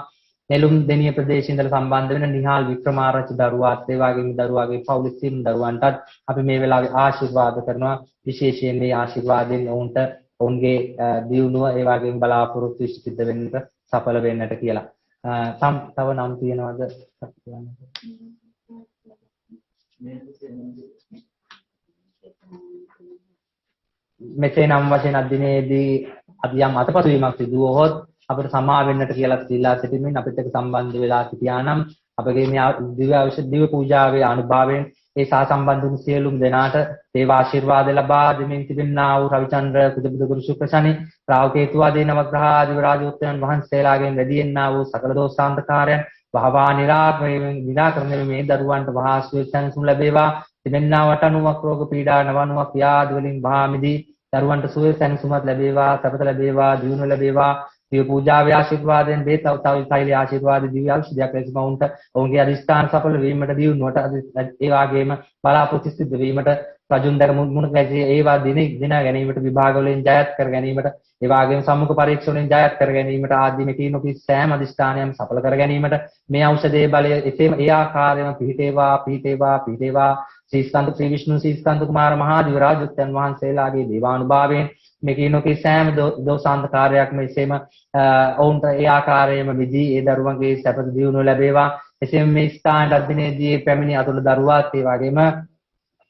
නෙළුම් දෙනිය ප්‍රදේශයේ ඉඳලා සම්බන්ධ වෙන නිහාල් වික්‍රමාරච්චි දරුවාත් ඒ වගේම දරුවාගේ පවුලේ සියලුම දරුවන්ටත් අපි මේ වෙලාවේ ආශිර්වාද කරනවා. විශේෂයෙන් මේ ආශිර්වාදයෙන් ඔවුන්ට ඔවුන්ගේ දියුණුව ඒ වගේම බලාපොරොත්තු ඉෂ්ට වෙන්නට සඵල වෙන්නට කියලා. තව නම් තියනවාද? මෙසේ නම් වශයෙන් අදිනේදී අධ්‍යයම් අතපසුවීමක් සිදු වුවහොත් අපිට සමා වෙන්නට කියලා සිතා සිටින්න අපිට සම්බන්ධ වෙලා සිටියා නම් අපගේ මේ දිව්‍ය පූජාවේ අනුභවයෙන් ඒ සහ සම්බන්ධ වූ සියලුම දෙනාට දේව ආශිර්වාද ලබා දෙමින් තිබෙනා වූ රවිචන්ද්‍ර කුජබුදු ගුරු ශුක්‍ර ශනි රාහු කේතු ආදී නවග්‍රහ ආදී රාජෝත්තයන් වහන්සේලාගෙන් වැඩිෙන්නා වූ සකල දෝෂාන්තකාරයන් වහවා නිරාකරණය මේ දරුවන්ට වහා සුවසැනසුම් ලැබේවා. තිබෙනා වට 90ක් රෝග පීඩා 90ක් ව්‍යාධි වලින් වහා මිදී දරුවන්ට සුවය සැනසුමත් ලැබේවා. සපත ලැබේවා. දියුණුව ලැබේවා. දිව්‍ය පූජාවේ ආශිර්වාදයෙන් බේතවතයි ආශිර්වාද දිව්‍ය ඖෂධයක් ලෙස වුන්ට ඔවුන්ගේ අධිෂ්ඨාන සඵල වීමට දියුණුවට ඒ වගේම බලාපොරොත්තු සිද්ධ වීමට රජුන් දැක මුණ ගැසී ඒවා දින ගැනීමට විභාග වලින් ජයත් කර ගැනීමට ඒ වගේම සම්මුඛ පරීක්ෂා වලින් ජයත් කර ගැනීමට ආදී මේ කීනොකි සෑම අධිෂ්ඨානයක්ම සඵල කර ගැනීමට මේ ඖෂධයේ බලය එසේම ඒ ආකාරයෙන්ම පිහිටේවා ශ්‍රී ස්කන්ධ ශ්‍රී විෂ්ණු ශ්‍රී ස්කන්ධ කුමාර මහා දිව්‍ය රාජෝත්තයන් වහන්සේලාගේ දේවානුභාවයෙන් මේ කිනෝකේ සෑම දෝසාන්තකාරයක් මෙසේම ඔවුන්ට ඒ ආකාරයෙන්ම විදී ඒ දරුවන්ගේ සැප දියුණුව ලැබේවා. එසේම මේ ස්ථානට අදිනේදී පැමිණි අතුරු දරුවාත් ඒ වගේම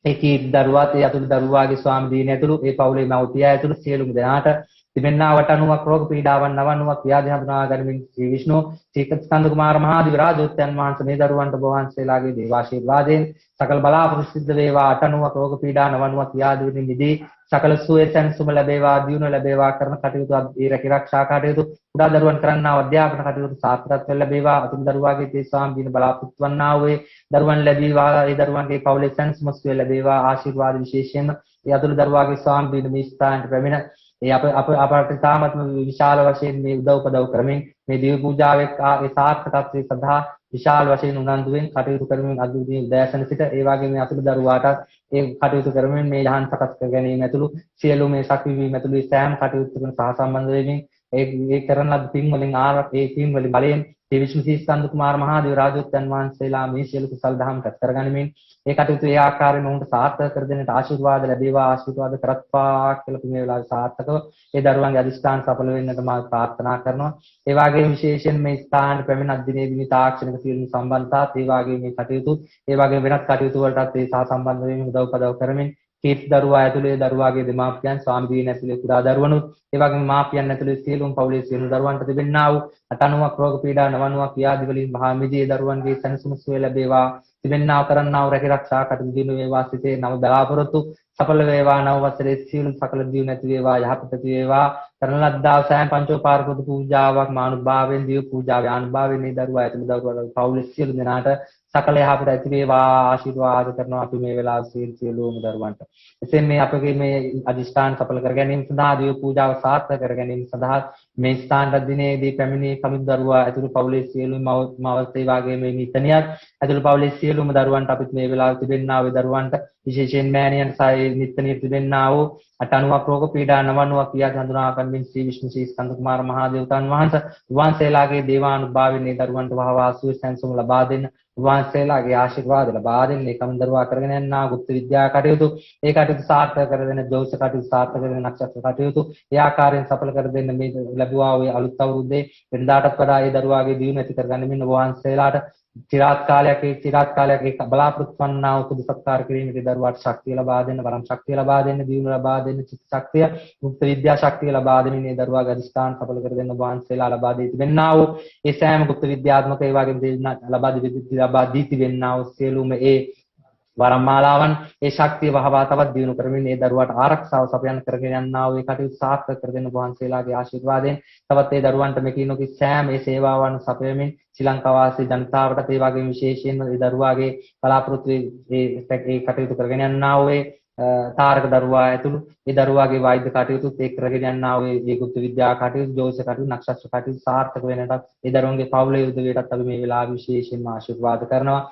ඒ කීර්ති දරුවාත් ඒ අතුරු දරුවාගේ ස්වාමි දින ඇතුළු ඒ පවුලේ මව්පියා ඇතුළු සියලුම දෙනාට තිබෙනා වටනුවක් රෝග පීඩාවන් නවනුවක් ව්‍යාධි හඳුනා ගනිමින් ශ්‍රී විෂ්ණු ශ්‍රී ස්කන්ධ කුමාර මහාදිව රාජෝත්යන් වහන්සේ මේ දරුවන්ට වහන්සේලාගේ දේවාශීර්වාදයෙන් සකල බලාපොරොත්තු සිද්ධ වේවා. අටනුවක් රෝග පීඩා නවනුවක් ව්‍යාධි වලින් මිදී සකල සුවය සැනසුම ලැබේවා, දියුණුව ලැබේවා. කරන කටයුතු ඒ රැකිරක්ෂා කටයුතු කුඩා දරුවන් කරන්නා අධ්‍යාපන කටයුතු සාර්ථකත්වයෙන් ලැබේවා. අතුරු දරුවාගේ තේ ස්වාමි දින බලාපොරොත්තු වන්නා වූ දරුවන් ලැබීවා. ඒ දරුවන්ගේ පවුලේ සැනසුම සුවය ලැබේවා. ආශිර්වාද විශේෂයෙන්ම ඒ අතුරු දරුවාගේ ස්වාමි දින මේ ස්ථානට පැමිණ ඒ අපට තාමත්ම විශාල වශයෙන් මේ උදව් උපදව් කරමින් මේ දිව්‍ය පූජාවේ ඒ සාර්ථකත්වයේ සඳහා විශාල වශයෙන් උනන්දුවෙන් කටයුතු කරමින් අද උදෑසන සිට ඒ වගේ මේ අතුරු දරුවාට ඒ කටයුතු කරමින් මේ යහන් සකස් කර ගැනීම ඇතුළු සියලු මේ සක්විවීම ඇතුළු සෑම කටයුතුකම සහසම්බන්ධ වෙමින් ඒ කරන ලද පින් වලින් ඒ පින් වලින් බලයෙන් ශ්‍රී විෂ්ණු ශ්‍රී ස්කන්ධ කුමාර මහාදේව රාජෝත්යන් වහන්සේලා මේ සියලු කුසල් දහම් රැස් කරගනිමින් ඒ කටයුතු ඒ ආකාරයෙන්ම උන්ට සාර්ථක කර දෙන්නට ආශිර්වාද ලැබේවා. ආශිර්වාද කරත්වා කියලා මේ වෙලාවේ සාර්ථකව ඒ දරුවන්ගේ අදිෂ්ඨාන සඵල වෙන්නට මා ප්‍රාර්ථනා කරනවා. ඒ වගේම විශේෂයෙන් මේ ස්ථාන පැමිණ අධ්‍යයනයේදී මේ තාක්ෂණික සියලු සම්බන්ධතාත් ඒ වගේ මේ කටයුතු ඒ වගේ වෙනත් කටයුතු වලටත් ඒ සහ සම්බන්ධ වෙමින් උදව් උපදව් කරමින් කීර්ති දරුවා ඇතුළේ දරුවාගේ දෙමාපියන් ස්වාමි දින ඇතුළේ කුඩා දරුවනුත් ඒ වගේම මාපියන් ඇතුළේ සියලුම පවුලේ සියලු දරුවන්ට තිබෙනා වූ 89ක් රෝග පීඩා 90ක් ව්‍යාධි වලින් මහා මිදී දරුවන්ගේ සැනසුම සුවය ලැබේවා. තිබෙනා කරන්නා වූ රැකිරක්ෂා කටයුතු දිනු වේවා. සිතේ නව බලාපොරොත්තු සඵල වේවා. නව වසරේ සියලු සකල දියුණු ඇති වේවා. යහපත ඇති වේවා. කරන ලද්දා සෑම පංචෝපාරපද පූජාවක් මානුභාවයෙන් දිය පූජාවේ අනුභවයෙන් මේ දරුවා ඇතුළු දරුවා පවුලේ සියලු දෙනාට සකල යහපත ඇති වේවා. ආශිර්වාද කරනවා අපි මේ වෙලාවේ සියලුම දරුවන්ට. එසේම මේ අපගේ මේ අදිෂ්ඨාන සඵල කර ගැනීම සඳහා දිය පූජාව සාර්ථක කර ගැනීම සඳහා මේ ස්ථාන දිනේදී පැමිණි කමින් දරුවා ඇතුළු පවුලේ සියලුම මවසේ වාගේ මේ නිතනියක් ඇතුළු පවුලේ සියලුම දරුවන්ට අපිත් මේ වෙලාවේ තිබෙන්නා වූ දරුවන්ට විශේෂයෙන් මෑණියන් සායේ නිතනිය තිබෙන්නා වූ 89ක් රෝග පීඩා 90ක් ව්‍යාධි හඳුනා ගනිමින් ශ්‍රී විෂ්ණු ශ්‍රී ස්කන්ධ කුමාර මහදේවතාන් වහන්සේලාගේ දේවානුභාවයෙන් මේ දරුවන්ට වහවා සුව සැනසුම ලබා දෙන්න වහන්සේලාගේ ආශිර්වාද ලබා දෙන්න. ඒකම දරුවා කරගෙන යනා ගුප්ත විද්‍යා කටයුතු ඒ කටයුතු සාර්ථක කර දෙන්න, ජෝතිෂ කටයුතු සාර්ථක කර දෙන්න, නක්ෂත්‍ර කටයුතු ඒ ආකාරයෙන් සඵල කර දෙන්න. මේ ලැබුවා වූ අලුත් අවුරුද්දේ වෙනදාටත් වඩා ඒ දරුවාගේ දියුණුව ඇති කර ගනිමින් වහන්සේලාට චිරාත් කාලයක් ඒක බලාපොරොත්තු වන්නා වූ සුදු සත්කාර කිරීමේ දරුවාට ශක්තිය ලබා දෙන්න, වරම් ශක්තිය ලබා දෙන්න, දියුණුව ලබා දෙන්න, චිත්ත ශක්තිය, මුක්ත විද්‍යා ශක්තිය ලබා දෙමින් මේ දරුවාගේ අධිෂ්ඨාන සඵල කර දෙන්න වහන්සේලා ලබා දී තිබෙනා වූ ඒ සෑම ගුප්ත විද්‍යාත්මක ඒ වගේම ලබා දී තිබෙනා වූ සියලුම ඒ වරමාලාවන් ඒ ශක්තිය වහවා තවත් දියුණු කරමින් මේ දරුවාට ආරක්ෂාව සපයන කරගෙන යනා වූ ඒ කටයුතු සාර්ථක කර දෙන්න වහන්සේලාගේ ආශිර්වාදයෙන් තවත් ඒ දරුවන්ට මෙකිනෝකි සෑම ඒ සේවාවන් සපයමින් ශ්‍රී ලංකා වාසී ජනතාවට ඒ වගේම විශේෂයෙන්ම ඒ දරුවාගේ බලාපොරොත්තු ඒ කටයුතු කරගෙන යනා වූ තාරක දරුවා ඇතුළු ඒ දරුවාගේ වෛද්‍ය කටයුතුත් ඒ කරගෙන යනා වූ ඒ ගුප්ත විද්‍යා කටයුතු, ජෝතිෂ කටයුතු, නක්ෂත්‍ර කටයුතු සාර්ථක වෙනටත් ඒ දරුවන්ගේ පවුලේ උදවියටත් අපි මේ වෙලාවේ විශේෂයෙන්ම ආශිර්වාද කරනවා.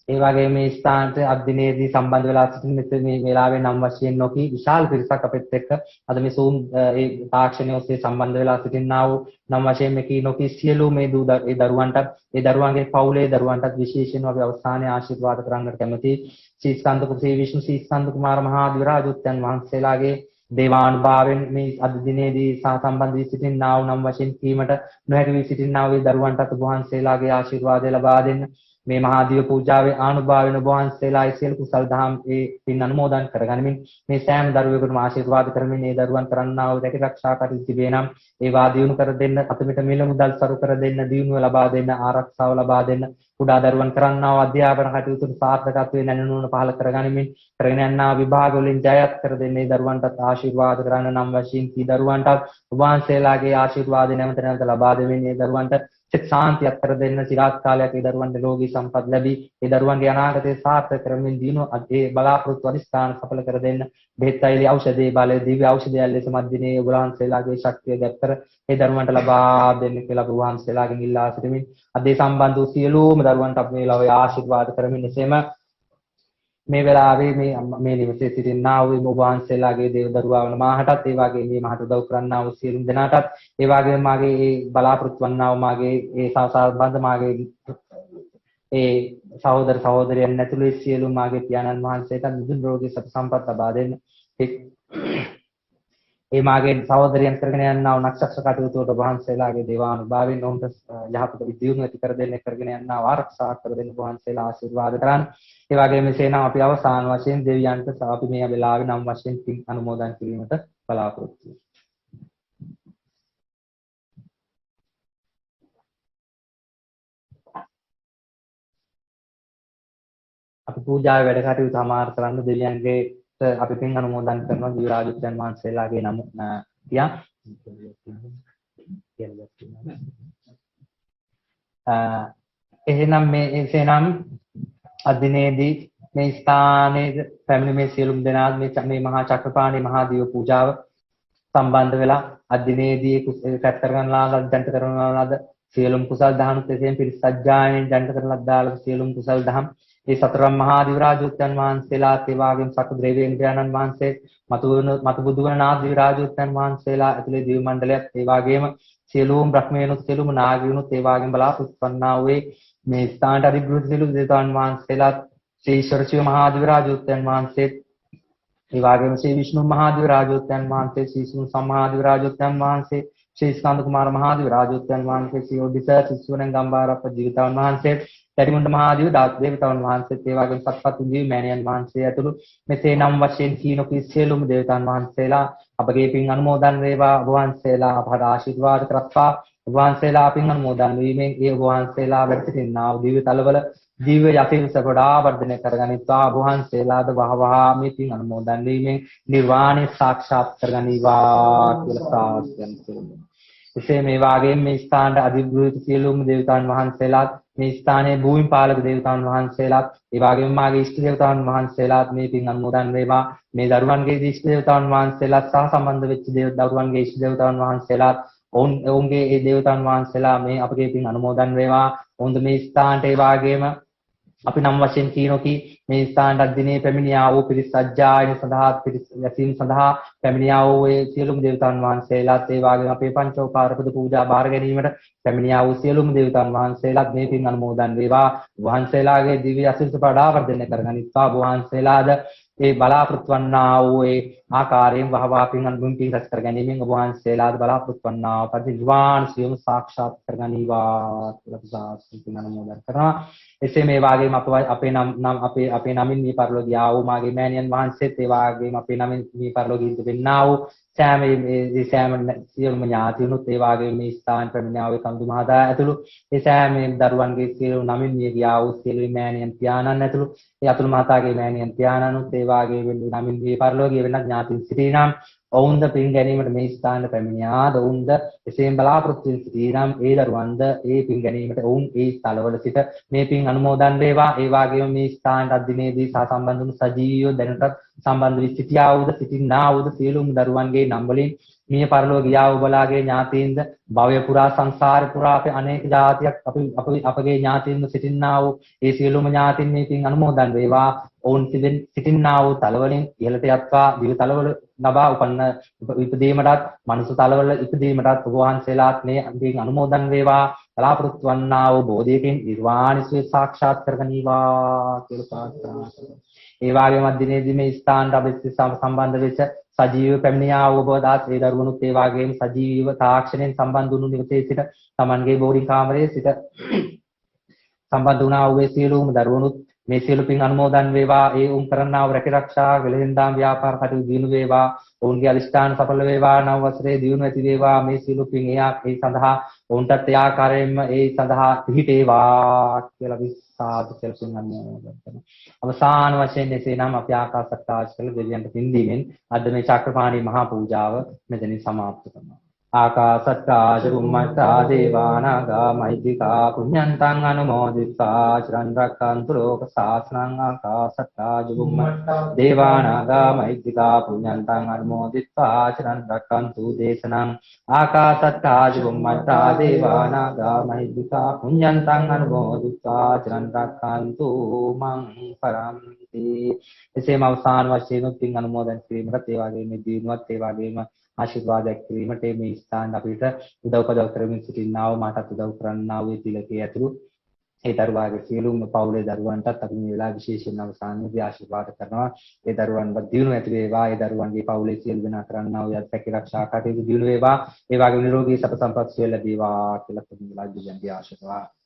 ඒ වගේම මේ ස්ථානට අධ්‍යයනයේදී සම්බන්ධ වෙලා සිටින මෙතන මේ වෙලාවේ නම් වශයෙන් නොකී විශාල පිරිසක් අපිත් එක්ක අද මේ Zoom ඒ තාක්ෂණය ඔස්සේ සම්බන්ධ වෙලා සිටිනා වූ නම් වශයෙන් මේකී නොකී සියලු මේ ඒ දරුවන්ටත් ඒ දරුවන්ගේ පවුලේ දරුවන්ටත් විශේෂයෙන්ම අපි අවසානයේ ආශිර්වාද කරන්නට කැමැති ශ්‍රී ස්කන්ධ ශ්‍රී විෂ්ණු ශ්‍රී ස්කන්ධ කුමාර මහා දිවරාජෝත්යන් වහන්සේලාගේ දේවානුභාවයෙන් මේ අද දිනේදී සම්බන්ධ වී සිටිනා වූ නම් වශයෙන් කීමට නොහැකි වී සිටිනා වූ දරුවන්ටත් වහන්සේලාගේ ආශිර්වාදය ලබා දෙන්න. මේ මහා දිව පූජාවේ ආනුභාවයෙන් වහන්සේලා සියලු කුසල් දහම් ඒ පින් අනුමෝදන් කරගනිමින් මේ සෑම දරුවෙකුටම ආශිර්වාද කරමින් මේ දරුවන් කරන්නා වූ රැකිරක්ෂා කටයුතු තිබේ නම් ඒවා දියුණු කර දෙන්න, අපිට මිල මුදල් සරු කර දෙන්න, දියුණුව ලබා දෙන්න, ආරක්ෂාව ලබා දෙන්න, කුඩා දරුවන් කරන්නා වූ අධ්‍යාපන කටයුතු සාර්ථකත්වයෙන් නැනුණුන පහළ කරගනිමින් කරගෙන යනා විභාග වලින් ජයත් කර දෙන්නේ දරුවන්ටත් ආශිර්වාද කරන්න නම් වශයෙන් කී දරුවන්ටත් වහන්සේලාගේ ආශිර්වාද නැවත නැවත ලබා දෙමින් මේ දරුවන්ට සිත සාන්තියක් කර දෙන්න, চিරාත් කාලයක් ඒ දරුවන්ට ලෝකී සම්පත් ලැබී ඒ දරුවන්ගේ අනාගතය සාර්ථක කරමින් දිනු ඒ බලාපොරොත්තු අධිෂ්ඨාන සඵල කර දෙන්න. බෙහෙත් අයිලි ඖෂධයේ බලය දිව්‍ය ඖෂධය ලෙස මැදිනේ ඔබවහන්සේලාගේ ශක්තිය දැක්කර ඒ දරුවන්ට ලබා දෙන්න කියලා ඔබවහන්සේලාගෙන් ඉල්ලා සිටිමින් අද සම්බන්ධ වූ සියලුම දරුවන්ට අපි මේ ලෝකයේ ආශිර්වාද කරමින් එසේම මේ වෙලාවේ මේ නිවසේ සිටිනා වූ ඔබ වහන්සේලාගේ දේව දරුවා වන මාහටත් ඒ වගේ මේ මහත් උදව් කරන්නා වූ සියලුම දෙනාටත් ඒ වගේම මාගේ ඒ බලාපොරොත්තු වන්නා වූ මාගේ ඒ සම්බන්ධ මාගේ ඒ සහෝදර සහෝදරයන් ඇතුළේ සියලුම මාගේ පියාණන් වහන්සේට නිදුක් රෝගී සැප සම්පත් ලබා දෙන්න. ඒ මාගේ සහෝදරියන් කරගෙන යනා වූ නක්ෂත්‍ර කටයුතු වලට වහන්සේලාගේ දේවානුභාවයෙන් ඔවුන්ට යහපත දියුණුව ඇති කර දෙන්න කරගෙන යනා වූ ආරක්ෂා කර දෙන්න වහන්සේලා ආශිර්වාද කරන්න. ඒ වගේම මෙසේ නම් අපි අවසාන වශයෙන් දෙවියන්ට අපි මේ වෙලාවේ නම් වශයෙන් පින් අනුමෝදන් කිරීමට බලාපොරොත්තු වෙනවා. අපි පූජාවේ වැඩ කටයුතු සමාර කරන්න දෙවියන්ගේ අපි පින් අනුමෝදන් කරනවා දිව්‍යරාජුන් වහන්සේලාගේ නම තියා එහෙනම් එසේනම් අදිනේදී මේ ස්ථානයේ පැමිණි මේ සියලුම දෙනා මේ මහා චක්‍රපාණි මහා දීව පූජාව සම්බන්ධ වෙලා අදිනේදී පැත් කරගන්නා ජනිත කරනවා ලද සියලුම කුසල් දහම් තෙසෙන් පිරිසජ්ජායනෙන් ජනිත කරන ලද්දාල සියලුම කුසල් දහම් ඒ සතරම් මහා දිව්‍යරාජෝත්තන් වහන්සේලා ඒ වගේම සකල ද්‍රව්‍යේන්ද්‍රයන්න් වහන්සේ මතු බුදු වන නාථ දිව්‍යරාජෝත්තන් වහන්සේලා ඇතුළේ දිව්‍ය මණ්ඩලයත් ඒ වගේම සියලුම බ්‍රහ්මයන්ුත් සියලුම නාගයන්ුත් ඒ වගේම බලාපොරොත්තු වන්නා වූ මේ ස්ථානට අධිග්‍රහිත සියලු දේවතාවුන් වහන්සේලා ශ්‍රී ඊශ්වර ශිව මහා දිව්‍යරාජෝත්තන් වහන්සේ ඒ වගේම ශ්‍රී විෂ්ණු මහා දිව්‍යරාජෝත්තන් වහන්සේ ශ්‍රී සුන් සම්මහා දිව්‍යරාජෝත්තන් වහන්සේ ශ්‍රී ස්කන්ධ කුමාර මහා දිව්‍යරාජෝත්තන් වහන්සේ ශ්‍රී ඔඩිස සිසුවන ගම්බාරප්ප ජීවිතවන් වහන්සේ තරිමුණ්ඩ මහා දිව්‍ය දේවතාවුන් වහන්සේ ඒ වගේම සත්පත් දිව්‍ය මෑණියන් වහන්සේ ඇතුළු මෙසේ නම් වශයෙන් කීනොකී සියලුම දේවතාවුන් වහන්සේලා අපගේ පින් අනුමෝදන් වේවා ඔබ වහන්සේලා අපට ආශිර්වාද කරත්වා ඔබ වහන්සේලා පින් අනුමෝදන් වීමෙන් ඒ ඔබ වහන්සේලා වැඩ සිටිනා වූ දිව්‍ය තලවල දිව්‍ය යතිංස ගොඩා වර්ධනය කරගනිත්වා ඔබ වහන්සේලාද වහවහ මේ පින් අනුමෝදන් වීමෙන් නිර්වාණය සාක්ෂාත් කරගනිවා කියලා ප්‍රාර්ථනා කරනවා. එසේ මේ වාගේම මේ ස්ථානට අධිග්‍රහිත සියලුම දේවතාවුන් වහන්සේලාත් මේ ස්ථානයේ භූමිපාලක දේවතාවුන් වහන්සේලාත් ඒ වගේම මාගේ ඉෂ්ට දේවතාවුන් වහන්සේලාත් මේ පින් අනුමෝදන් වේවා. මේ දරුවන්ගේ ඉෂ්ට දේවතාවුන් වහන්සේලාත් සහ සම්බන්ධ වෙච්ච දරුවන්ගේ ඉෂ්ට දේවතාවුන් වහන්සේලාත් ඔවුන්ගේ ඒ දේවතාවුන් වහන්සේලා මේ අපගේ පින් අනුමෝදන් වේවා. ඔවුන් මේ ස්ථානට ඒ වගේම අපි නම් වශයෙන් කීනොකි මේ ස්ථානට දිනේ පැමිණියා වූ පිරිස් සජ්ජායන සඳහා පිරිස් යැසීම් සඳහා පැමිණියා වූ ඒ සියලුම දේවතාවුන් වහන්සේලාත් ඒ වගේම අපේ පංචෝපකාර පුද පූජා බාර ගැනීමට පැමිණියා වූ සියලුම දේවතාවුන් වහන්සේලාත් මේ පින් අනුමෝදන් වේවා. වහන්සේලාගේ දිව්‍ය අසිරිස පඩා වර්ධනය කරගනිත්වා. වහන්සේලාද ඒ බලාපොරොත්තු වන්නා වූ ඒ ආකාරයෙන් වහවා පින් අනුමුන් පින් රැස් කර ගැනීමෙන් ඔබ වහන්සේලාද බලාපොරොත්තු වන්නා වූ පරිනිර්වාණ සියම සාක්ෂාත් කරගනිවා කියලා පින් අනුමෝදන් කරනවා. එසේ මේ වාගේම අපේ නමින් මේ පරිලෝකියා වූ මාගේ මෑණියන් වහන්සේත් ඒ වාගේම අපේ නමින් මේ පරිලෝකීන්ට වෙන්නා වූ සෑම මේ සෑම සියලුම ඥාතිනුත් ඒ වාගේම මේ ස්ථාන ප්‍රමිනාව කඳු මහතා ඇතුළු ඒ සෑම දරුවන්ගේ සියලු නමින් මිය ගියා වූ සියලු මෑණියන් පියාණන් ඇතුළු ඒ අතුළු මාතාගේ මෑණියන් පියාණනුත් ඒ වාගේම නමින් මේ පරිලෝකීය වෙනත් ඥාතින් සිටිනම් ඔවුන්ද පින් ගැනීමට මේ ස්ථානට පැමිණියාද ඔවුන්ද එසේම බලාපොරොත්තු වෙන සිටිනම් ඒ දරුවන්ද ඒ පින් ගැනීමට ඔවුන් ඒ ස්ථලවල සිට මේ පින් අනුමෝදන් වේවා. ඒ වගේම මේ ස්ථානට අදිනේදී සම්බන්ධ වුණු සජීවීව දැනටත් සම්බන්ධ වී සිටියා වූද සිටින්නා වූද සියලුම දරුවන්ගේ නම් වලින් මිය පරලෝක ගියා වූ බලාගේ ඥාතීන්ද භවය පුරා සංසාර පුරා අපේ අනේක જાතියක් අපගේ ඥාතීන්ව සිටින්නා වූ ඒ සියලුම ඥාතීන් මේ පින් අනුමෝදන් වේවා. ඔවුන් සිටින්නා වූ තලවලින් ඉහළට යත්වා දිව්‍ය තලවල ලබා උපන්න ඉපදීමටත් මනුෂ්‍ය තලවල ඉපදීමටත් ඔබ වහන්සේලාත් මේ පින් අනුමෝදන් වේවා. බලාපොරොත්තු වන්නා වූ බෝධියකින් නිර්වාණය සාක්ෂාත් කරගනිවා කියලා ප්‍රාර්ථනා කරනවා. ඒ වගේම දිනේදී මේ ස්ථානට අපි සම්බන්ධ වෙච්ච සජීව පැමිණියා වූ ඔබ දාස් ඒ දරුවනුත් ඒ වගේම සජීවීව තාක්ෂණයෙන් සම්බන්ධ වුණු නිවසේ සිට තමන්ගේ බෝඩින් කාමරයේ සිට සම්බන්ධ වුණා වූ සියලුම දරුවනුත් මේ සියලු පින් අනුමෝදන් වේවා. ඒ උන් කරන්නා වූ රැකරක්ෂා වෙළෙන්දාම් ව්‍යාපාර කටයුතු දිනු වේවා. ඔවුන්ගේ අදිෂ්ඨාන සඵල වේවා. නව වසරේ දිනු ඇති වේවා. මේ සියලු පින් ඒ සඳහා ඔවුන්ටත් ඒ ආකාරයෙන්ම ඒ සඳහා පිහිටේවා කියලා විශ්වාස කරමින් අනුමෝදන් කරනවා. අවසාන වශයෙන් එසේනම් අපි ආකාශත්තාජ් කළ දෙවියන්ට පින් දීමෙන් අද මේ චක්‍රපාණි මහා පූජාව මෙතනින් සමාප්ත කරනවා. ආකාශත්තාජ බුම්මත්තා දේවානාගා මහිද්దికා පුඤ්ඤන්තං අනුමෝදිත්වා චිරන් රැක්කන්තු ලෝක ශාසනං. ආකාශත්තාජ බුම්මත්තා දේවානාගා මහිද්దికා පුඤ්ඤන්තං අනුමෝදිත්වා චිරන් රැක්කන්තු දේශනං. ආකාශත්තාජ බුම්මත්තා දේවානාගා මහිද්దికා පුඤ්ඤන්තං අනුමෝදිත්වා චිරන් රැක්කන්තු මං පරන්ති. එසේම අවසාන වශයෙන් පින් අනුමෝදන් කිරීමට ඒ වගේම දිනුවත් ඒ වගේම ආශිර්වාදයක් කිරීමට මේ ස්ථාන අපිට උදව් උපදව් කරමින් සිටිනා වූ මාටත් උදව් කරන්නා වූ තිලකේ ඇතුළු ඒ දරුවාගේ සියලුම පවුලේ දරුවන්ටත් අපි මේ වෙලාව විශේෂයෙන් අවසානයේදී ආශිර්වාද කරනවා. ඒ දරුවන්ව දියුණුව ඇති වේවා. ඒ දරුවන්ගේ පවුලේ සියලු දෙනා කරන්නා වූ යත් රැකී කටයුතු දියුණු වේවා. ඒ වගේම නිරෝගී සැප සම්පත් සියල්ල ලැබේවා කියලා අපි මේ වෙලාවේදී ආශිර්වාද